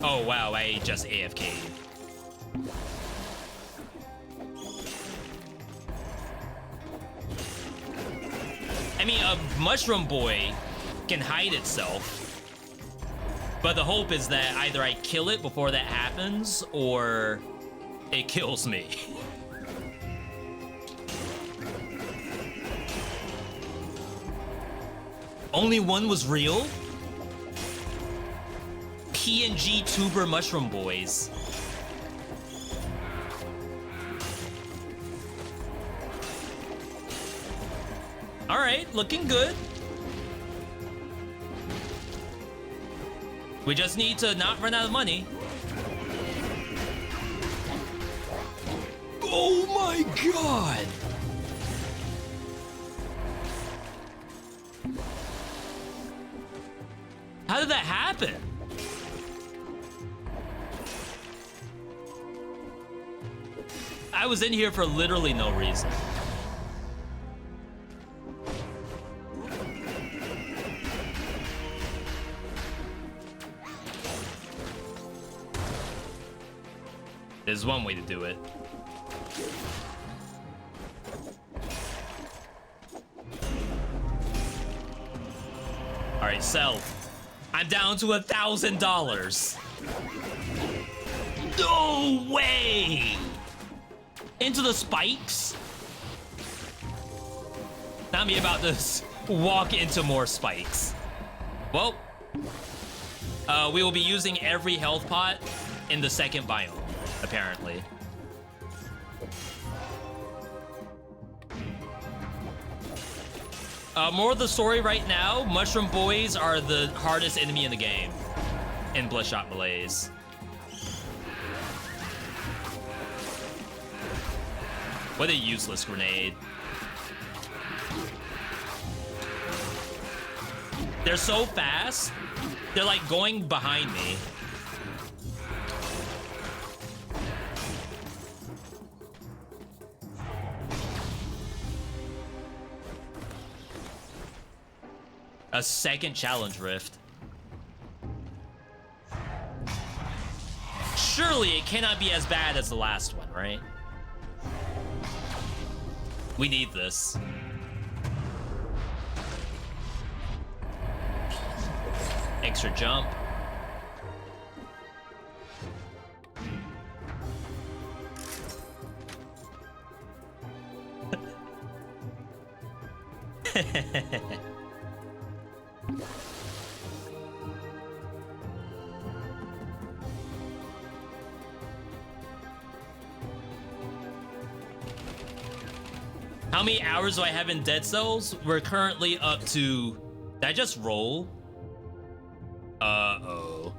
Oh, wow, I just AFK'd. I mean, a mushroom boy can hide itself, but the hope is that either I kill it before that happens, or it kills me. Only one was real? PNG tuber mushroom boys. All right, looking good. We just need to not run out of money. Oh my god! How did that happen? I was in here for literally no reason. There's one way to do it. All right, sell. I'm down to $1,000. No way! Into the spikes? Not me about to walk into more spikes. Well, we will be using every health pot in the second biome, apparently. More of the story right now, Mushroom Boys are the hardest enemy in the game. in Bloodshot Malaise. What a useless grenade. They're so fast. They're like going behind me. A second challenge rift. Surely it cannot be as bad as the last one, right? We need this. Extra jump. How many hours do I have in Dead Cells? We're currently up to... Did I just roll? Uh-oh.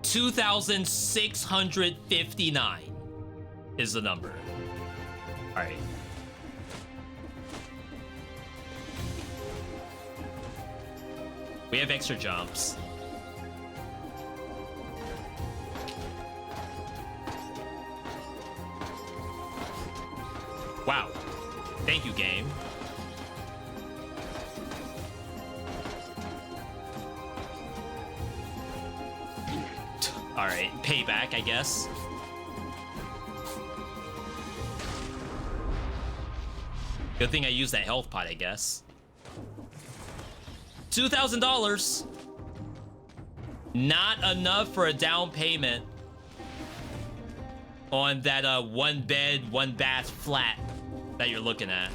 $2,659 is the number. All right. We have extra jumps. Wow. Thank you, game. All right, payback, I guess. Good thing I used that health pot, I guess. $2,000. Not enough for a down payment on that one bed, one bath flat that you're looking at.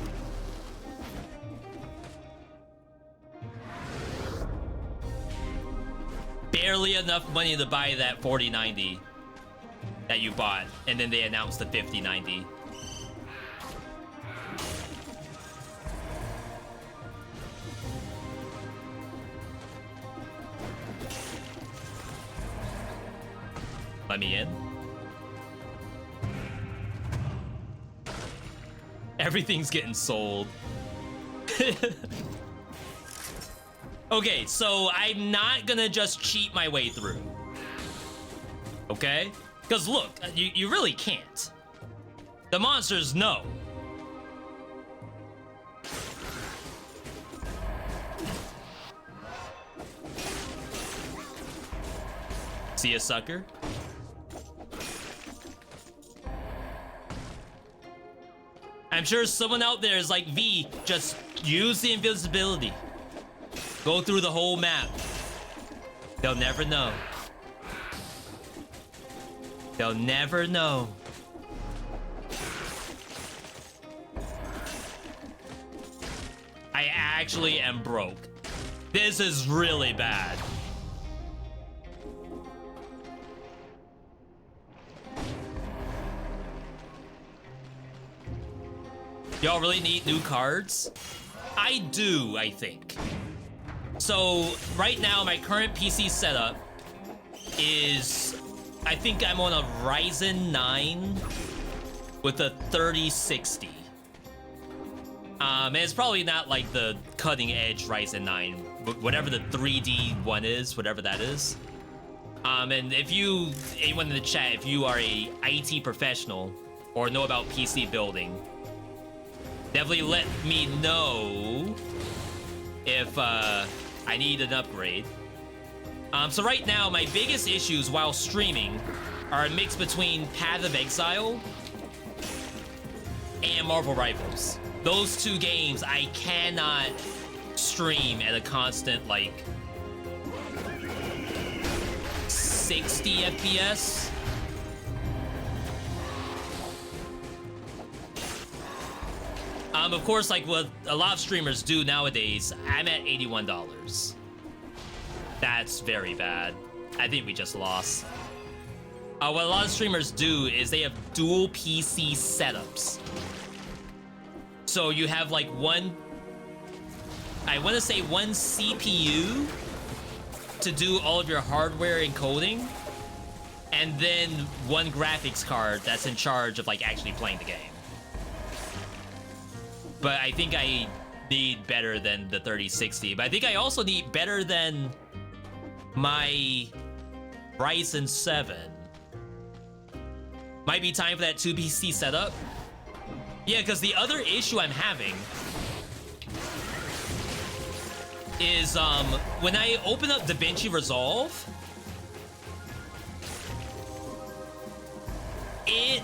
Barely enough money to buy that 4090 that you bought, and then they announced the 5090. Let me in. Everything's getting sold. Okay, so I'm not gonna just cheat my way through. Okay? Because look, you really can't. The monsters know. See a sucker? I'm sure someone out there is like, V, just use the invisibility. Go through the whole map. They'll never know. They'll never know. I actually am broke. This is really bad. Y'all really need new cards? I do, I think. So, right now, my current PC setup is... I think I'm on a Ryzen 9 with a 3060. And it's probably not like the cutting-edge Ryzen 9, whatever the 3D one is, whatever that is. And if you, anyone in the chat, if you are a IT professional or know about PC building, definitely let me know if I need an upgrade. So right now, my biggest issues while streaming are a mix between Path of Exile and Marvel Rivals. Those two games I cannot stream at a constant, like, 60 FPS. Of course, like what a lot of streamers do nowadays, I'm at $81. That's very bad. I think we just lost. What a lot of streamers do is they have dual PC setups. So you have like one I want to say one CPU to do all of your hardware encoding, and then one graphics card that's in charge of like actually playing the game. But I think I need better than the 3060. But I think I also need better than my Ryzen 7. Might be time for that 2 PC setup. Yeah, because the other issue I'm having is when I open up DaVinci Resolve, it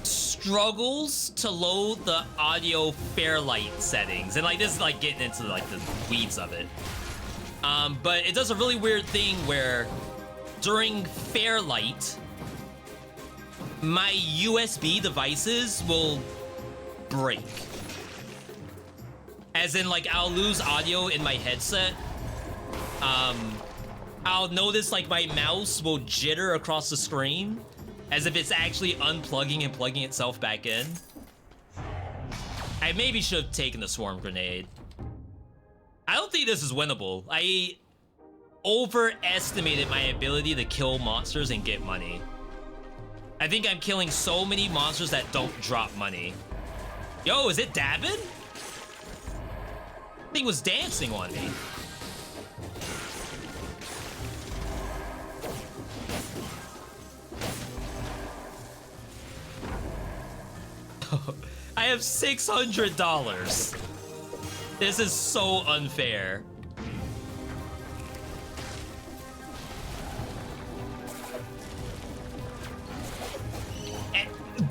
struggles to load the audio Fairlight settings. And like this is like getting into like the weeds of it. But it does a really weird thing where during Fairlight, my USB devices will break. As in, like, I'll lose audio in my headset. I'll notice, like, my mouse will jitter across the screen as if it's actually unplugging and plugging itself back in. I maybe should have taken the Swarm Grenade. I don't think this is winnable. I overestimated my ability to kill monsters and get money. I think I'm killing so many monsters that don't drop money. Yo, is it dabbing? Thing was dancing on me. I have $600. This is so unfair.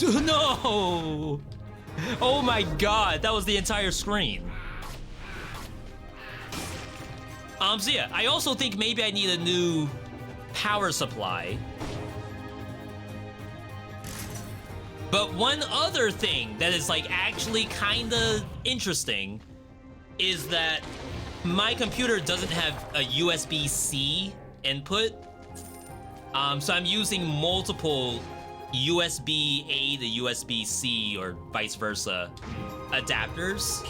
No! Oh my god, that was the entire screen. So yeah, I also think maybe I need a new power supply. But one other thing that is like actually kinda interesting is that my computer doesn't have a USB-C input. So I'm using multiple USB-A to USB-C or vice versa adapters.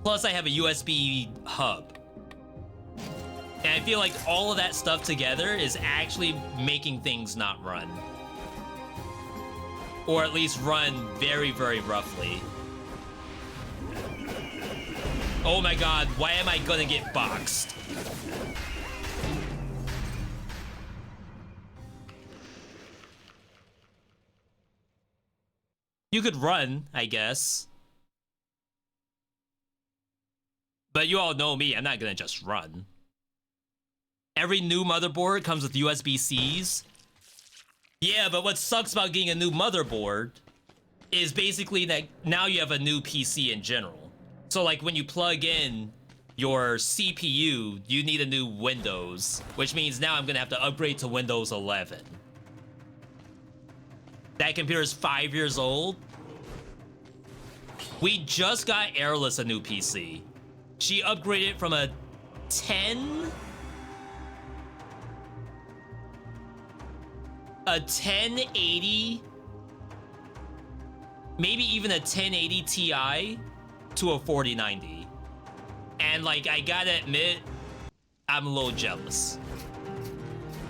Plus I have a USB hub. And I feel like all of that stuff together is actually making things not run. Or at least run very, very roughly. Oh my god, why am I gonna get boxed? You could run, I guess. But you all know me, I'm not gonna just run. Every new motherboard comes with USB-Cs. Yeah, but what sucks about getting a new motherboard is basically that now you have a new PC in general. So like when you plug in your CPU, you need a new Windows, which means now I'm gonna have to upgrade to Windows 11. That computer is 5 years old. We just got Airless a new PC. She upgraded from a 1080, maybe even a 1080 Ti to a 4090. And like, I gotta admit, I'm a little jealous.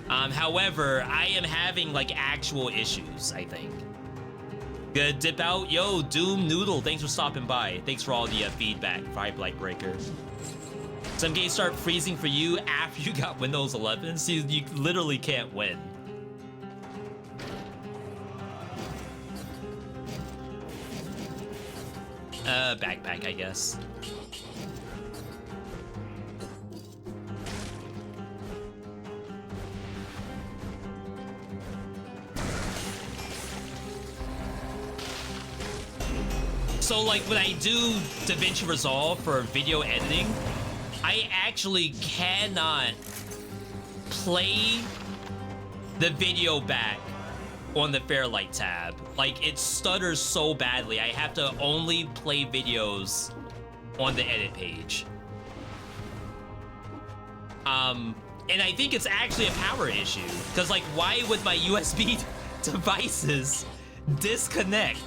However, I am having like actual issues, I think. Good dip out. Yo, Doom Noodle, thanks for stopping by. Thanks for all the feedback, Vibe Light Breaker. Some games start freezing for you after you got Windows 11, so you literally can't win. Backpack, I guess. So like when I do DaVinci Resolve for video editing, I actually cannot play the video back on the Fairlight tab. Like it stutters so badly, I have to only play videos on the edit page. And I think it's actually a power issue, because like why would my USB devices disconnect?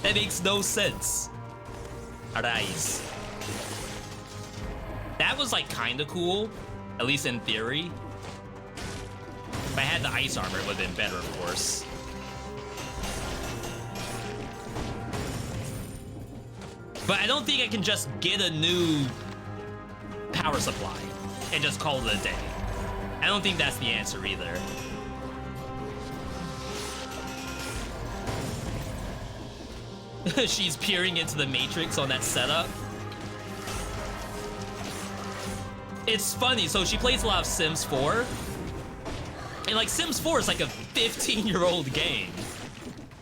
That makes no sense. Arise. was like kind of cool, at least in theory. If I had the ice armor, it would have been better, of course. But I don't think I can just get a new power supply and just call it a day. I don't think that's the answer either. She's peering into the Matrix on that setup. It's funny, so she plays a lot of Sims 4. And like Sims 4 is like a 15-year-old game.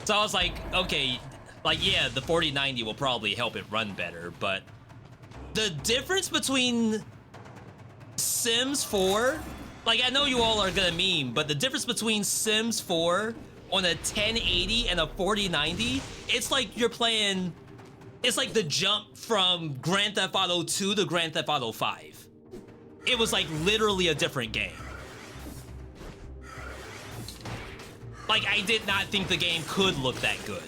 So I was like, okay, like yeah, the 4090 will probably help it run better, but the difference between Sims 4, like I know you all are gonna meme, but the difference between Sims 4 on a 1080 and a 4090, it's like you're playing, it's like the jump from Grand Theft Auto 2 to Grand Theft Auto 5. It was like literally a different game. Like I did not think the game could look that good.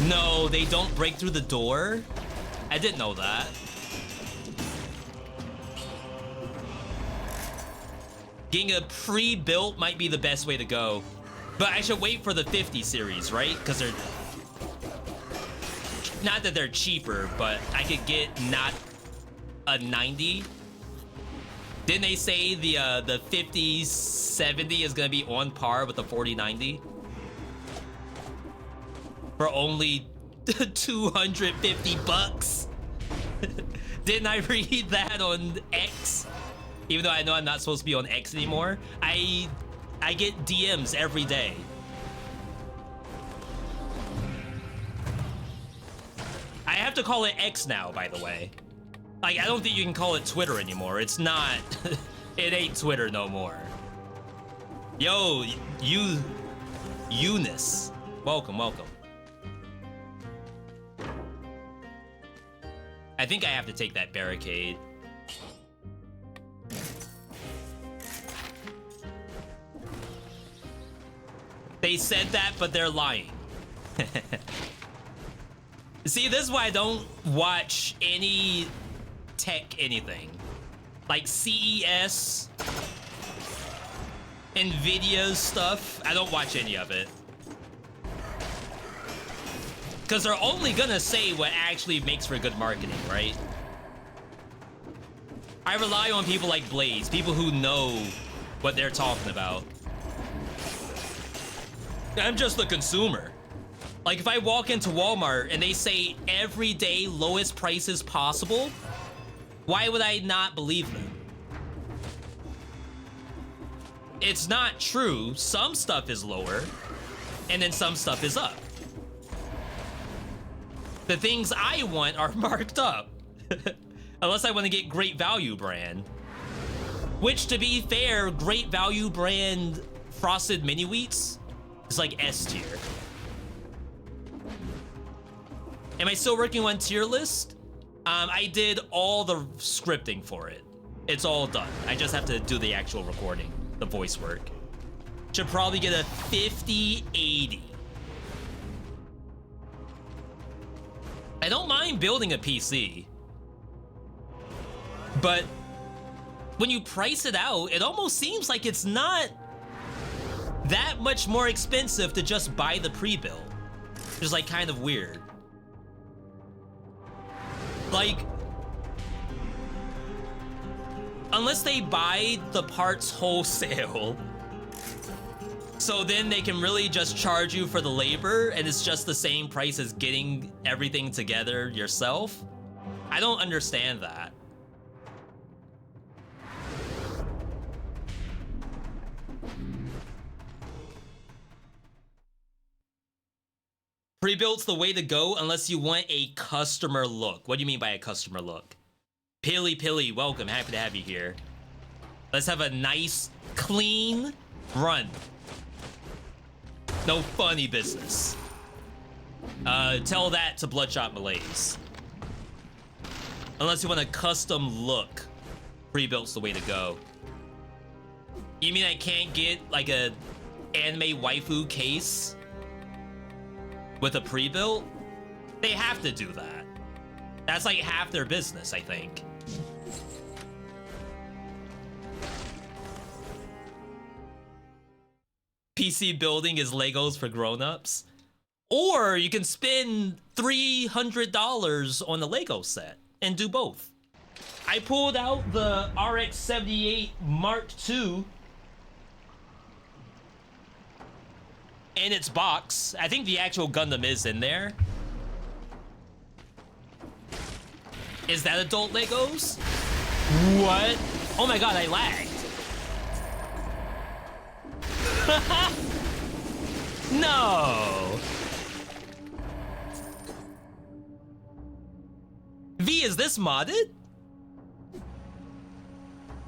No, they don't break through the door? I didn't know that. Getting a pre-built might be the best way to go. But I should wait for the 50 series, right? Because they're... Not that they're cheaper, but I could get not a 90. Didn't they say the 5070 is gonna be on par with the 4090? For only 250 bucks. Didn't I read that on X? Even though I know I'm not supposed to be on X anymore, I get DMs every day. I have to call it X now, by the way. Like, I don't think you can call it Twitter anymore. It's not, it ain't Twitter no more. Yo, Eunice, welcome, welcome. I think I have to take that barricade. They said that, but they're lying. See, this is why I don't watch any tech anything. Like CES, NVIDIA stuff, I don't watch any of it. Because they're only gonna say what actually makes for good marketing, right? I rely on people like Blaze, people who know what they're talking about. I'm just the consumer. Like if I walk into Walmart and they say everyday lowest prices possible, why would I not believe them? It's not true. Some stuff is lower and then some stuff is up. The things I want are marked up. Unless I want to get Great Value brand. Which, to be fair, Great Value brand Frosted Mini Wheats is like S tier. Am I still working on tier list? I did all the scripting for it. It's all done. I just have to do the actual recording, the voice work. Should probably get a 5080. I don't mind building a PC, but when you price it out, it almost seems like it's not that much more expensive to just buy the pre-built. It's like kind of weird. Like, unless they buy the parts wholesale, so then they can really just charge you for the labor and it's just the same price as getting everything together yourself. I don't understand that. Pre-built's the way to go unless you want a customer look. What do you mean by a customer look? Pilly, welcome. Happy to have you here. Let's have a nice, clean run. No funny business. Tell that to Bloodshot Malaise. Unless you want a custom look, pre-built's the way to go. You mean I can't get like a anime waifu case with a pre-built, they have to do that. That's like half their business, I think. PC building is Legos for grown-ups. Or you can spend $300 on the Lego set and do both. I pulled out the RX-78 Mark II in its box. I think the actual Gundam is in there. Is that adult Legos? What? Oh my god, I lagged. No. V, is this modded?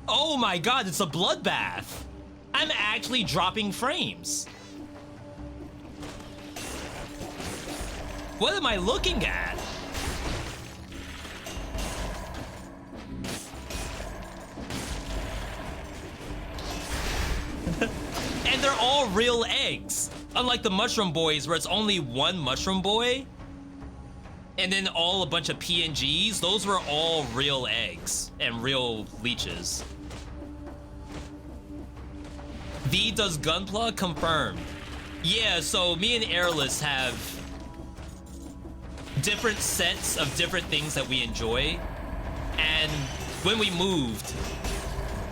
Oh my god, it's a bloodbath. I'm actually dropping frames. What am I looking at? And they're all real eggs. Unlike the Mushroom Boys, where it's only one Mushroom Boy, and then a bunch of PNGs, those were all real eggs and real leeches. V does Gunpla? Confirmed. Yeah, so me and Airless have different sets of different things that we enjoy. And when we moved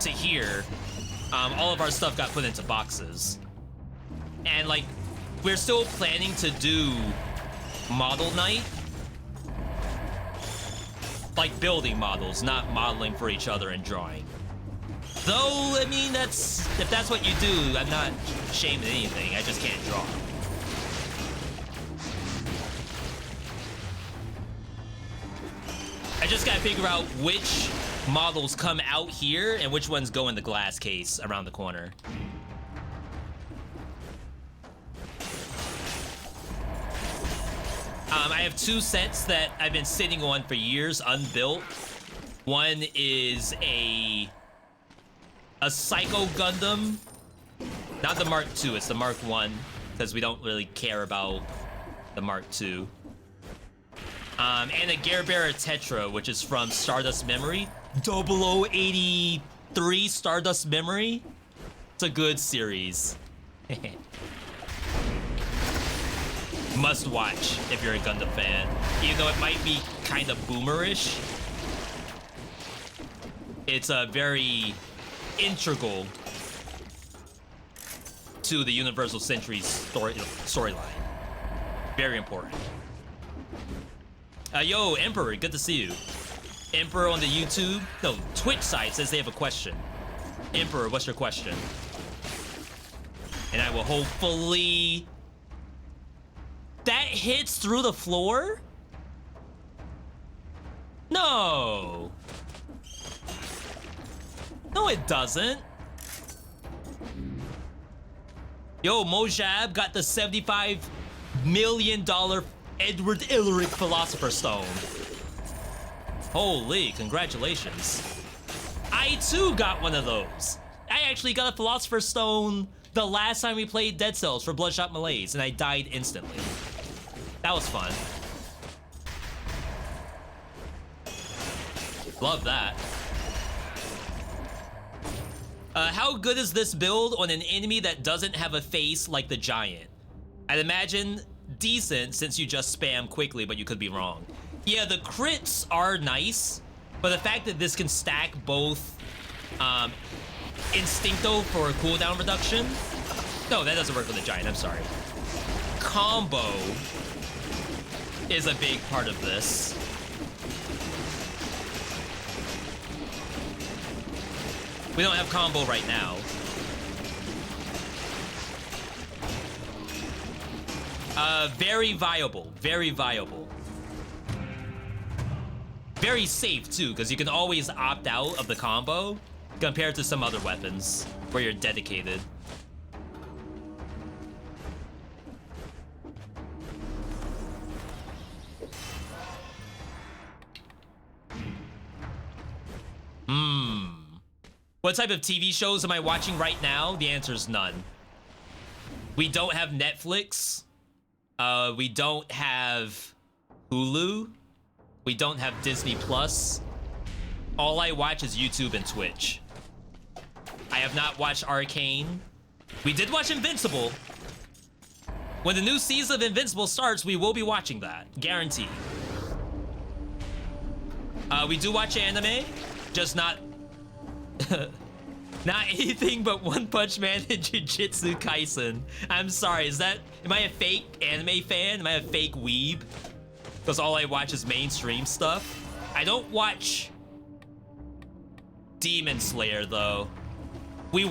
to here, all of our stuff got put into boxes. And like, we're still planning to do model night. Like building models, not modeling for each other and drawing. Though, I mean, if that's what you do, I'm not ashamed of anything. I just can't draw. I just gotta figure out which models come out here and which ones go in the glass case around the corner. I have two sets that I've been sitting on for years, unbuilt. One is a Psycho Gundam. Not the Mark II, it's the Mark I, because we don't really care about the Mark II. And a Gerbera Tetra, which is from Stardust Memory. 0083 Stardust Memory. It's a good series. Must watch if you're a Gundam fan. Even though it might be kind of boomerish, it's a very integral to the Universal Century storyline. Very important. Yo, Emperor, good to see you. Emperor on the YouTube, no, Twitch side says they have a question. Emperor, what's your question? And I will hopefully... That hits through the floor? No. No, it doesn't. Yo, Mojab got the $75 million Edward Ilric Philosopher's Stone. Holy, congratulations. I too got one of those. I actually got a Philosopher's Stone the last time we played Dead Cells for Bloodshot Malaise, and I died instantly. That was fun. Love that. How good is this build on an enemy that doesn't have a face like the Giant? I'd imagine decent since you just spam quickly, but you could be wrong. Yeah, the crits are nice, but the fact that this can stack both Instincto for cooldown reduction. No, that doesn't work for the Giant, I'm sorry. Combo is a big part of this. We don't have combo right now. Very viable, very viable. Very safe too, because you can always opt out of the combo compared to some other weapons where you're dedicated. What type of TV shows am I watching right now? The answer is none. We don't have Netflix. We don't have Hulu. We don't have Disney Plus. All I watch is YouTube and Twitch. I have not watched Arcane. We did watch Invincible. When the new season of Invincible starts, we will be watching that. Guaranteed. We do watch anime, just not... not anything but One Punch Man and Jujutsu Kaisen. I'm sorry, am I a fake anime fan? Am I a fake weeb? Because all I watch is mainstream stuff. I don't watch Demon Slayer, though. We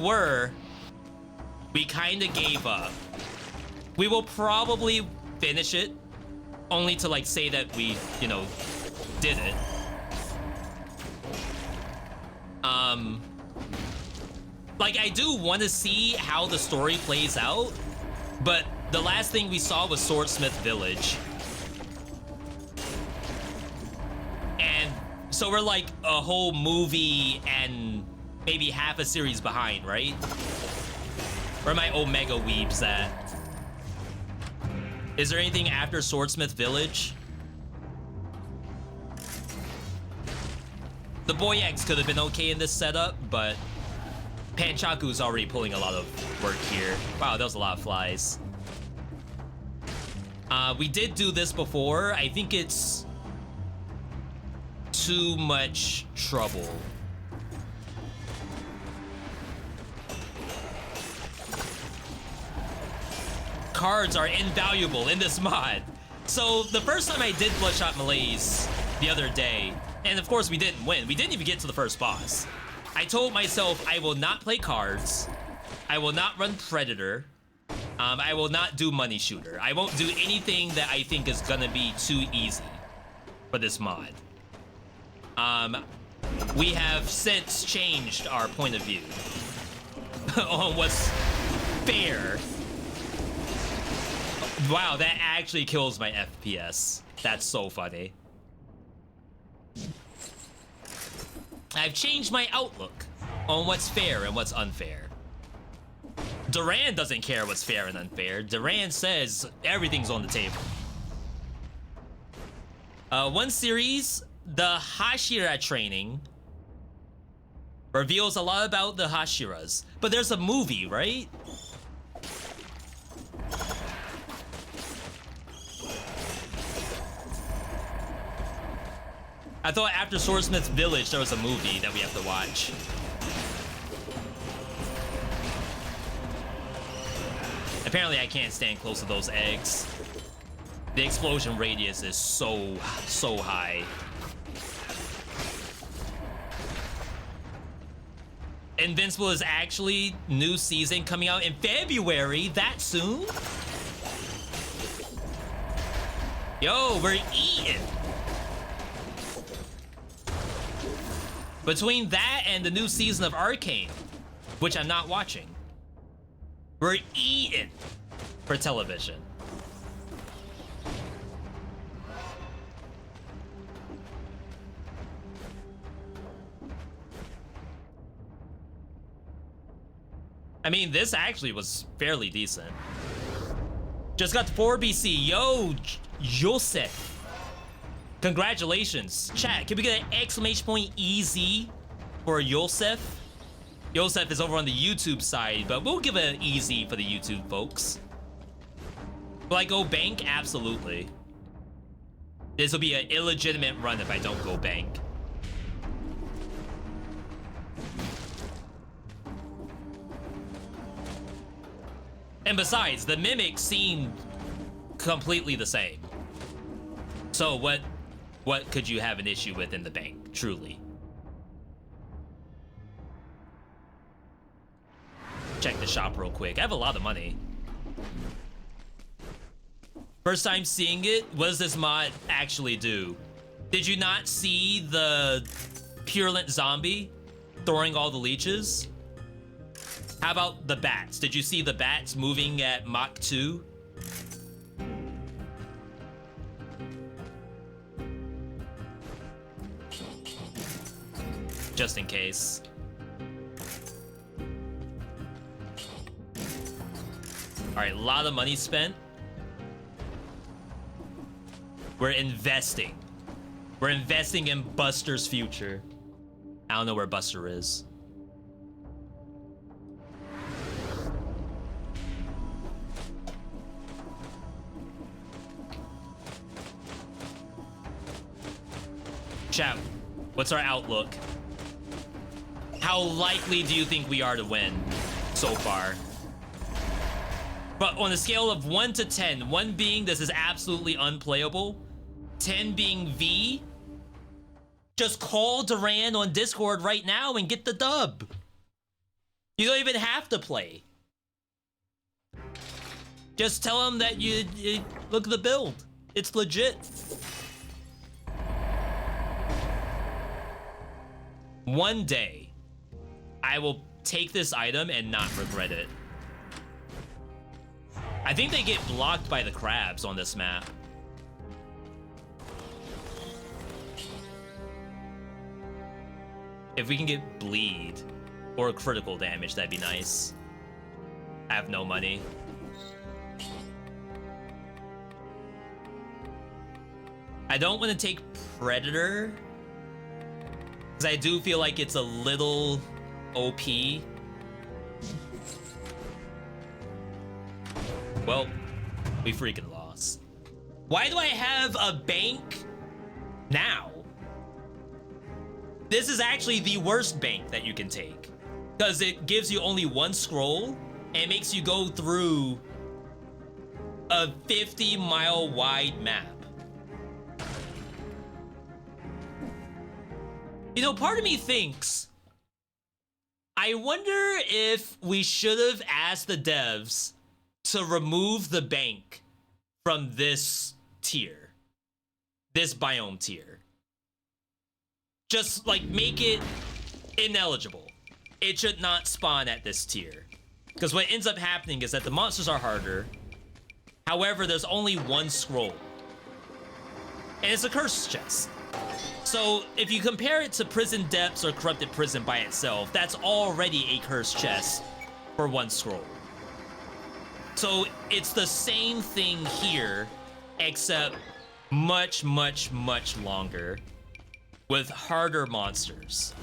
kinda gave up. We will probably finish it, only to like say that we, you know, did it. Like I do want to see how the story plays out, but the last thing we saw was Swordsmith Village. And so we're like a whole movie and maybe half a series behind, right? Where are my Omega weebs at? Is there anything after Swordsmith Village? The Boy X could have been okay in this setup, but Panchaku's already pulling a lot of work here. Wow, that was a lot of flies. We did do this before. I think it's too much trouble. Cards are invaluable in this mod. So the first time I did Bloodshot Malaise the other day, and of course we didn't win. We didn't even get to the first boss. I told myself I will not play cards. I will not run Predator. I will not do Money Shooter. I won't do anything that I think is gonna be too easy for this mod. We have since changed our point of view on what's fair. Wow, that actually kills my FPS. That's so funny. I've changed my outlook on what's fair and what's unfair. Duran doesn't care what's fair and unfair. Duran says everything's on the table. One series, the Hashira training, reveals a lot about the Hashiras. But there's a movie, right? I thought after Swordsmith Village there was a movie that we have to watch. Apparently I can't stand close to those eggs. The explosion radius is so high. Invincible is actually new season coming out in February. That soon? Yo, we're eating. Between that and the new season of Arcane, which I'm not watching, we're eating for television. I mean, this actually was fairly decent. Just got to 4 BC. Yo, Joseph. Congratulations. Chat, can we get an exclamation point easy for Yosef? Yosef is over on the YouTube side, but we'll give it an easy for the YouTube folks. Will I go bank? Absolutely. This will be an illegitimate run if I don't go bank. And besides, the mimics seem completely the same. So what could you have an issue with in the bank, truly? Check the shop real quick. I have a lot of money. First time seeing it, what does this mod actually do? Did you not see the Purulent Zombie throwing all the leeches? How about the bats? Did you see the bats moving at Mach 2? Just in case. All right, a lot of money spent. We're investing. We're investing in Buster's future. I don't know where Buster is. Chat, what's our outlook? How likely do you think we are to win so far? But on a scale of 1 to 10, 1 being this is absolutely unplayable, 10 being V, just call Duran on Discord right now and get the dub. You don't even have to play. Just tell him that you look at the build. It's legit. One day, I will take this item and not regret it. I think they get blocked by the crabs on this map. If we can get bleed or critical damage, that'd be nice. I have no money. I don't want to take Predator, because I do feel like it's a little OP. Well, we freaking lost. Why do I have a bank now? This is actually the worst bank that you can take, because it gives you only 1 scroll and makes you go through a 50-mile wide map. You know, part of me thinks, I wonder if we should have asked the devs to remove the bank from this tier, this biome tier. Just like make it ineligible. It should not spawn at this tier. Because what ends up happening is that the monsters are harder. However, there's only 1 scroll. And it's a curse chest. So if you compare it to Prison Depths or Corrupted Prison by itself, that's already a cursed chest for 1 scroll. So it's the same thing here, except much, much, much longer with harder monsters.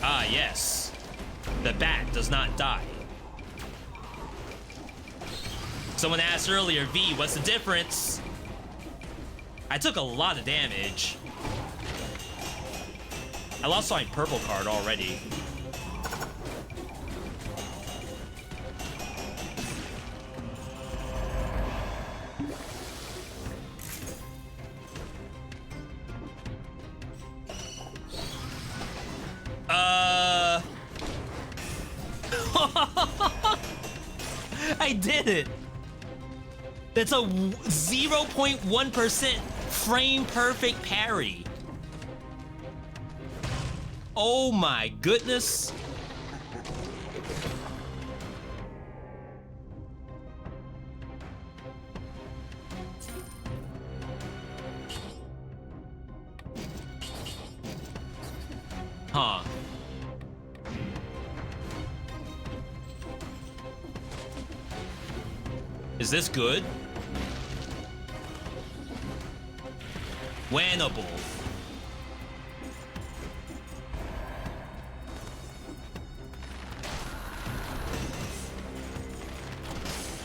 Ah, yes. The bat does not die. Someone asked earlier, V, what's the difference? I took a lot of damage. I lost my purple card already. I did it. That's a 0.1% frame perfect parry. Oh my goodness. Huh. Is this good? Winnable.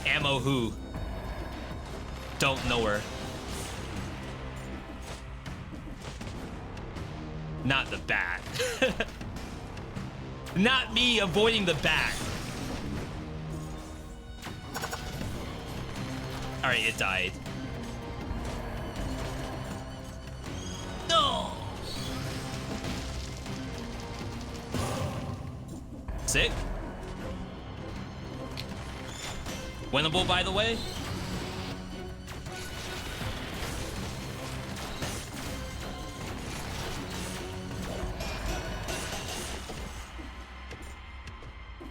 Ammo who? Don't know her. Not the bat. Not me avoiding the bat. Alright, it died. No! Sick. Winnable, by the way.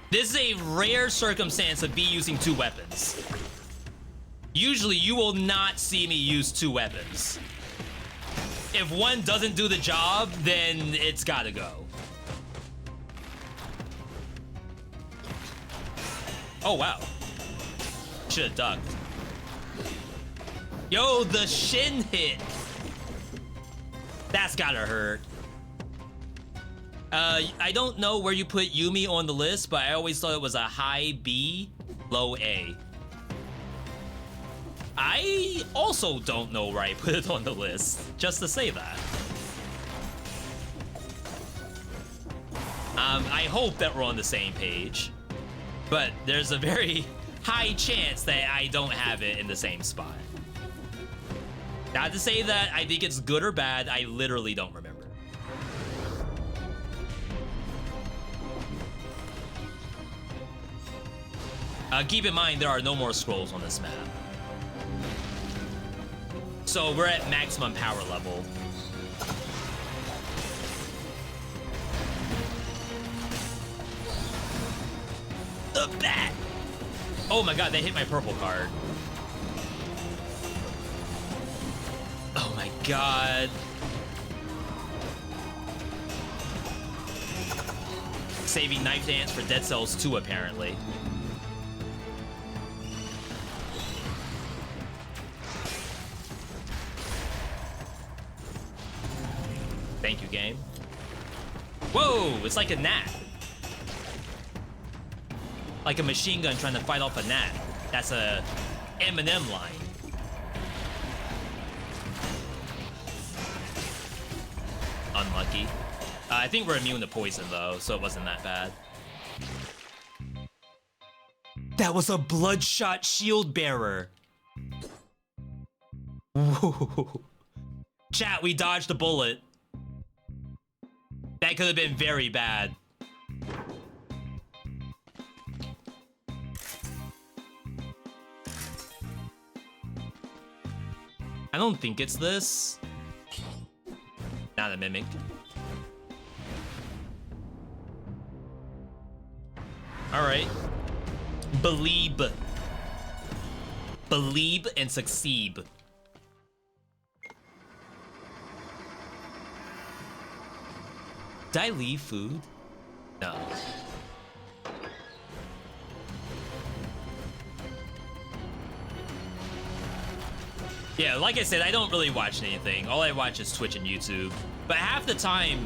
This is a rare circumstance of me using 2 weapons. Usually, you will not see me use 2 weapons. If one doesn't do the job, then it's gotta go. Oh, wow. Should've ducked. Yo, the shin hit. That's gotta hurt. I don't know where you put Yumi on the list, but I always thought it was a high B, low A. I also don't know where I put it on the list, just to say that. I hope that we're on the same page, but there's a very high chance that I don't have it in the same spot. Not to say that I think it's good or bad, I literally don't remember. Keep in mind, there are no more scrolls on this map. So we're at maximum power level. The bat! Oh my god, they hit my purple card. Oh my god. Saving Knife Dance for Dead Cells 2, apparently. Thank you, game. Whoa, it's like a gnat. Like a machine gun trying to fight off a gnat. That's a Eminem line. Unlucky. I think we're immune to poison, though, so it wasn't that bad. That was a bloodshot shield bearer. Whoa. Chat, we dodged a bullet. That could have been very bad. I don't think it's this. Not a mimic. Alright. Believe. Believe and succeed. Did I leave food? No. Yeah, like I said, I don't really watch anything. All I watch is Twitch and YouTube. But half the time,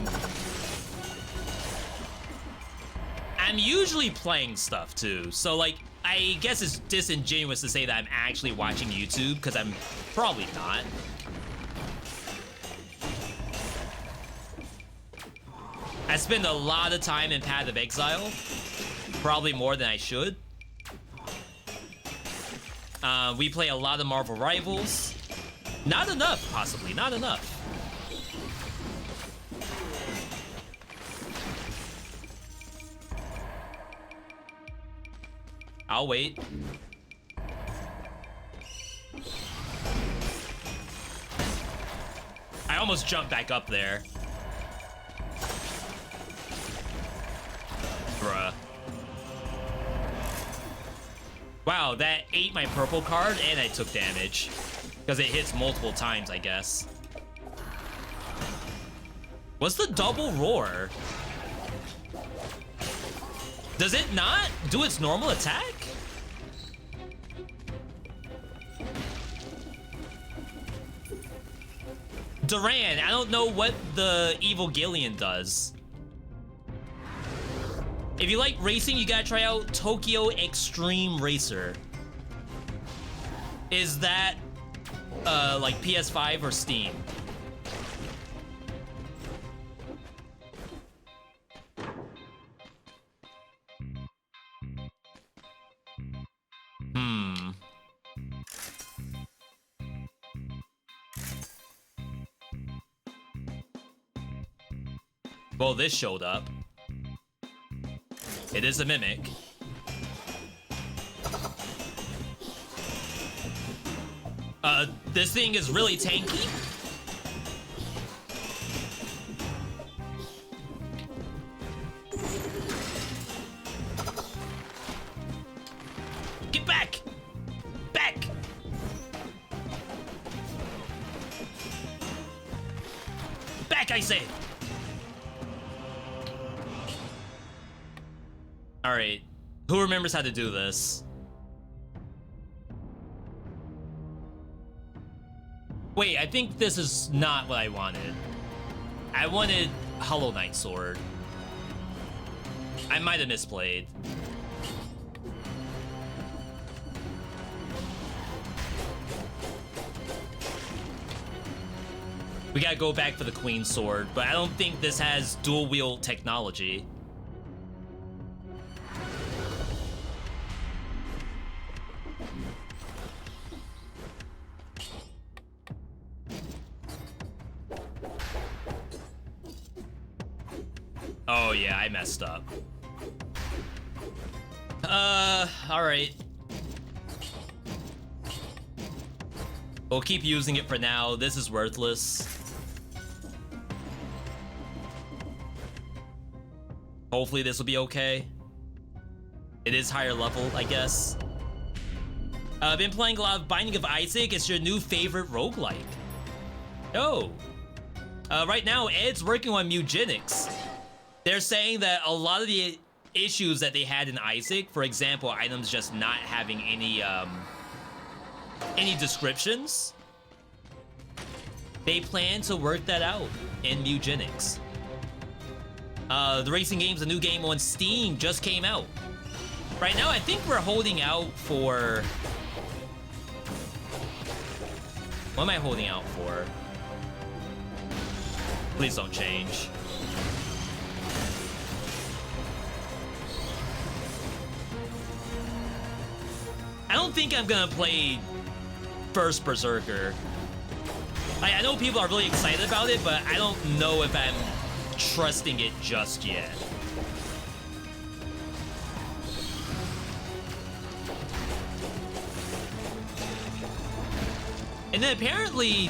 I'm usually playing stuff too. So like, I guess it's disingenuous to say that I'm actually watching YouTube, because I'm probably not. I spend a lot of time in Path of Exile, probably more than I should. We play a lot of Marvel Rivals. Not enough, possibly, not enough. I'll wait. I almost jumped back up there. Bruh. Wow, that ate my purple card and I took damage. Because it hits multiple times, I guess. What's the double roar? Does it not do its normal attack? Duran, I don't know what the Evil Gillian does. If you like racing, you gotta try out Tokyo Extreme Racer. Is that, like PS5 or Steam? Well, this showed up. It is a mimic. This thing is really tanky. Get back! Back! Back, I say! Alright, who remembers how to do this? Wait, I think this is not what I wanted. I wanted Hollow Knight Sword. I might have misplayed. We gotta go back for the Queen Sword, but I don't think this has dual wield technology. Oh yeah, I messed up. Alright. We'll keep using it for now. This is worthless. Hopefully this will be okay. It is higher level, I guess. I've been playing a lot of Binding of Isaac. It's your new favorite roguelike. Oh. Right now, Ed's working on Mugenics. They're saying that a lot of the issues that they had in Isaac, for example, items just not having any descriptions, they plan to work that out in Mugenics. The racing game's a new game on Steam just came out. Right now, I think we're holding out for... What am I holding out for? Please don't change. I don't think I'm gonna play First Berserker. I know people are really excited about it, but I don't know if I'm trusting it just yet. And then apparently,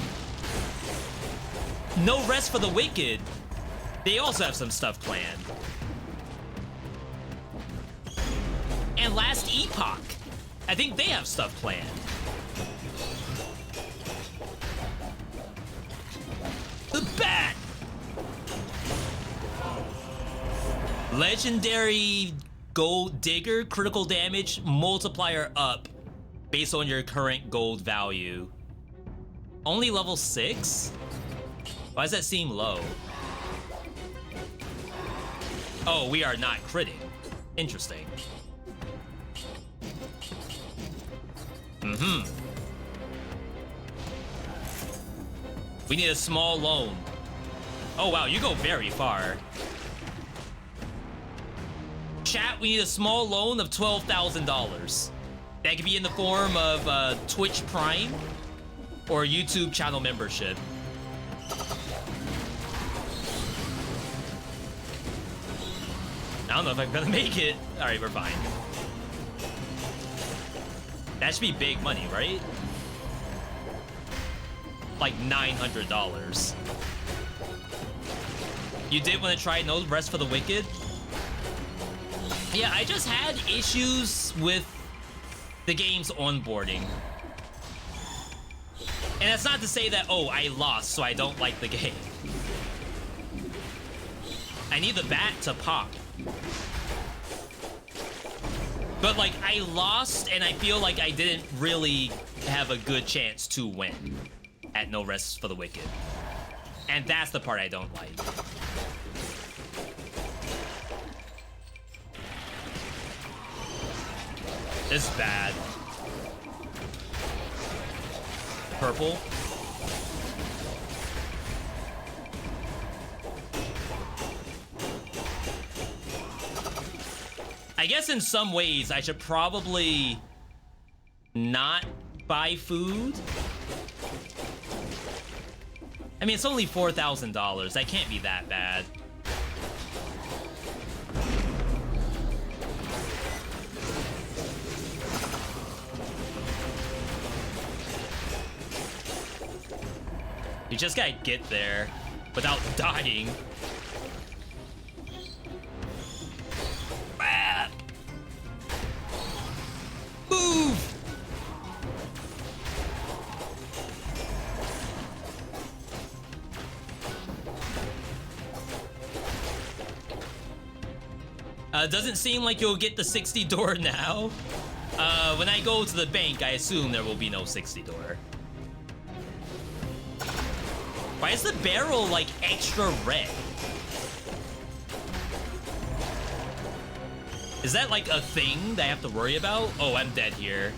No Rest for the Wicked, they also have some stuff planned. And Last Epoch, I think they have stuff planned. The Bat! Legendary Gold Digger, critical damage multiplier up based on your current gold value. Only level 6? Why does that seem low? Oh, we are not critting. Interesting. We need a small loan. Oh wow, you go very far. Chat, we need a small loan of $12,000. That could be in the form of Twitch Prime or YouTube channel membership. I don't know if I'm gonna make it. All right, we're fine. That should be big money, right? Like $900. You did want to try No Rest for the Wicked? Yeah, I just had issues with the game's onboarding. And that's not to say that, oh, I lost, so I don't like the game. I need the bat to pop. But, like, I lost, and I feel like I didn't really have a good chance to win at No Rest for the Wicked. And that's the part I don't like. This is bad. Purple. I guess in some ways I should probably not buy food. I mean, it's only $4,000. That can't be that bad. You just gotta get there without dying. Ah! Move! Doesn't seem like you'll get the 60 door now. When I go to the bank, I assume there will be no 60 door. Why is the barrel like extra red? Is that like a thing that I have to worry about? Oh, I'm dead here.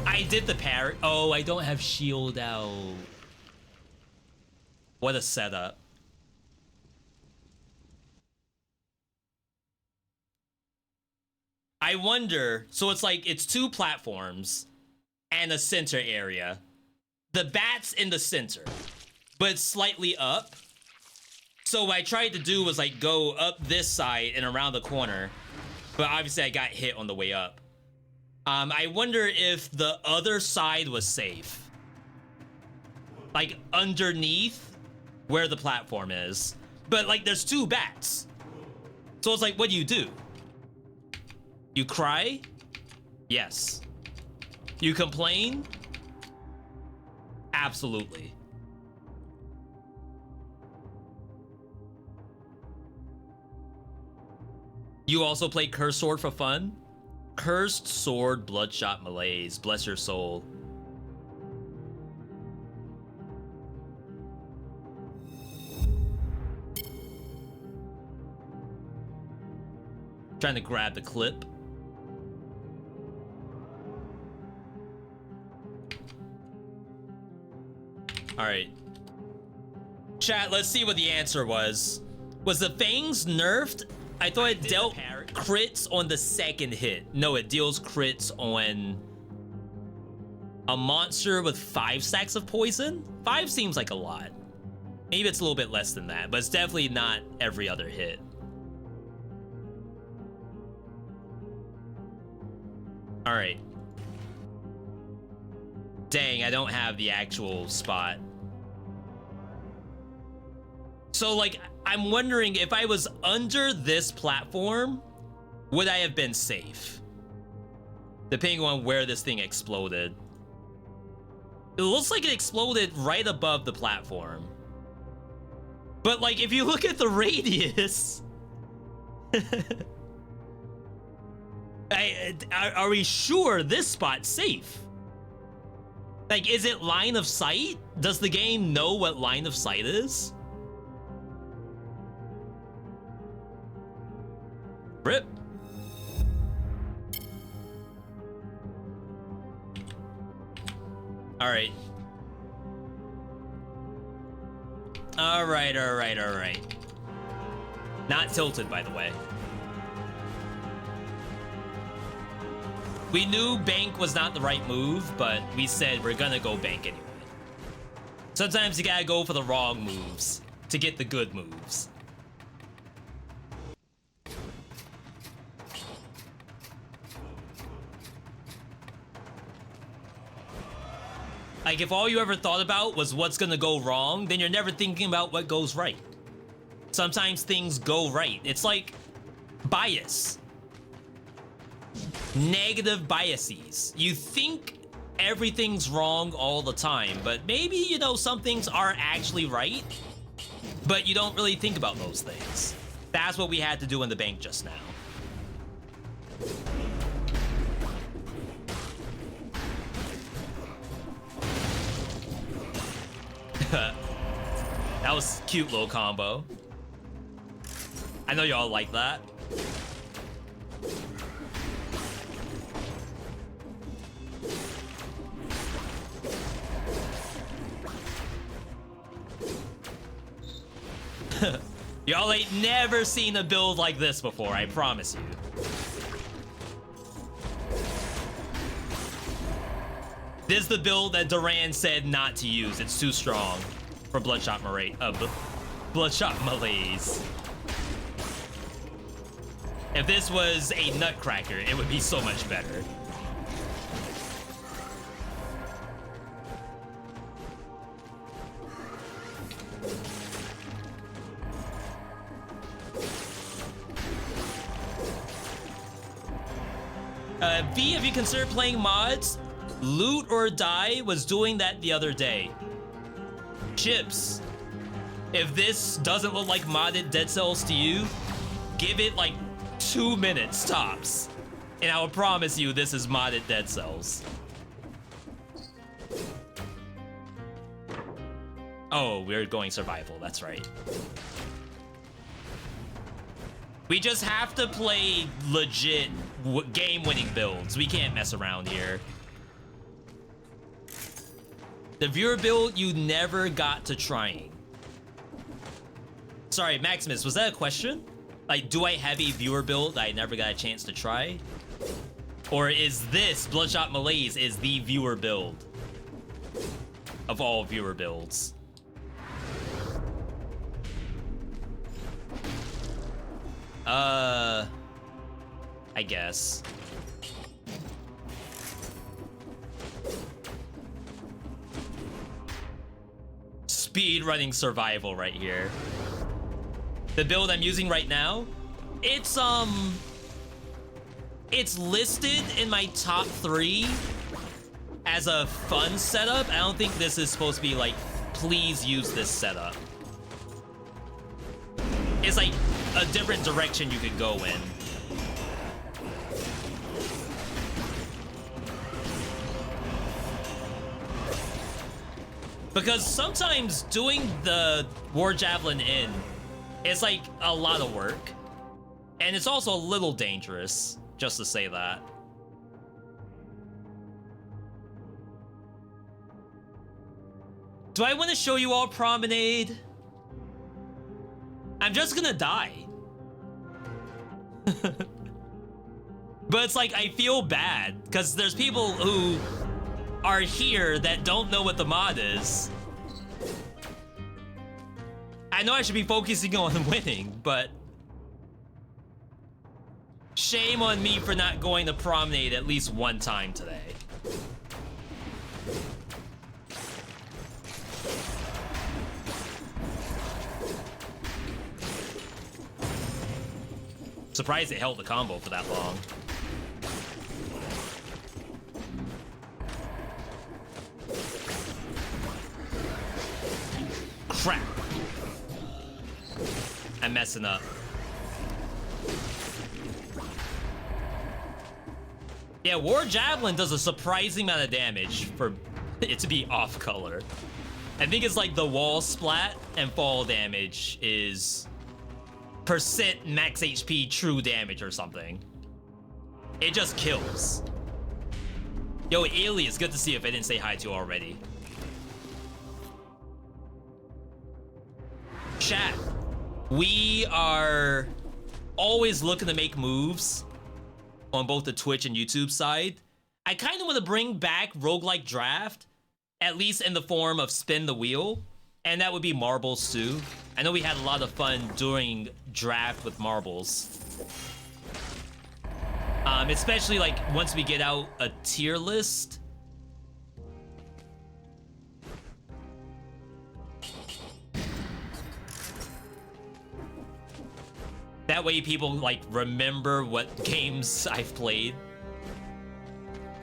I did the parry. Oh, I don't have shield out. What a setup. I wonder, so it's like, it's two platforms and a center area. The bat's in the center, but slightly up. So what I tried to do was like go up this side and around the corner, but obviously I got hit on the way up. I wonder if the other side was safe. Like underneath where the platform is. But like there's two bats. So it's like, what do? You cry? Yes. You complain? Absolutely. You also play Cursed Sword for fun? Cursed Sword Bloodshot Malaise. Bless your soul. Trying to grab the clip. Alright. Chat, let's see what the answer was. Was the Fangs nerfed? I thought it dealt crits on the second hit. No, it deals crits on a monster with 5 stacks of poison? 5 seems like a lot. Maybe it's a little bit less than that, but it's definitely not every other hit. All right. Dang, I don't have the actual spot. So, like, I'm wondering if I was under this platform, would I have been safe? Depending on where this thing exploded. It looks like it exploded right above the platform. But, like, if you look at the radius... are we sure this spot's safe? Like, is it line of sight? Does the game know what line of sight is? Rip. All right. All right, all right, all right. Not tilted, by the way. We knew bank was not the right move, but we said we're gonna go bank anyway. Sometimes you gotta go for the wrong moves to get the good moves. Like, if all you ever thought about was what's gonna go wrong, then you're never thinking about what goes right. Sometimes things go right. It's like bias. Negative biases. You think everything's wrong all the time, but maybe, you know, some things are actually right, but you don't really think about those things. That's what we had to do in the bank just now. That was a cute little combo. I know y'all like that. Y'all ain't never seen a build like this before, I promise you. This is the build that Duran said not to use. It's too strong for Bloodshot Malaise. If this was a Nutcracker, it would be so much better. V, have you considered playing mods? Loot or Die was doing that the other day. Chips, if this doesn't look like modded Dead Cells to you, give it like 2 minutes tops, and I will promise you this is modded Dead Cells. Oh, we're going survival. That's right. We just have to play legit game-winning builds. We can't mess around here. The viewer build you never got to trying. Sorry, Maximus, was that a question? Like, do I have a viewer build that I never got a chance to try? Or is this Bloodshot Malaise is the viewer build of all viewer builds? I guess. Speed running survival right here. The build I'm using right now, it's listed in my top 3 as a fun setup. I don't think this is supposed to be like, please use this setup. It's like a different direction you could go in. Because sometimes doing the War Javelin in, it's like a lot of work. And it's also a little dangerous, just to say that. Do I want to show you all Promenade? I'm just gonna die. But it's like, I feel bad, because there's people who are here that don't know what the mod is. I know I should be focusing on winning, but shame on me for not going to Promenade at least one time today. Surprised it held the combo for that long. Crap. I'm messing up. Yeah, War Javelin does a surprising amount of damage for it to be off color. I think it's like the wall splat and fall damage is % max HP true damage or something. It just kills. Yo, Alias, good to see you if I didn't say hi to you already. Chat, we are always looking to make moves on both the Twitch and YouTube side. I kind of want to bring back roguelike draft, at least in the form of spin the wheel, and that would be marbles too. I know we had a lot of fun during draft with marbles. Especially like once we get out a tier list. That way people like remember what games I've played.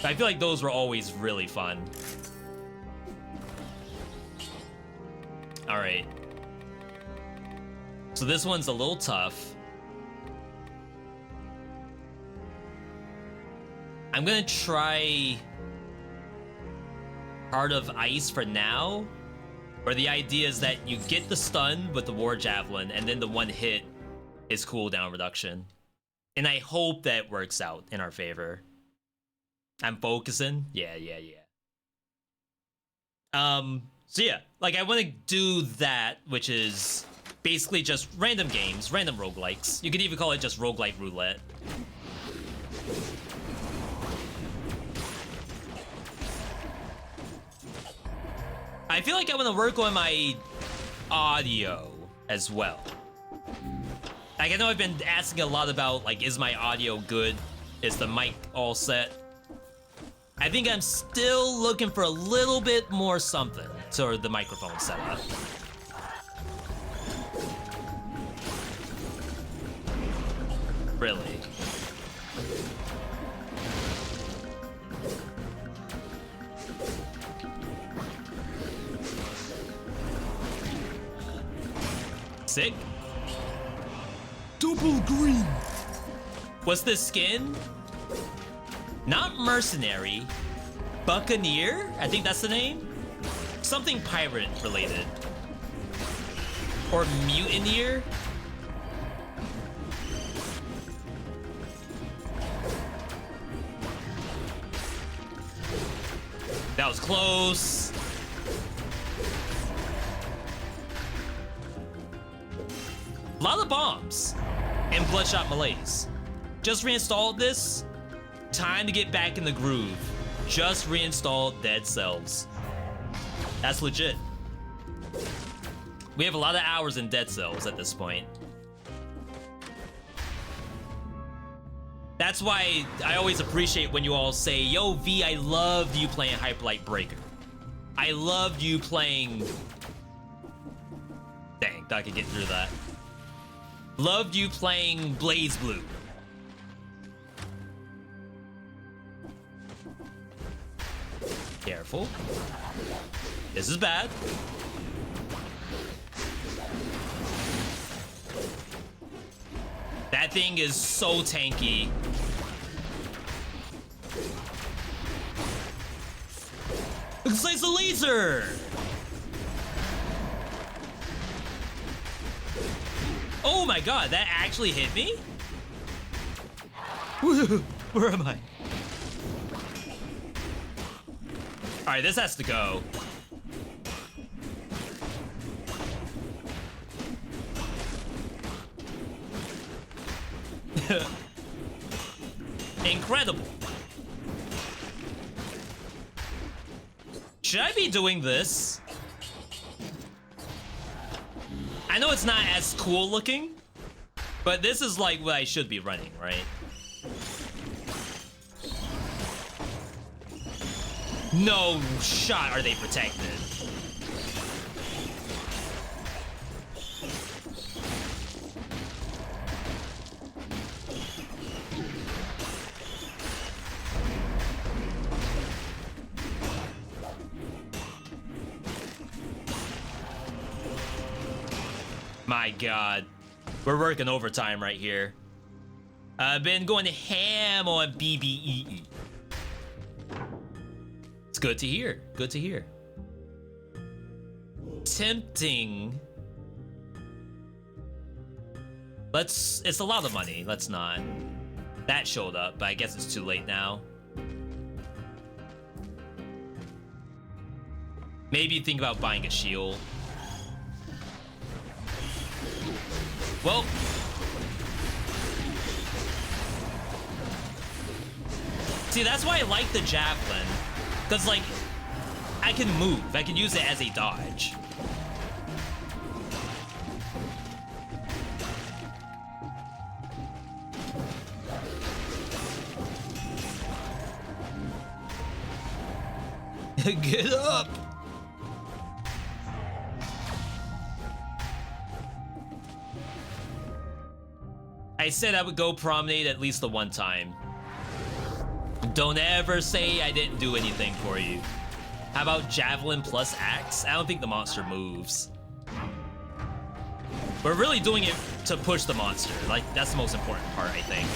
I feel like those were always really fun. All right. So this one's a little tough. I'm gonna try Heart of Ice for now, where the idea is that you get the stun with the War Javelin, and then the one hit is cooldown reduction. And I hope that works out in our favor. I'm focusing. Yeah. So yeah, like I want to do that, which is basically just random games, random roguelikes. You could even call it just roguelike roulette. I feel like I want to work on my audio as well. Like, I know I've been asking a lot about, like, is my audio good? Is the mic all set? I think I'm still looking for a little bit more something to the microphone setup. Really. Sick. Double green. What's this skin? Not mercenary. Buccaneer? I think that's the name. Something pirate related. Or Mutineer? That was close. A lot of bombs and Bloodshot Malaise. Just reinstalled this. Time to get back in the groove. Just reinstalled Dead Cells. That's legit. We have a lot of hours in Dead Cells at this point. That's why I always appreciate when you all say, yo, V, I loved you playing Hyperlight Breaker. I loved you playing... Dang, thought I could get through that. Loved you playing Blaze Blue. Careful. This is bad. That thing is so tanky. Looks like a laser. Oh my god, that actually hit me? Where am I? Alright, this has to go. Incredible. Should I be doing this? I know it's not as cool looking, but this is like what I should be running, right? No shot are they protected. My god. We're working overtime right here. I've been going ham on BBEE. It's good to hear. Good to hear. Tempting. It's a lot of money. Let's not. That showed up, but I guess it's too late now. Maybe think about buying a shield. Well, see, that's why I like the javelin, because like I can move. I can use it as a dodge. Get up. I said I would go promenade at least the one time. Don't ever say I didn't do anything for you. How about javelin plus axe? I don't think the monster moves. We're really doing it to push the monster. Like, that's the most important part, I think.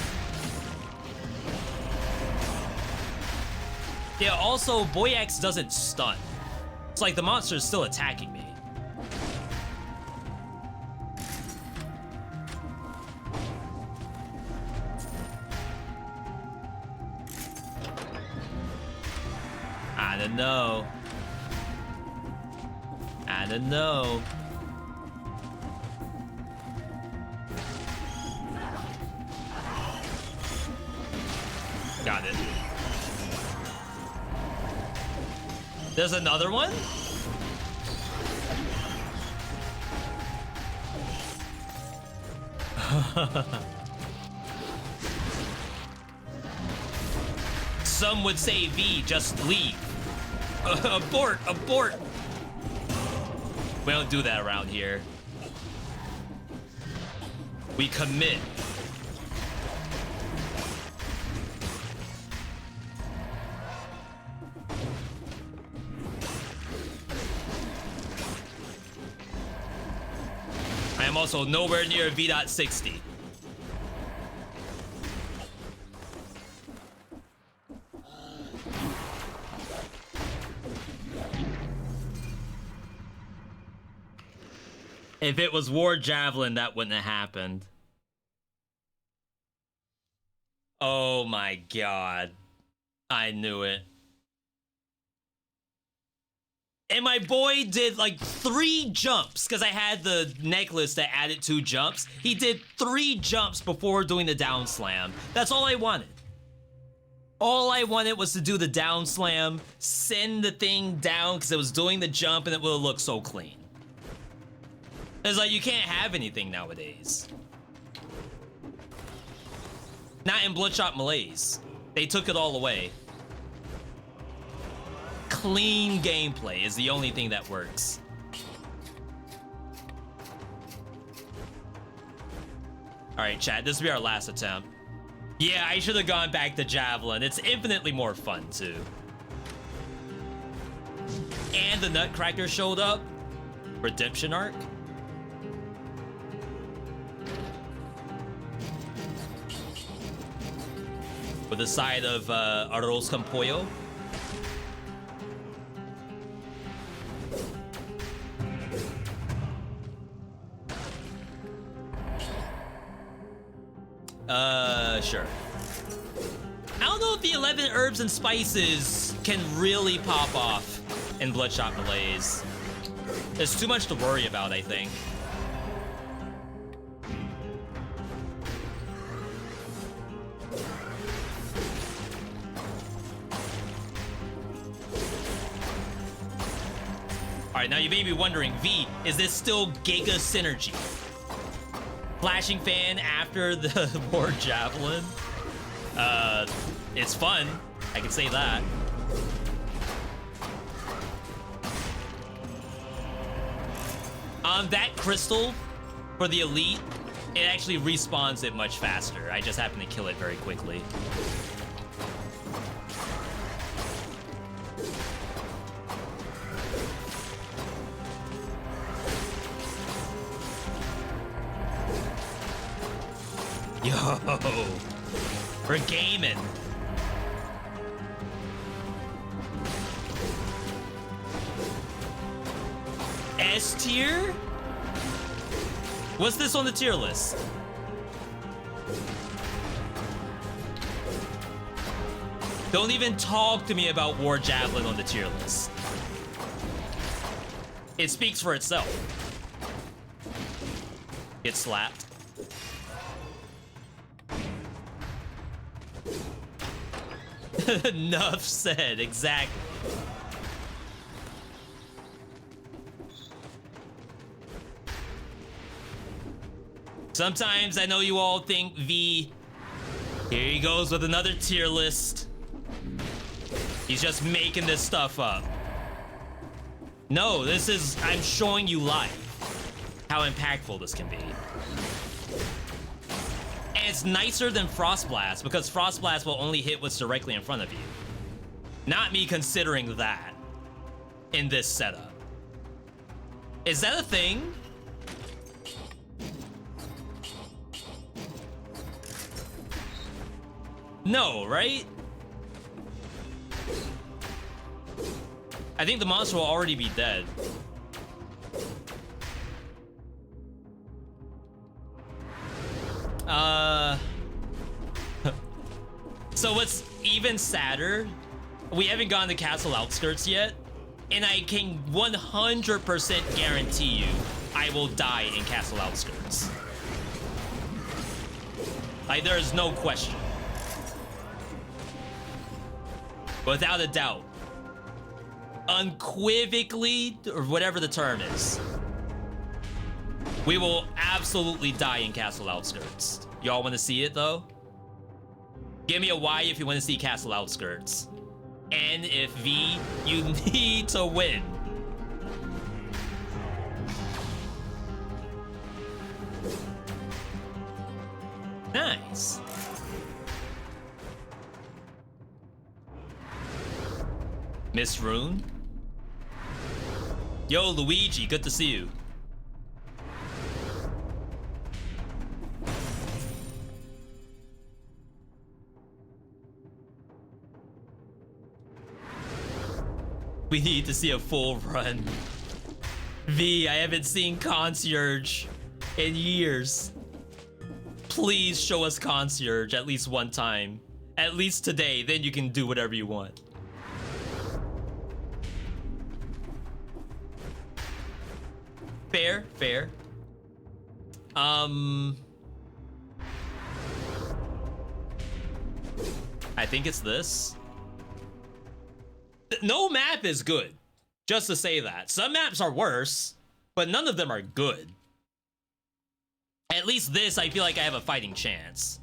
Yeah, also, Boy Axe doesn't stun. It's like the monster is still attacking me. I don't know. I don't know. Got it. There's another one? Some would say, V, just leave. Abort, abort. We don't do that around here. We commit. I am also nowhere near V.60. If it was War Javelin, that wouldn't have happened. Oh my god. I knew it. And my boy did like 3 jumps, because I had the necklace that added 2 jumps. He did 3 jumps before doing the down slam. That's all I wanted. All I wanted was to do the down slam, send the thing down because it was doing the jump, and it will look so clean. It's like, you can't have anything nowadays. Not in Bloodshot Malaise. They took it all away. Clean gameplay is the only thing that works. Alright, chat, this will be our last attempt. Yeah, I should have gone back to Javelin. It's infinitely more fun, too. And the Nutcracker showed up. Redemption arc. With a side of arroz con pollo. Sure. I don't know if the 11 herbs and spices can really pop off in Bloodshot Malaise. There's too much to worry about, I think. Alright, now you may be wondering, V, is this still Giga Synergy? Flashing fan after the War Javelin? It's fun. I can say that. That crystal for the elite, it actually respawns it much faster. I just happen to kill it very quickly. Yo, we're gaming. S tier? What's this on the tier list? Don't even talk to me about War Javelin on the tier list. It speaks for itself. Get slapped. Enough said, exactly. Sometimes I know you all think V, here he goes with another tier list. He's just making this stuff up. No, this is, I'm showing you live how impactful this can be. And it's nicer than Frost Blast because Frost Blast will only hit what's directly in front of you. Not me considering that in this setup. Is that a thing? No, right? I think the monster will already be dead. So what's even sadder, we haven't gone to Castle Outskirts yet, and I can 100% guarantee you I will die in Castle Outskirts. Like, there is no question. Without a doubt. Unequivocally, or whatever the term is. We will absolutely die in Castle Outskirts. Y'all want to see it, though? Give me a Y if you want to see Castle Outskirts. And if V, you need to win. Nice. Miss Rune? Yo, Luigi, good to see you. We need to see a full run. V, I haven't seen Concierge in years. Please show us Concierge at least one time. At least today, then you can do whatever you want. Fair, fair. I think it's this. No map is good. Just to say that. Some maps are worse, but none of them are good. At least this, I feel like I have a fighting chance.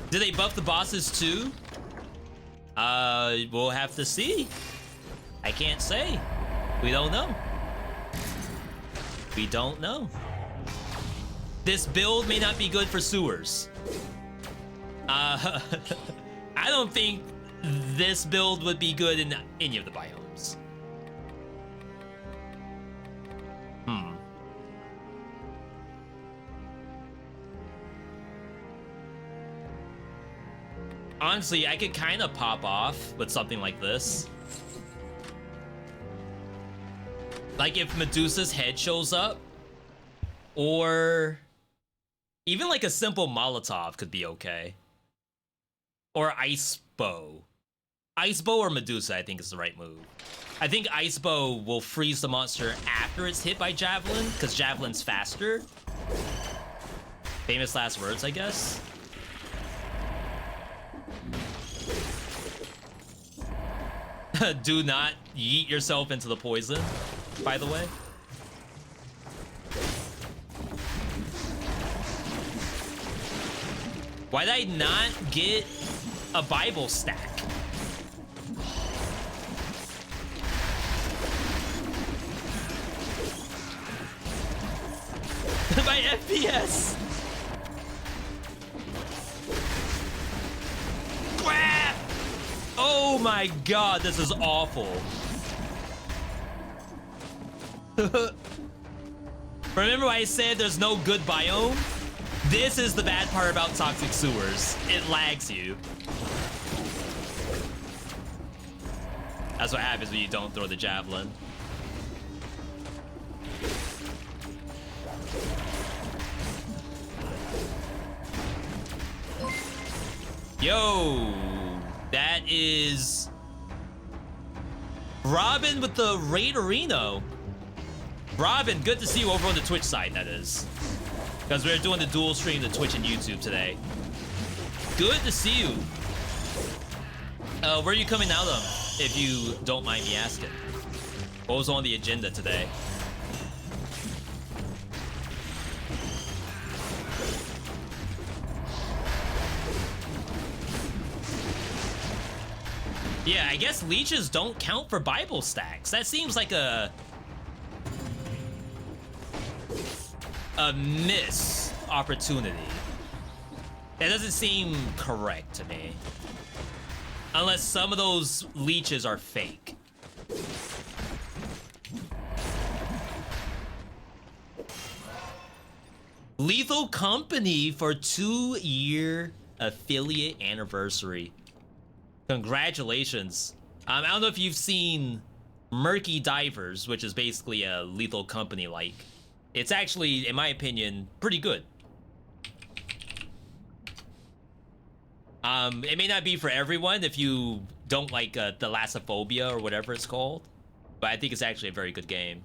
Did they buff the bosses too? We'll have to see. I can't say. We don't know. We don't know. This build may not be good for sewers. I don't think this build would be good in any of the biomes. Honestly, I could kind of pop off with something like this. Like if Medusa's head shows up, or even like a simple Molotov could be okay. Or Ice Bow. Ice Bow or Medusa, I think is the right move. I think Ice Bow will freeze the monster after it's hit by Javelin, because Javelin's faster. Famous last words, I guess. Do not yeet yourself into the poison, by the way. Why did I not get a Bible stack? My FPS! Crap! Oh my god, this is awful. Remember I said there's no good biome? This is the bad part about toxic sewers. It lags you. That's what happens when you don't throw the javelin. Yo, that is Robin with the Raiderino. Robin, good to see you over on the Twitch side, that is. Because we're doing the dual stream to Twitch and YouTube today. Good to see you. Where are you coming out of, if you don't mind me asking? What was on the agenda today? Yeah, I guess leeches don't count for Bible stacks. That seems like a miss opportunity. That doesn't seem correct to me. Unless some of those leeches are fake. Lethal Company for 2-year affiliate anniversary. Congratulations. I don't know if you've seen Murky Divers, which is basically a Lethal Company like. It's actually, in my opinion, pretty good. It may not be for everyone if you don't like Thalassophobia or whatever it's called, but I think it's actually a very good game.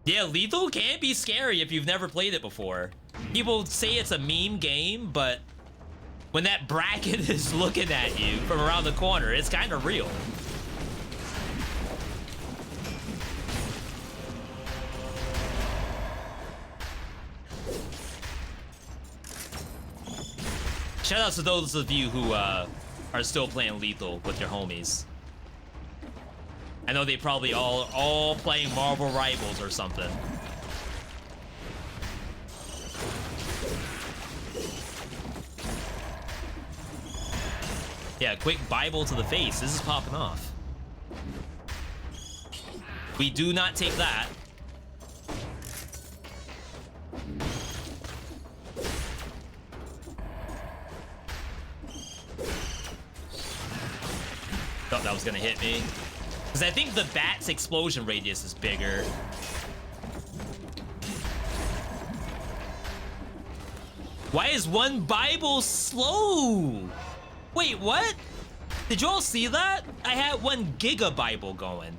Yeah, Lethal can be scary if you've never played it before. People say it's a meme game, but when that bracket is looking at you from around the corner, it's kind of real. Shout out to those of you who are still playing Lethal with your homies. I know they probably all playing Marvel Rivals or something. Yeah, quick Bible to the face. This is popping off. We do not take that. Thought that was gonna hit me. Because I think the bat's explosion radius is bigger. Why is one Bible slow? Wait, what? Did you all see that? I had 1 Giga Bible going.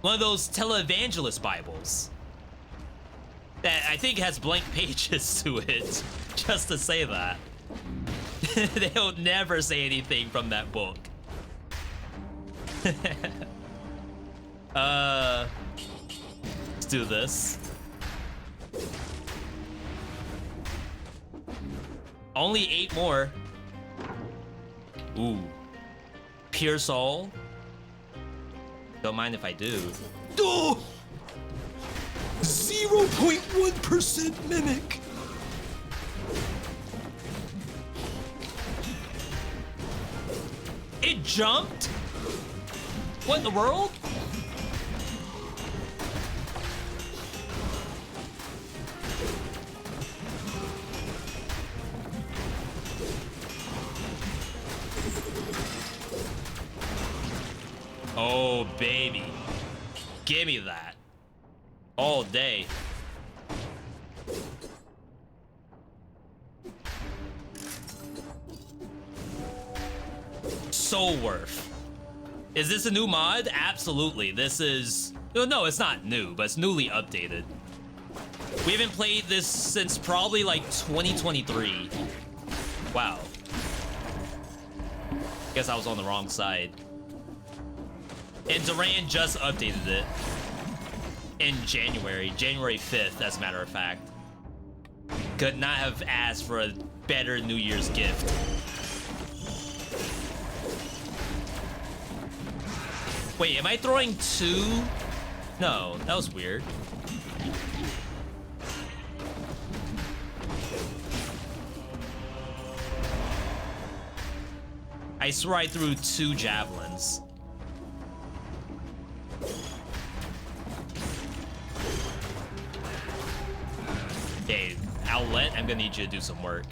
One of those televangelist Bibles. That I think has blank pages to it. Just to say that. They'll never say anything from that book. Let's do this. Only 8 more. Ooh. Pure soul. Don't mind if I do. Oh! 0.1% mimic. It jumped? What in the world? Oh, baby. Give me that. All day. So worth. Is this a new mod? Absolutely. This is... No, it's not new, but it's newly updated. We haven't played this since probably like 2023. Wow. Guess I was on the wrong side. And Duran just updated it in January 5th, as a matter of fact. Could not have asked for a better New Year's gift. Wait, am I throwing 2? No, that was weird. I swear I threw 2 javelins. Okay, Outlet, I'm gonna need you to do some work.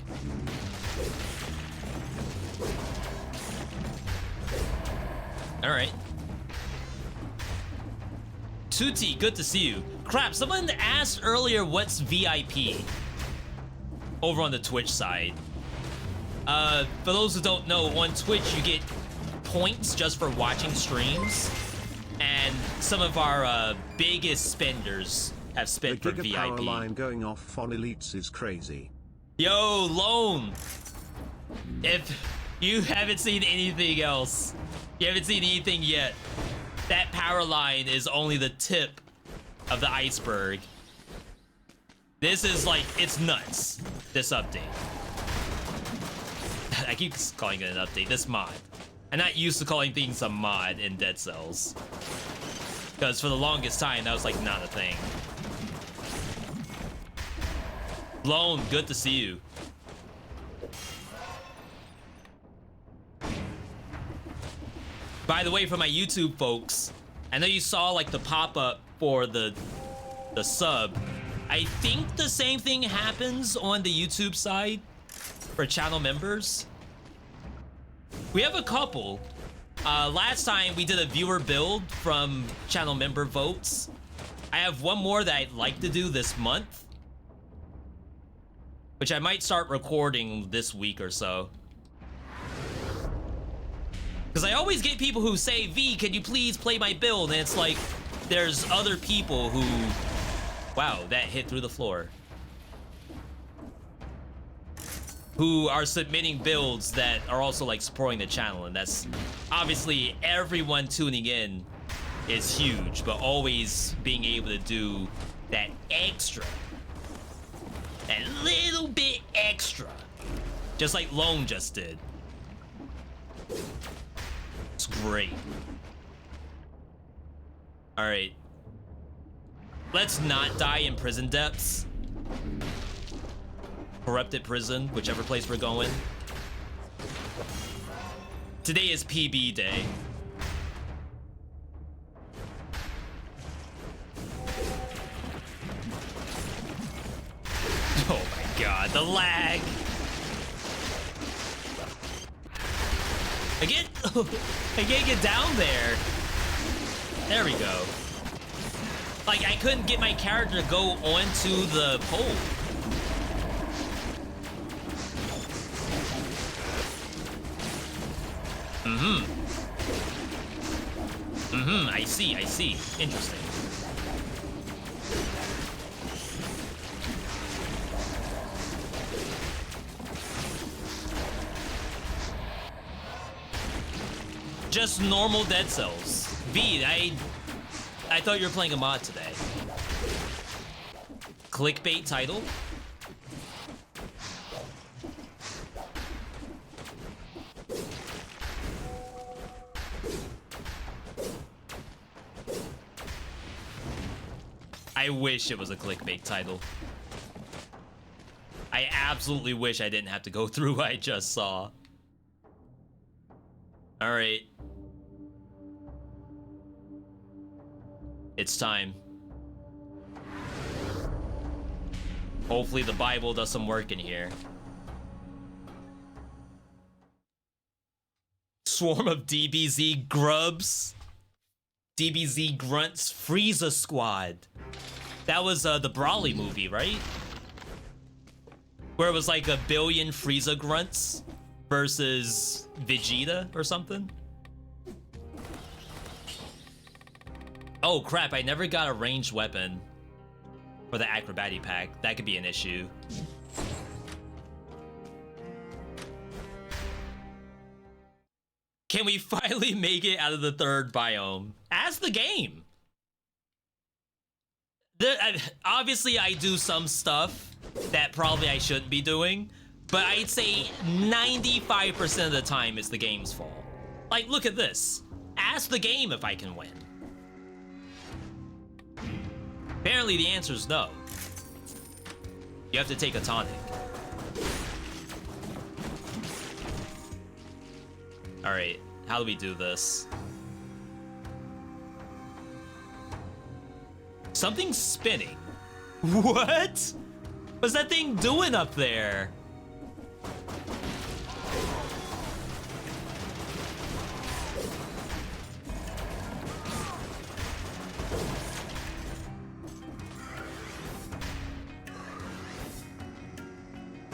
All right. Tutti, good to see you. Crap, someone asked earlier what's VIP over on the Twitch side. For those who don't know, on Twitch you get points just for watching streams, and some of our biggest spenders have spent for VIP.
Power line going off on elites is crazy.
Yo, Lone, if you haven't seen anything else, you haven't seen anything yet, that power line is only the tip of the iceberg. This is like, it's nuts, this update. I keep calling it an update, this mod. I'm not used to calling things a mod in Dead Cells, because for the longest time, that was like not a thing. Lone, good to see you. By the way, for my YouTube folks, I know you saw like the pop-up for the sub. I think the same thing happens on the YouTube side for channel members. We have a couple. Last time we did a viewer build from channel member votes. I have one more that I'd like to do this month, which I might start recording this week or so. Because I always get people who say, V, can you please play my build? And it's like, there's other people who... Wow, that hit through the floor. Who are submitting builds that are also like supporting the channel. And that's obviously everyone tuning in is huge, but always being able to do that extra. That little bit extra. Just like Lone just did. It's great. All right. Let's not die in prison depths. Corrupted prison, whichever place we're going. Today is PB day. Oh my god, the lag. I can't get down there. There we go. Like, I couldn't get my character to go onto the pole. I see. Interesting. Just normal Dead Cells. V, I thought you were playing a mod today. Clickbait title? I wish it was a clickbait title. I absolutely wish I didn't have to go through what I just saw. All right. It's time. Hopefully the Bible does some work in here. Swarm of DBZ grubs. DBZ grunts. Frieza Squad. That was the Brawly movie, right? Where it was like 1 billion Frieza grunts versus Vegeta or something. Oh crap, I never got a ranged weapon for the Acrobati pack. That could be an issue. Can we finally make it out of the 3rd biome? As the game. Obviously, I do some stuff that probably I shouldn't be doing, but I'd say 95% of the time it's the game's fault. Like, look at this. Ask the game if I can win. Apparently, the answer is no. You have to take a tonic. Alright, how do we do this? Something's spinning. What? What's that thing doing up there?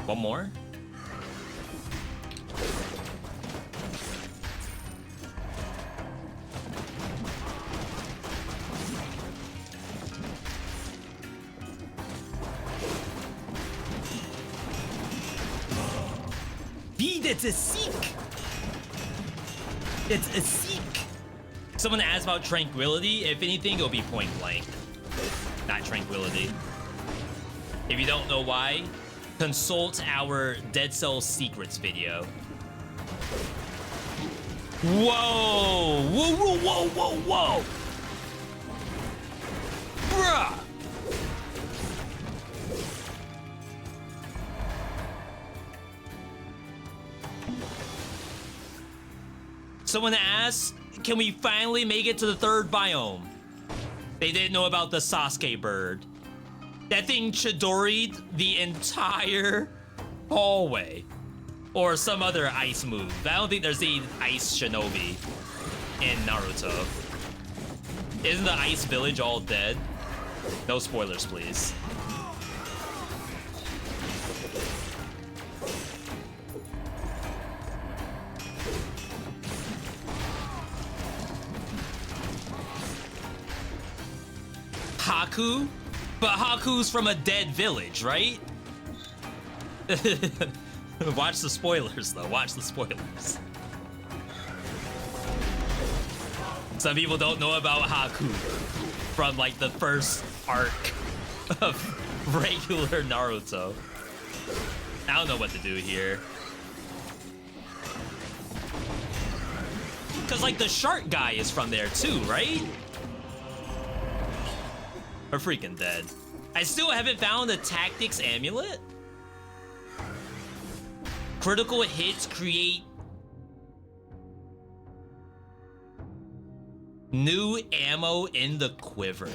One more? It's a seek. It's a seek. Someone asked about tranquility. If anything, it'll be point blank, not tranquility. If you don't know why, consult our Dead Cells Secrets video. Whoa! Whoa! Whoa! Whoa! Whoa! Whoa! Bruh! Someone asked, can we finally make it to the 3rd biome? They didn't know about the Sasuke bird. That thing Chidori'd the entire hallway. Or some other ice move. I don't think there's the ice shinobi in Naruto. Isn't the ice village all dead? No spoilers, please. Haku? But Haku's from a dead village, right? Watch the spoilers, though. Watch the spoilers. Some people don't know about Haku from, like, the first arc of regular Naruto. I don't know what to do here. Because, like, the shark guy is from there, too, right? We're freaking dead. I still haven't found the tactics amulet. Critical hits create new ammo in the quiver.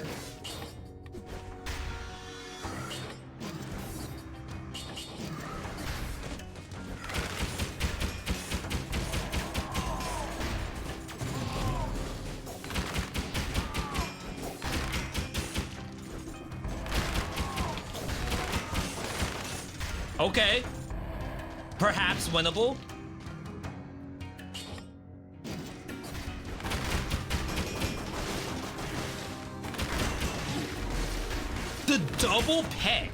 Okay. Perhaps winnable. The double peck.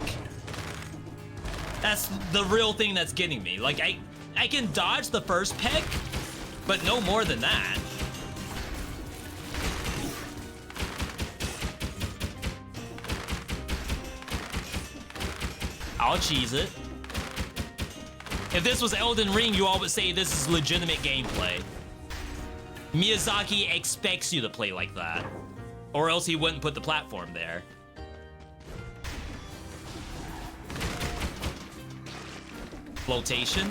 That's the real thing that's getting me. Like, I can dodge the first peck, but no more than that. I'll cheese it. If this was Elden Ring, you all would say this is legitimate gameplay. Miyazaki expects you to play like that, or else he wouldn't put the platform there. Flotation.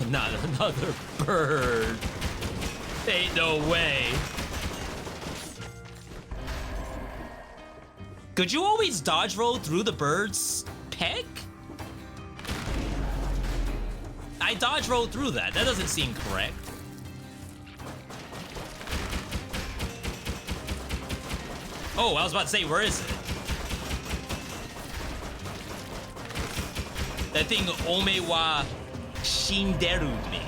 Not another bird. Ain't no way. Could you always dodge roll through the bird's peck? I dodge rolled through that. That doesn't seem correct. Oh, I was about to say, where is it? That thing, Ome wa Shinderu'd me.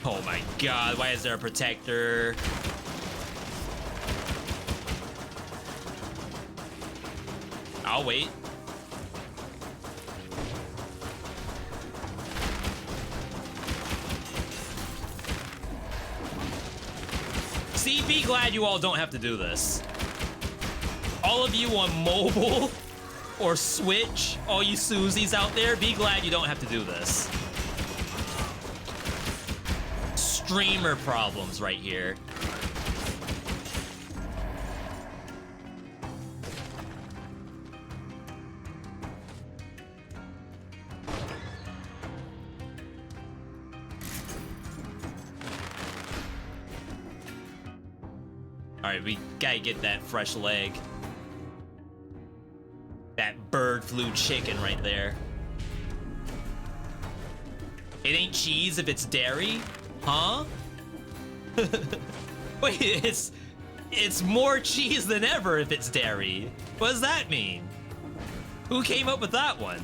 Oh my god, why is there a protector? I'll wait. See, be glad you all don't have to do this. All of you on mobile or Switch, all you Susies out there, be glad you don't have to do this. Streamer problems right here. Alright, we gotta get that fresh leg. That bird flu chicken right there. It ain't cheese if it's dairy? Huh? Wait, it's more cheese than ever if it's dairy. What does that mean? Who came up with that one?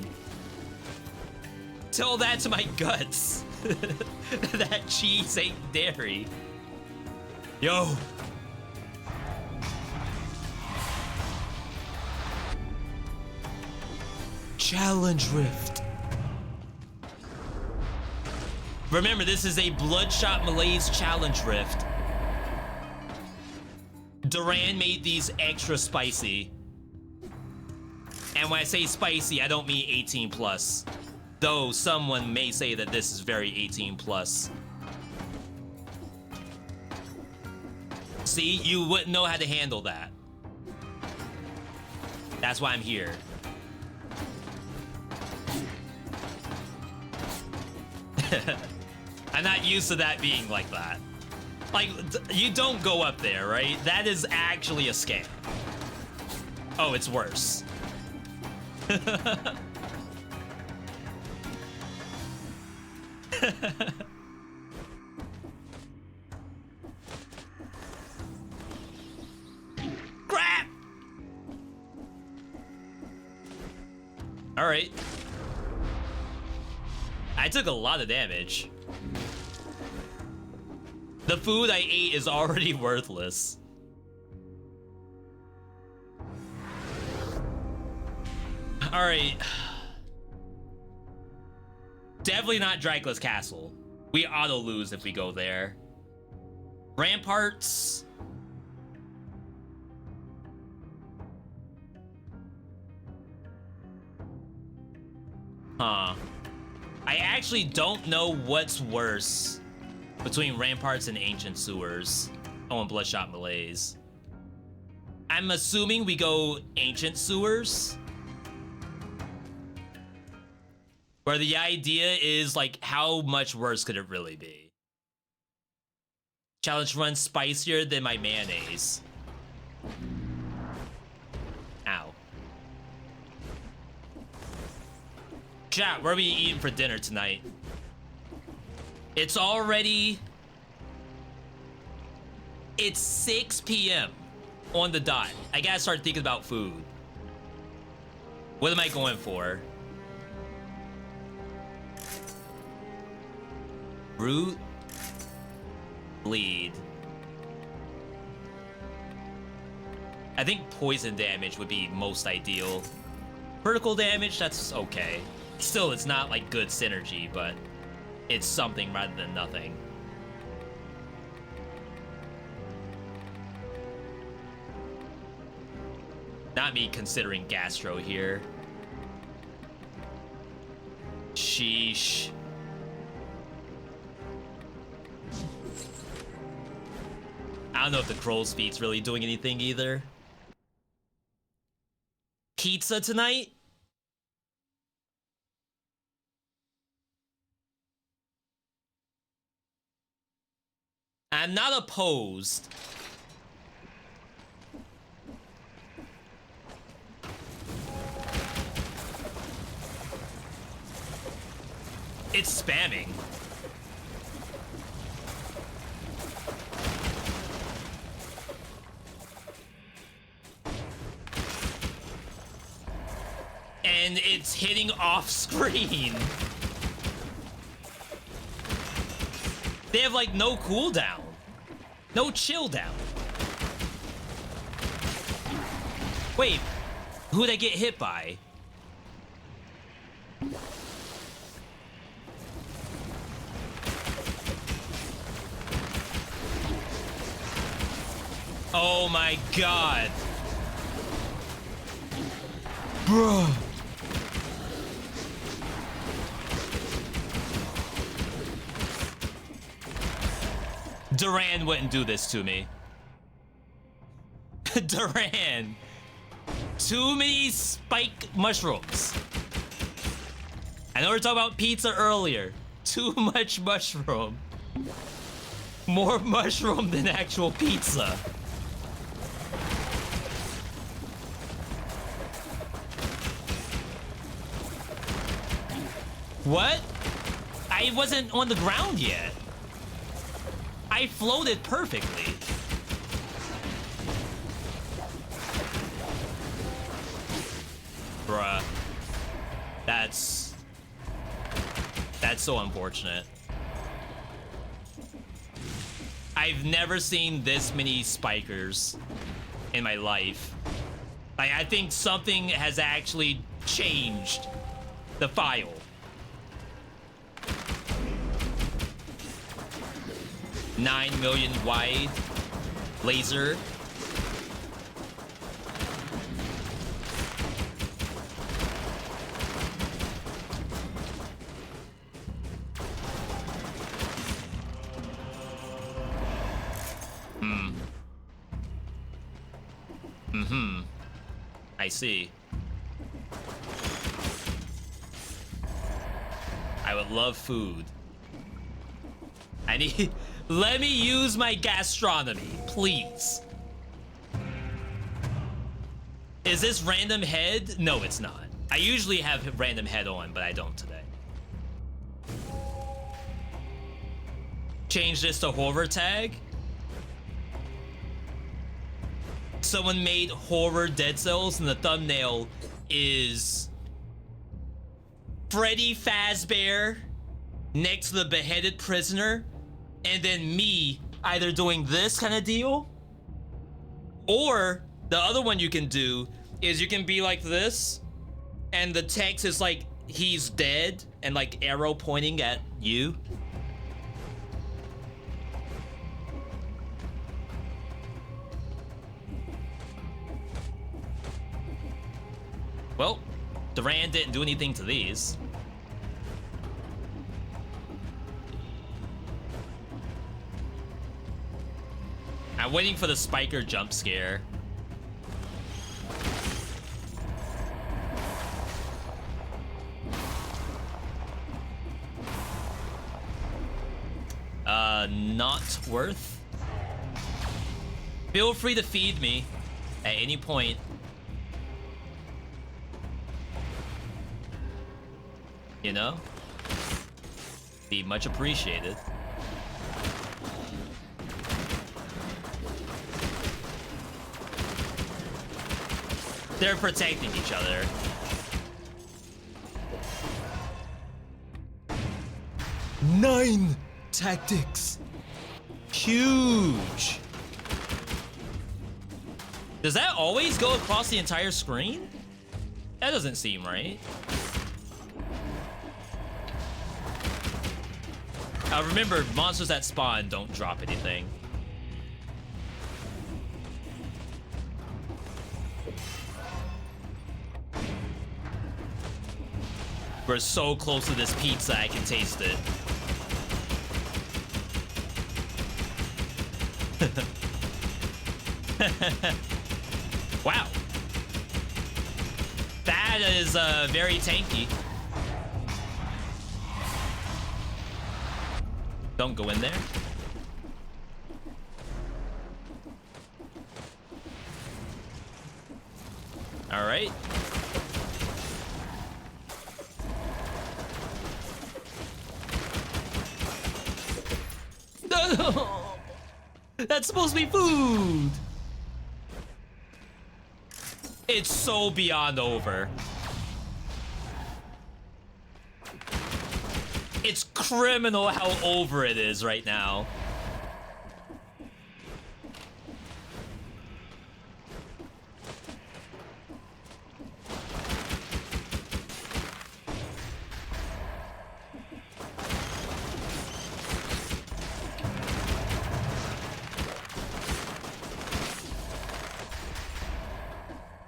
Tell that to my guts. That cheese ain't dairy. Yo. Challenge Rift. Remember, this is a Bloodshot Malaise Challenge Rift. Duran made these extra spicy. And when I say spicy, I don't mean 18 plus. Though someone may say that this is very 18 plus. See, you wouldn't know how to handle that. That's why I'm here. I'm not used to that being like that. Like, you don't go up there, right? That is actually a scam. Oh, it's worse. Crap! All right. I took a lot of damage. The food I ate is already worthless. All right. Definitely not Dracula's Castle. We auto lose if we go there. Ramparts. Huh. I actually don't know what's worse between Ramparts and Ancient Sewers. Oh, and Bloodshot Malaise. I'm assuming we go Ancient Sewers, where the idea is, like, how much worse could it really be? Challenge run spicier than my mayonnaise. Ow. Chat, what are we eating for dinner tonight? It's already... It's 6 p.m. on the dot. I gotta start thinking about food. What am I going for? Root? Bleed. I think poison damage would be most ideal. Critical damage, that's okay. Still, it's not like good synergy, but it's something rather than nothing. Not me considering gastro here. Sheesh. I don't know if the crow's feet's really doing anything either. Pizza tonight? I'm not opposed. It's spamming. And it's hitting off screen. They have like no cooldown, no chill down. Wait, who'd I get hit by? Oh my god. Bruh. Duran wouldn't do this to me. Duran. Too many spike mushrooms. I know we were talking about pizza earlier. Too much mushroom. More mushroom than actual pizza. What? I wasn't on the ground yet. I floated perfectly. Bruh. That's so unfortunate. I've never seen this many spikers in my life. Like, I think something has actually changed the file. $9 million wide laser. I see. I would love food. I need... Let me use my gastronomy, please. Is this random head? No, it's not. I usually have random head on, but I don't today. Change this to horror tag. Someone made horror Dead Cells and the thumbnail is Freddy Fazbear next to the beheaded prisoner, and then me either doing this kind of deal, or the other one you can do is you can be like this, and the text is like, he's dead, and like arrow pointing at you. Well, Duran didn't do anything to these. I'm waiting for the spiker jump scare. Not worth. Feel free to feed me at any point. You know? Be much appreciated. They're protecting each other. Nine tactics. Huge. Does that always go across the entire screen? That doesn't seem right. Remember, monsters that spawn don't drop anything. We're so close to this pizza, I can taste it. Wow. That is very tanky. Don't go in there. All right. No! That's supposed to be food! It's so beyond over. It's criminal how over it is right now.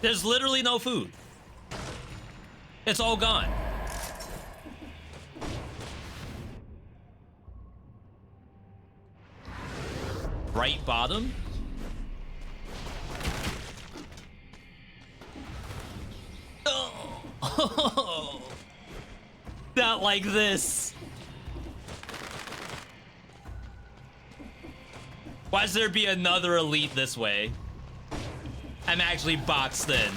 There's literally no food. It's all gone. Right bottom. Oh. Not like this. Why does there be another elite this way? I'm actually boxed in.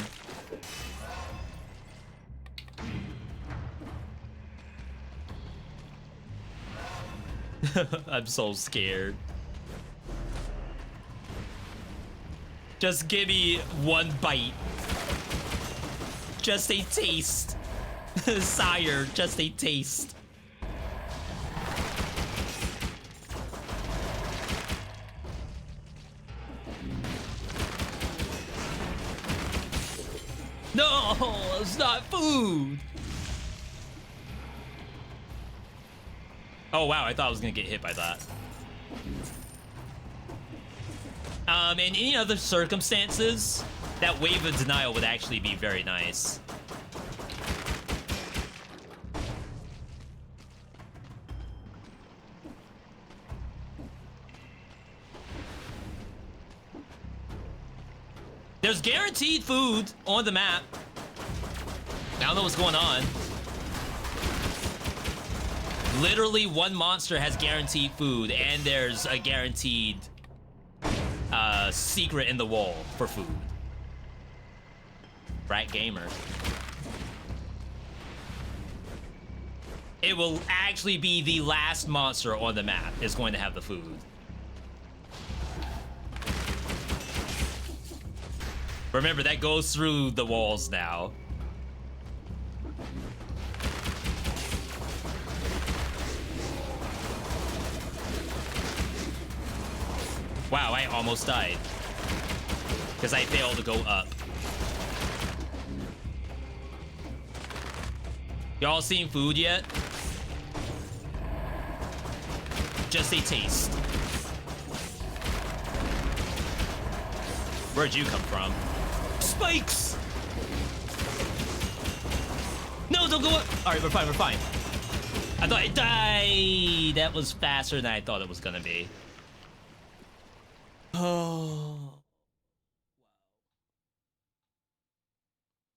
I'm so scared. Just give me one bite. Just a taste. Sire, just a taste. No, it's not food. Oh wow, I thought I was gonna get hit by that. In any other circumstances, that wave of denial would actually be very nice. There's guaranteed food on the map. I don't know what's going on. Literally one monster has guaranteed food, and there's a guaranteed secret in the wall for food. Rat gamer. It will actually be the last monster on the map is going to have the food. Remember, that goes through the walls now. Wow, I almost died. Because I failed to go up. Y'all seen food yet? Just a taste. Where'd you come from? Spikes! No, don't go up! Alright, we're fine, we're fine. I thought I died! That was faster than I thought it was gonna be. Oh.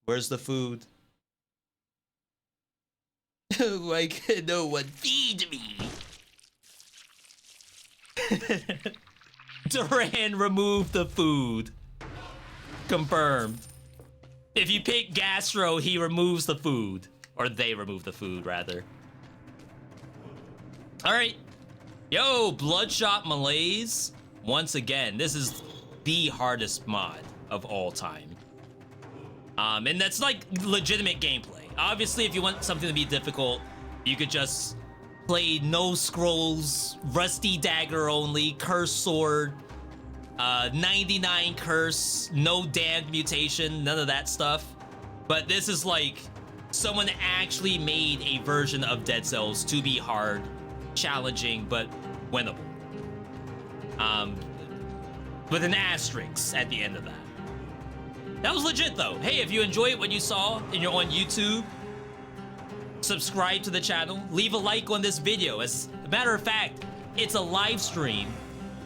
Where's the food? Like, no one feed me! Duran removed the food. Confirmed. If you pick Gastro, he removes the food. Or they remove the food, rather. Alright. Yo, Bloodshot Malaise. Once again, this is the hardest mod of all time. And that's like legitimate gameplay. Obviously, if you want something to be difficult, you could just play no scrolls, rusty dagger only, curse sword, 99 curse, no damned mutation, none of that stuff. But this is like someone actually made a version of Dead Cells to be hard, challenging, but winnable. With an asterisk at the end of that. That was legit though. Hey, if you enjoyed what you saw and you're on YouTube, subscribe to the channel, leave a like on this video. As a matter of fact, it's a live stream,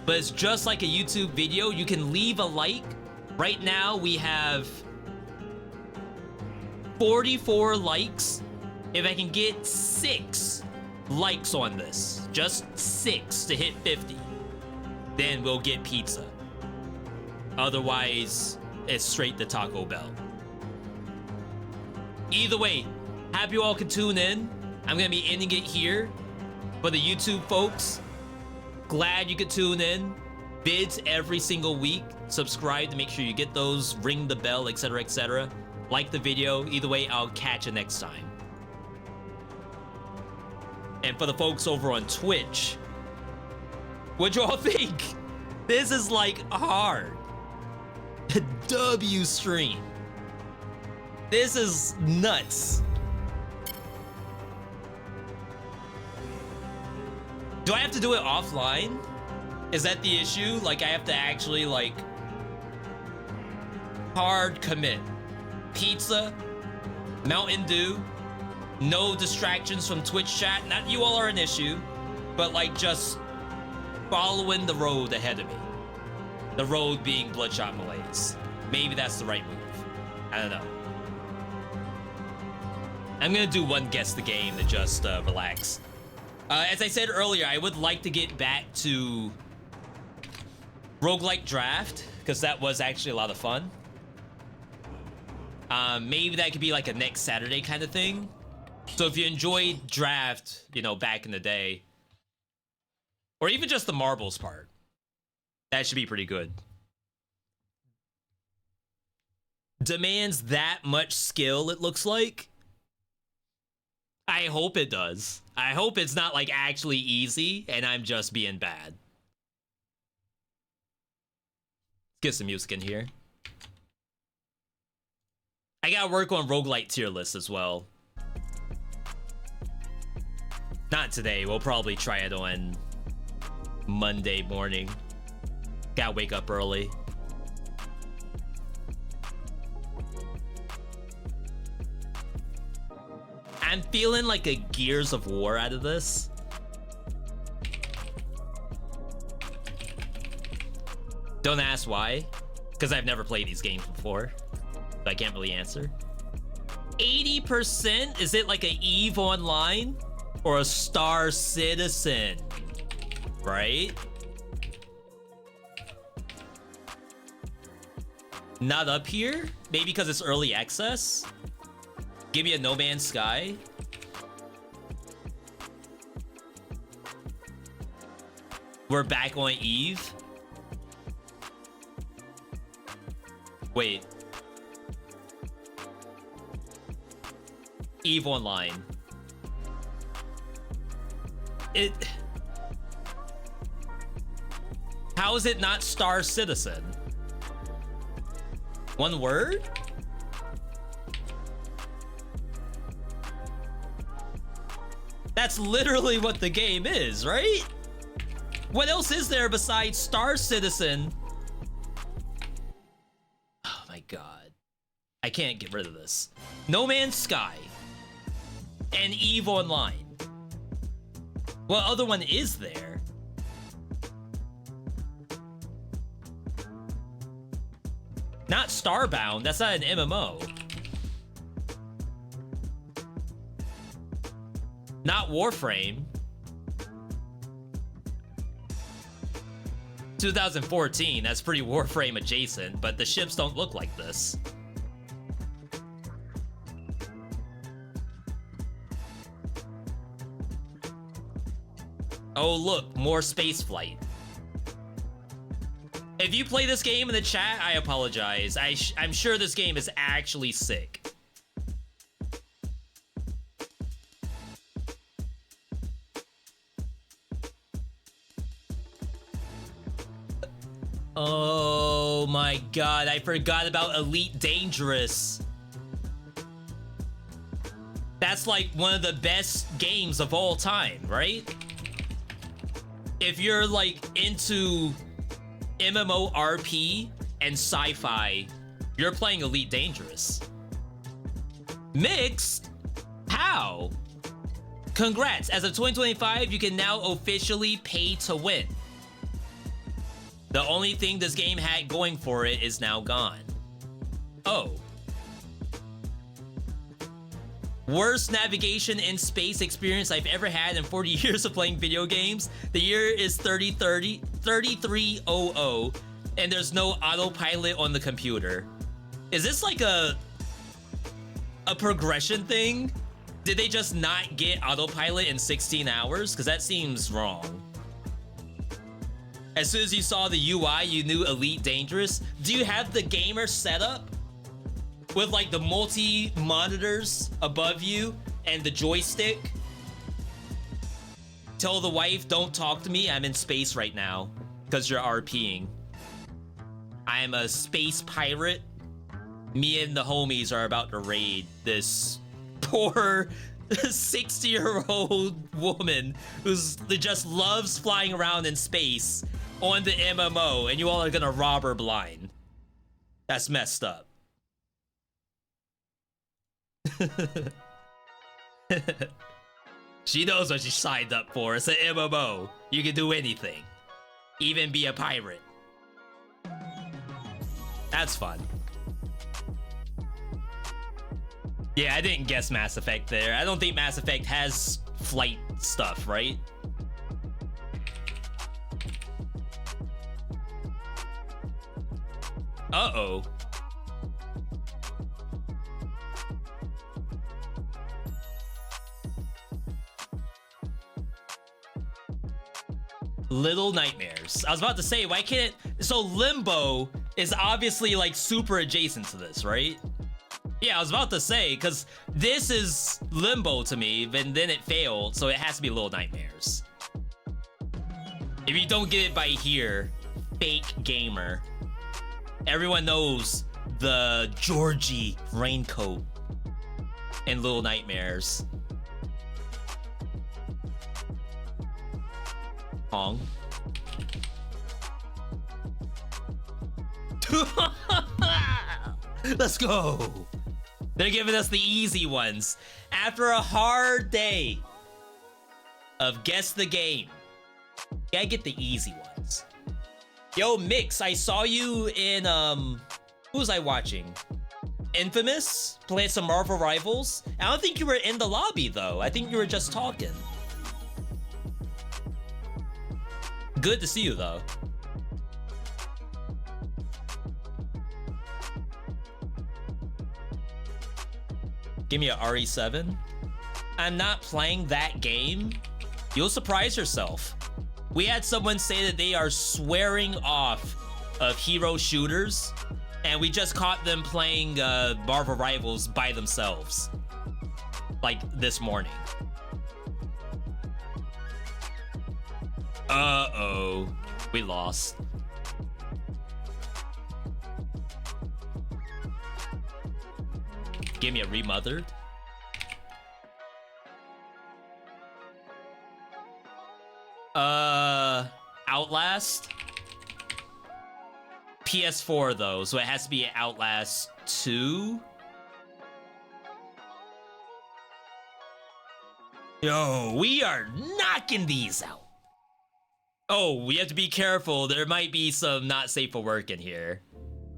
but it's just like a YouTube video. You can leave a like. Right now we have 44 likes. If I can get 6 likes on this, just 6 to hit 50, then we'll get pizza. Otherwise, it's straight to Taco Bell. Either way, happy you all can tune in. I'm gonna be ending it here. For the YouTube folks, glad you could tune in. Vids every single week. Subscribe to make sure you get those, ring the bell, etc, etc. Like the video. Either way, I'll catch you next time. And for the folks over on Twitch, what'd you all think? This is like hard. W stream. This is nuts. Do I have to do it offline? Is that the issue? Like I have to actually like hard commit. Pizza, Mountain Dew, no distractions from Twitch chat. Not you all are an issue, but like just following the road ahead of me. The road being Bloodshot Malaise. Maybe that's the right move. I don't know. I'm gonna do one guess the game to just relax. As I said earlier, I would like to get back to roguelike draft, because that was actually a lot of fun. Maybe that could be like a next Saturday kind of thing. So if you enjoyed draft, you know, back in the day, or even just the marbles part, that should be pretty good. Demands that much skill, it looks like. I hope it does. I hope it's not like actually easy and I'm just being bad. Let's get some music in here. I gotta work on roguelite tier lists as well. Not today, we'll probably try it on Monday morning. Gotta wake up early. I'm feeling like a Gears of War out of this. Don't ask why, because I've never played these games before, so I can't really answer. 80%? Is it like a EVE Online or a Star Citizen? Right? Not up here? Maybe because it's early access? Give me a No Man's Sky. We're back on EVE. Wait. EVE Online. How is it not Star Citizen? One word? That's literally what the game is, right? What else is there besides Star Citizen? Oh my god. I can't get rid of this. No Man's Sky. And EVE Online. What other one is there? Not Starbound, that's not an MMO. Not Warframe. 2014, that's pretty Warframe adjacent, but the ships don't look like this. Oh look, more spaceflight. If you play this game in the chat, I apologize. I'm sure this game is actually sick. Oh my god, I forgot about Elite Dangerous. That's like one of the best games of all time, right? If you're like into MMORP and sci-fi, you're playing Elite Dangerous. Mixed? How? Congrats, as of 2025, you can now officially pay to win. The only thing this game had going for it is now gone. Oh. Worst navigation in space experience I've ever had in 40 years of playing video games. The year is 3300, and there's no autopilot on the computer. Is this like a progression thing? Did they just not get autopilot in 16 hours? Because that seems wrong. As soon as you saw the UI, you knew Elite Dangerous. Do you have the gamer setup with like the multi monitors above you and the joystick? Tell the wife, don't talk to me, I'm in space right now, because you're RPing. I am a space pirate. Me and the homies are about to raid this poor 60-year-old woman who just loves flying around in space on the MMO, and you all are gonna rob her blind. That's messed up. She knows what she signed up for. It's an MMO. You can do anything. Even be a pirate. That's fun. Yeah, I didn't guess Mass Effect there. I don't think Mass Effect has flight stuff, right? Uh-oh. Little Nightmares. I was about to say, why can't... So Limbo is obviously like super adjacent to this, right? Yeah, I was about to say, because this is Limbo to me, and then it failed, so it has to be Little Nightmares. If you don't get it by here, fake gamer. Everyone knows the Georgie raincoat in Little Nightmares. Hong. Let's go. They're giving us the easy ones. After a hard day of guess the game, gotta get the easy ones. Yo, Mix, I saw you in, who was I watching? Infamous? Playing some Marvel Rivals? I don't think you were in the lobby, though. I think you were just talking. Good to see you, though. Give me a RE7. I'm not playing that game. You'll surprise yourself. We had someone say that they are swearing off of hero shooters, and we just caught them playing Marvel Rivals by themselves. Like this morning. Uh-oh. We lost. Give me a remothered. Outlast? PS4 though, so it has to be Outlast 2. Yo, we are knocking these out. Oh, we have to be careful. There might be some not safe for work in here.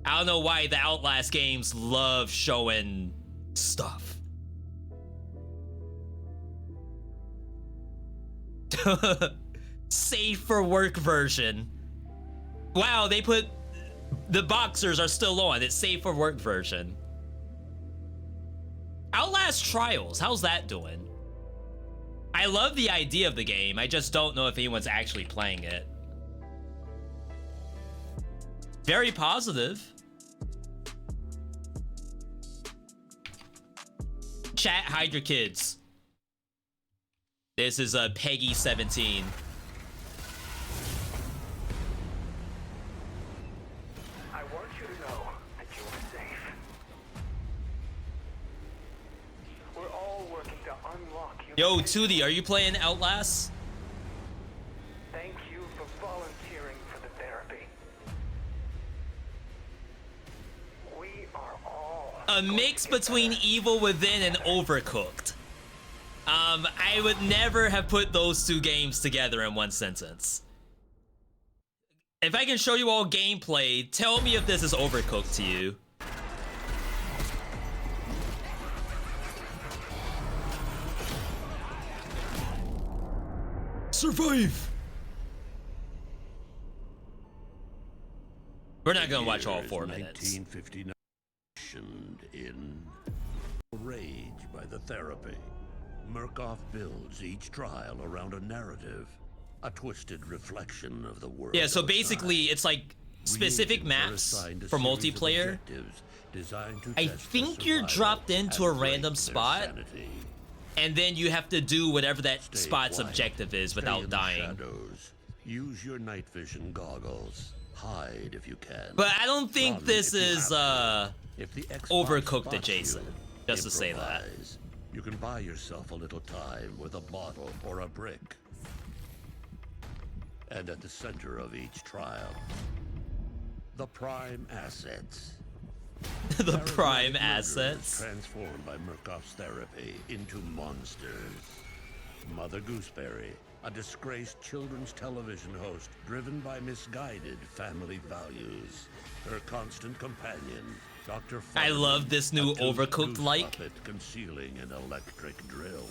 I don't know why the Outlast games love showing stuff. Safe for work version. Wow, they put the boxers are still on. It's safe for work version. Outlast Trials, how's that doing? I love the idea of the game. I just don't know if anyone's actually playing it. Very positive. Chat, hide your kids. This is Peggy 17.
I want you to know that you are safe. We're all working to unlock you.
Yo, Tootie, are you playing Outlast?
Thank you for volunteering for the therapy. We are all
A mix between Evil Within and Overcooked. I would never have put those two games together in one sentence. If I can show you all gameplay, tell me if this is Overcooked to you. Survive! We're not gonna watch all 4 minutes.
1959 in Rage by the Therapy. Murkoff builds each trial around a narrative, a twisted reflection of the world.
Yeah, so
outside.
basically it's like specific
Reagents are
maps
assigned a
for
series of
multiplayer.
objectives designed to
I
test
think
their
you're
survival
dropped into a
and break
random
their
spot,
sanity.
and then you have to do whatever that
Stay
spot's
quiet,
objective is
stay
without
in the
dying.
shadows. Use your night vision goggles. Hide if you can.
But I don't think
Run
this
if you
is
have to. If the Xbox
Overcooked
spots
adjacent,
you,
just to say that.
improvise. You can buy yourself a little time with a bottle or a brick. And at the center of each trial, the prime assets.
The prime
Paradigmatic
assets.
murderers transformed by Murkoff's therapy into monsters. Mother Gooseberry, a disgraced children's television host driven by misguided family values. Her constant companion, Dr.
I
Futterman,
love this new
a toothed
Overcooked
goose
like.
puppet concealing an electric drill.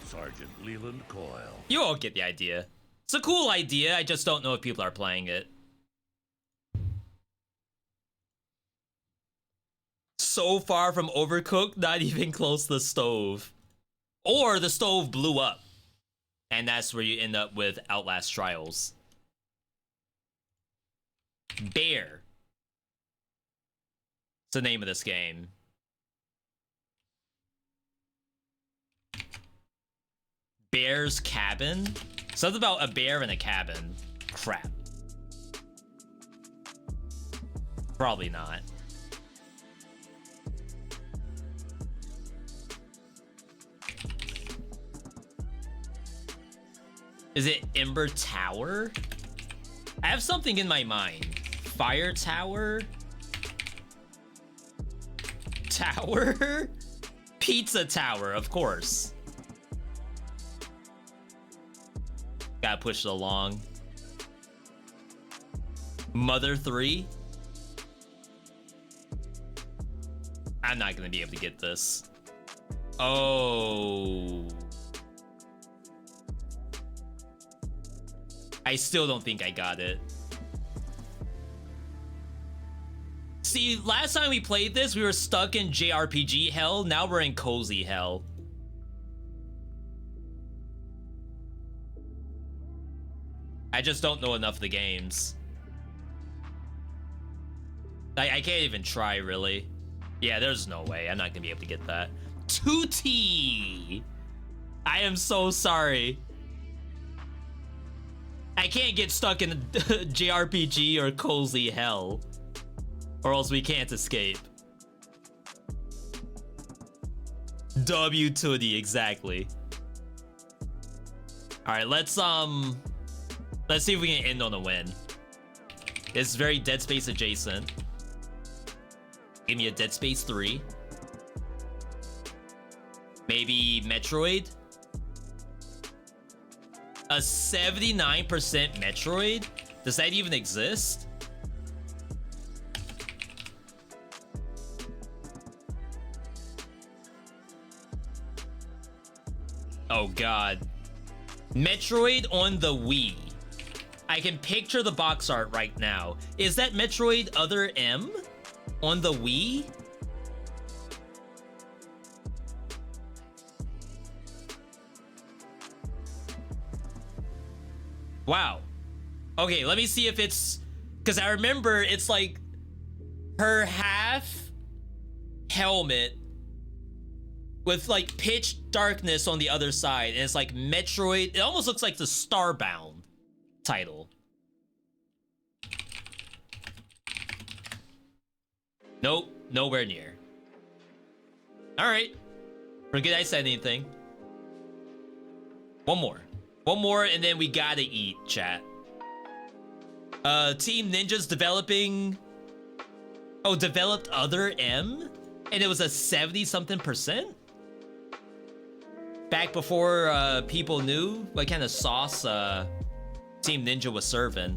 Sergeant Leland Coyle.
You all get the idea. It's a cool idea, I just don't know if people are playing it. So far from Overcooked, not even close to the stove. Or the stove blew up. And that's where you end up with Outlast Trials. Bear. It's the name of this game. Bear's cabin? Something about a bear in a cabin. Crap. Probably not. Is it Ember Tower? I have something in my mind. Fire Tower? Tower? Pizza Tower, of course. Gotta push it along. Mother 3? I'm not gonna be able to get this. Oh. I still don't think I got it. See, last time we played this, we were stuck in JRPG hell. Now we're in cozy hell. I just don't know enough of the games. I can't even try, really. Yeah, there's no way. I'm not gonna be able to get that. Tootie! I am so sorry. I can't get stuck in JRPG or cozy hell. Or else we can't escape. W Tootie, exactly. Alright, let's see if we can end on a win. It's very Dead Space adjacent. Give me a Dead Space 3. Maybe Metroid? A 79% Metroid? Does that even exist? Oh god. Metroid on the Wii. I can picture the box art right now. Is that Metroid Other M on the Wii? Wow. Okay, let me see if it's... Because I remember it's like her half helmet with like pitch darkness on the other side. And it's like Metroid. It almost looks like the Starbound title. Nope, nowhere near. All right. Forget I said anything. One more, and then we gotta eat, chat. Team Ninja's developing... Oh, developed Other M? And it was a 70-something%? Back before people knew what kind of sauce Team Ninja was serving.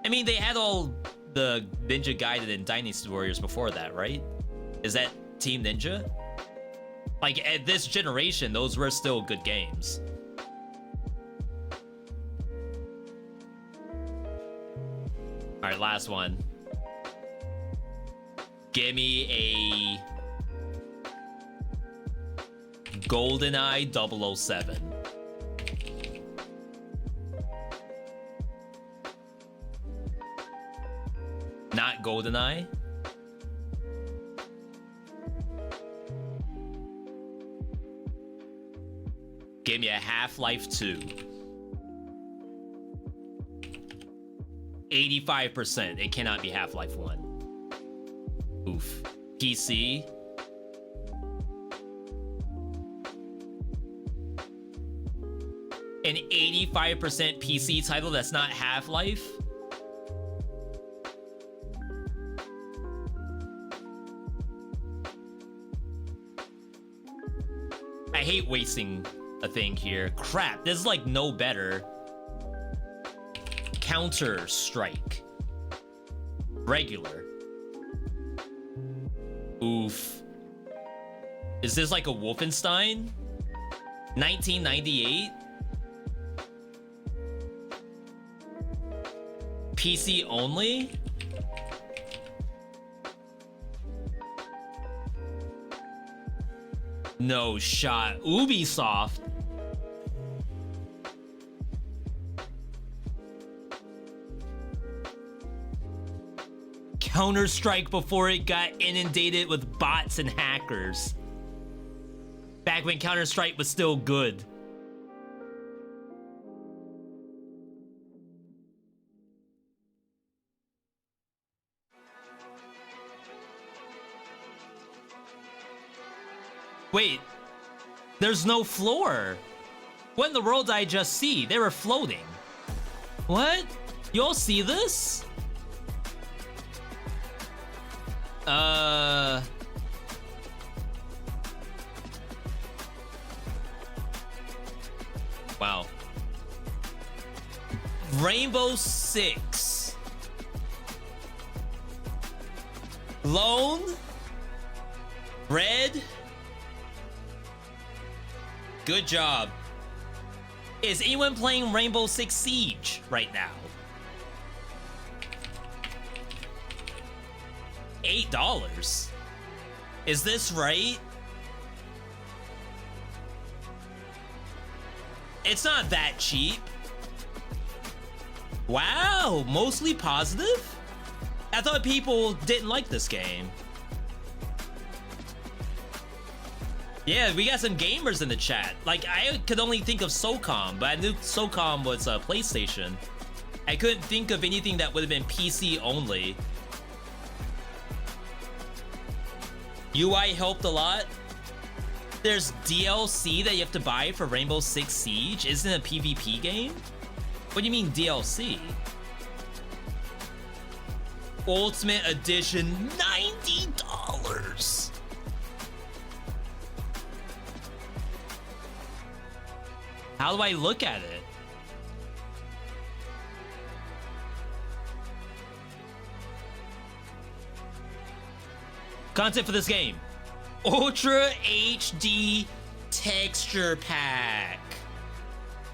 I mean, they had all the Ninja Gaiden and Dynasty Warriors before that, right? Is that Team Ninja? Like, at this generation, those were still good games. All right, last one. Give me a GoldenEye 007. Not GoldenEye. Give me a Half-Life 2. 85%. It cannot be Half-Life 1. Oof. PC. An 85% PC title that's not Half-Life? I hate wasting a thing here. Crap, this is like no better. Counter-Strike. Regular. Oof. Is this like a Wolfenstein? 1998? PC only? No shot. Ubisoft. Counter-Strike before it got inundated with bots and hackers. Back when Counter-Strike was still good. Wait, there's no floor. What in the world did I just see? They were floating. What? You all see this? Wow. Rainbow Six. Lone. Red. Good job. Is anyone playing Rainbow Six Siege right now? $8? Is this right? It's not that cheap. Wow, mostly positive? I thought people didn't like this game. Yeah, we got some gamers in the chat. Like, I could only think of SOCOM, but I knew SOCOM was a PlayStation. I couldn't think of anything that would have been PC only. UI helped a lot. There's DLC that you have to buy for Rainbow Six Siege. Isn't it a PvP game? What do you mean DLC? Ultimate Edition, $90. How do I look at it? Content for this game. Ultra HD Texture Pack.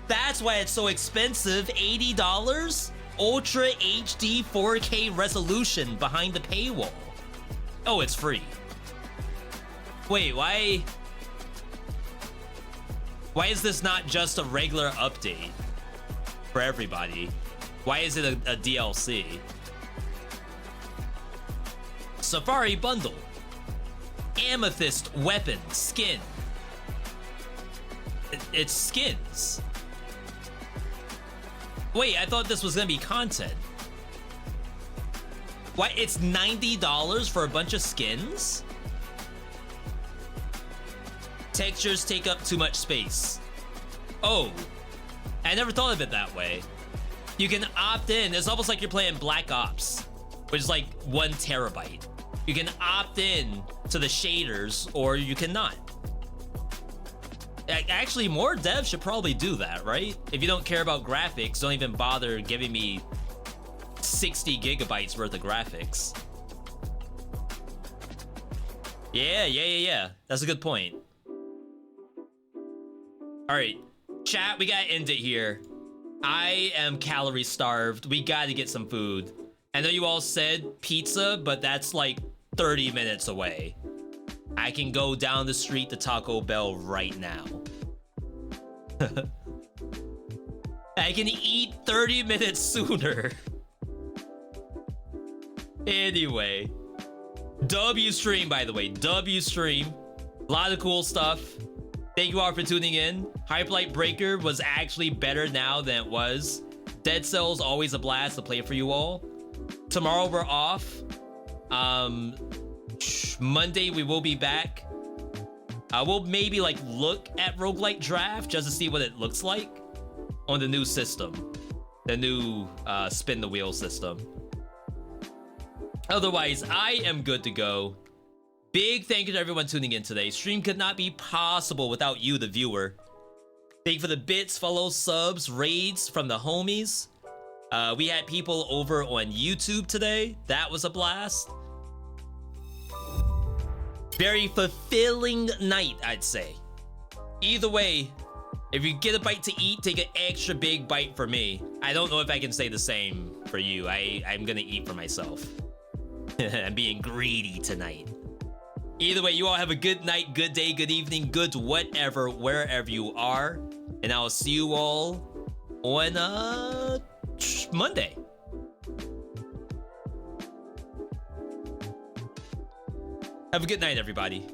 That's why it's so expensive. $80? Ultra HD 4K resolution behind the paywall. Oh, it's free. Wait, why is this not just a regular update for everybody? Why is it a DLC? Safari bundle. Amethyst weapon skin. It's skins. Wait, I thought this was gonna be content. Why, it's $90 for a bunch of skins? Textures take up too much space. Oh, I never thought of it that way. You can opt in. It's almost like you're playing Black Ops, which is like 1 terabyte. You can opt in to the shaders, or you cannot. Actually, more devs should probably do that, right? If you don't care about graphics, don't even bother giving me 60 gigabytes worth of graphics. Yeah. That's a good point. All right, chat, we gotta end it here. I am calorie starved. We gotta get some food. I know you all said pizza, but that's like 30 minutes away. I can go down the street to Taco Bell right now. I can eat 30 minutes sooner. Anyway, W stream, by the way, W stream. A lot of cool stuff. Thank you all for tuning in. Hyperlight Breaker was actually better now than it was. Dead Cell's always a blast to play for you all. Tomorrow we're off. Monday we will be back. We'll maybe like look at Roguelite Draft just to see what it looks like on the new system. The new spin the wheel system. Otherwise, I am good to go. Big thank you to everyone tuning in today. Stream could not be possible without you, the viewer. Thank you for the bits, follows, subs, raids from the homies. We had people over on YouTube today. That was a blast. Very fulfilling night, I'd say. Either way, if you get a bite to eat, take an extra big bite for me. I don't know if I can say the same for you. I'm gonna eat for myself. I'm being greedy tonight. Either way, you all have a good night, good day, good evening, good whatever, wherever you are. And I'll see you all on Monday. Have a good night, everybody.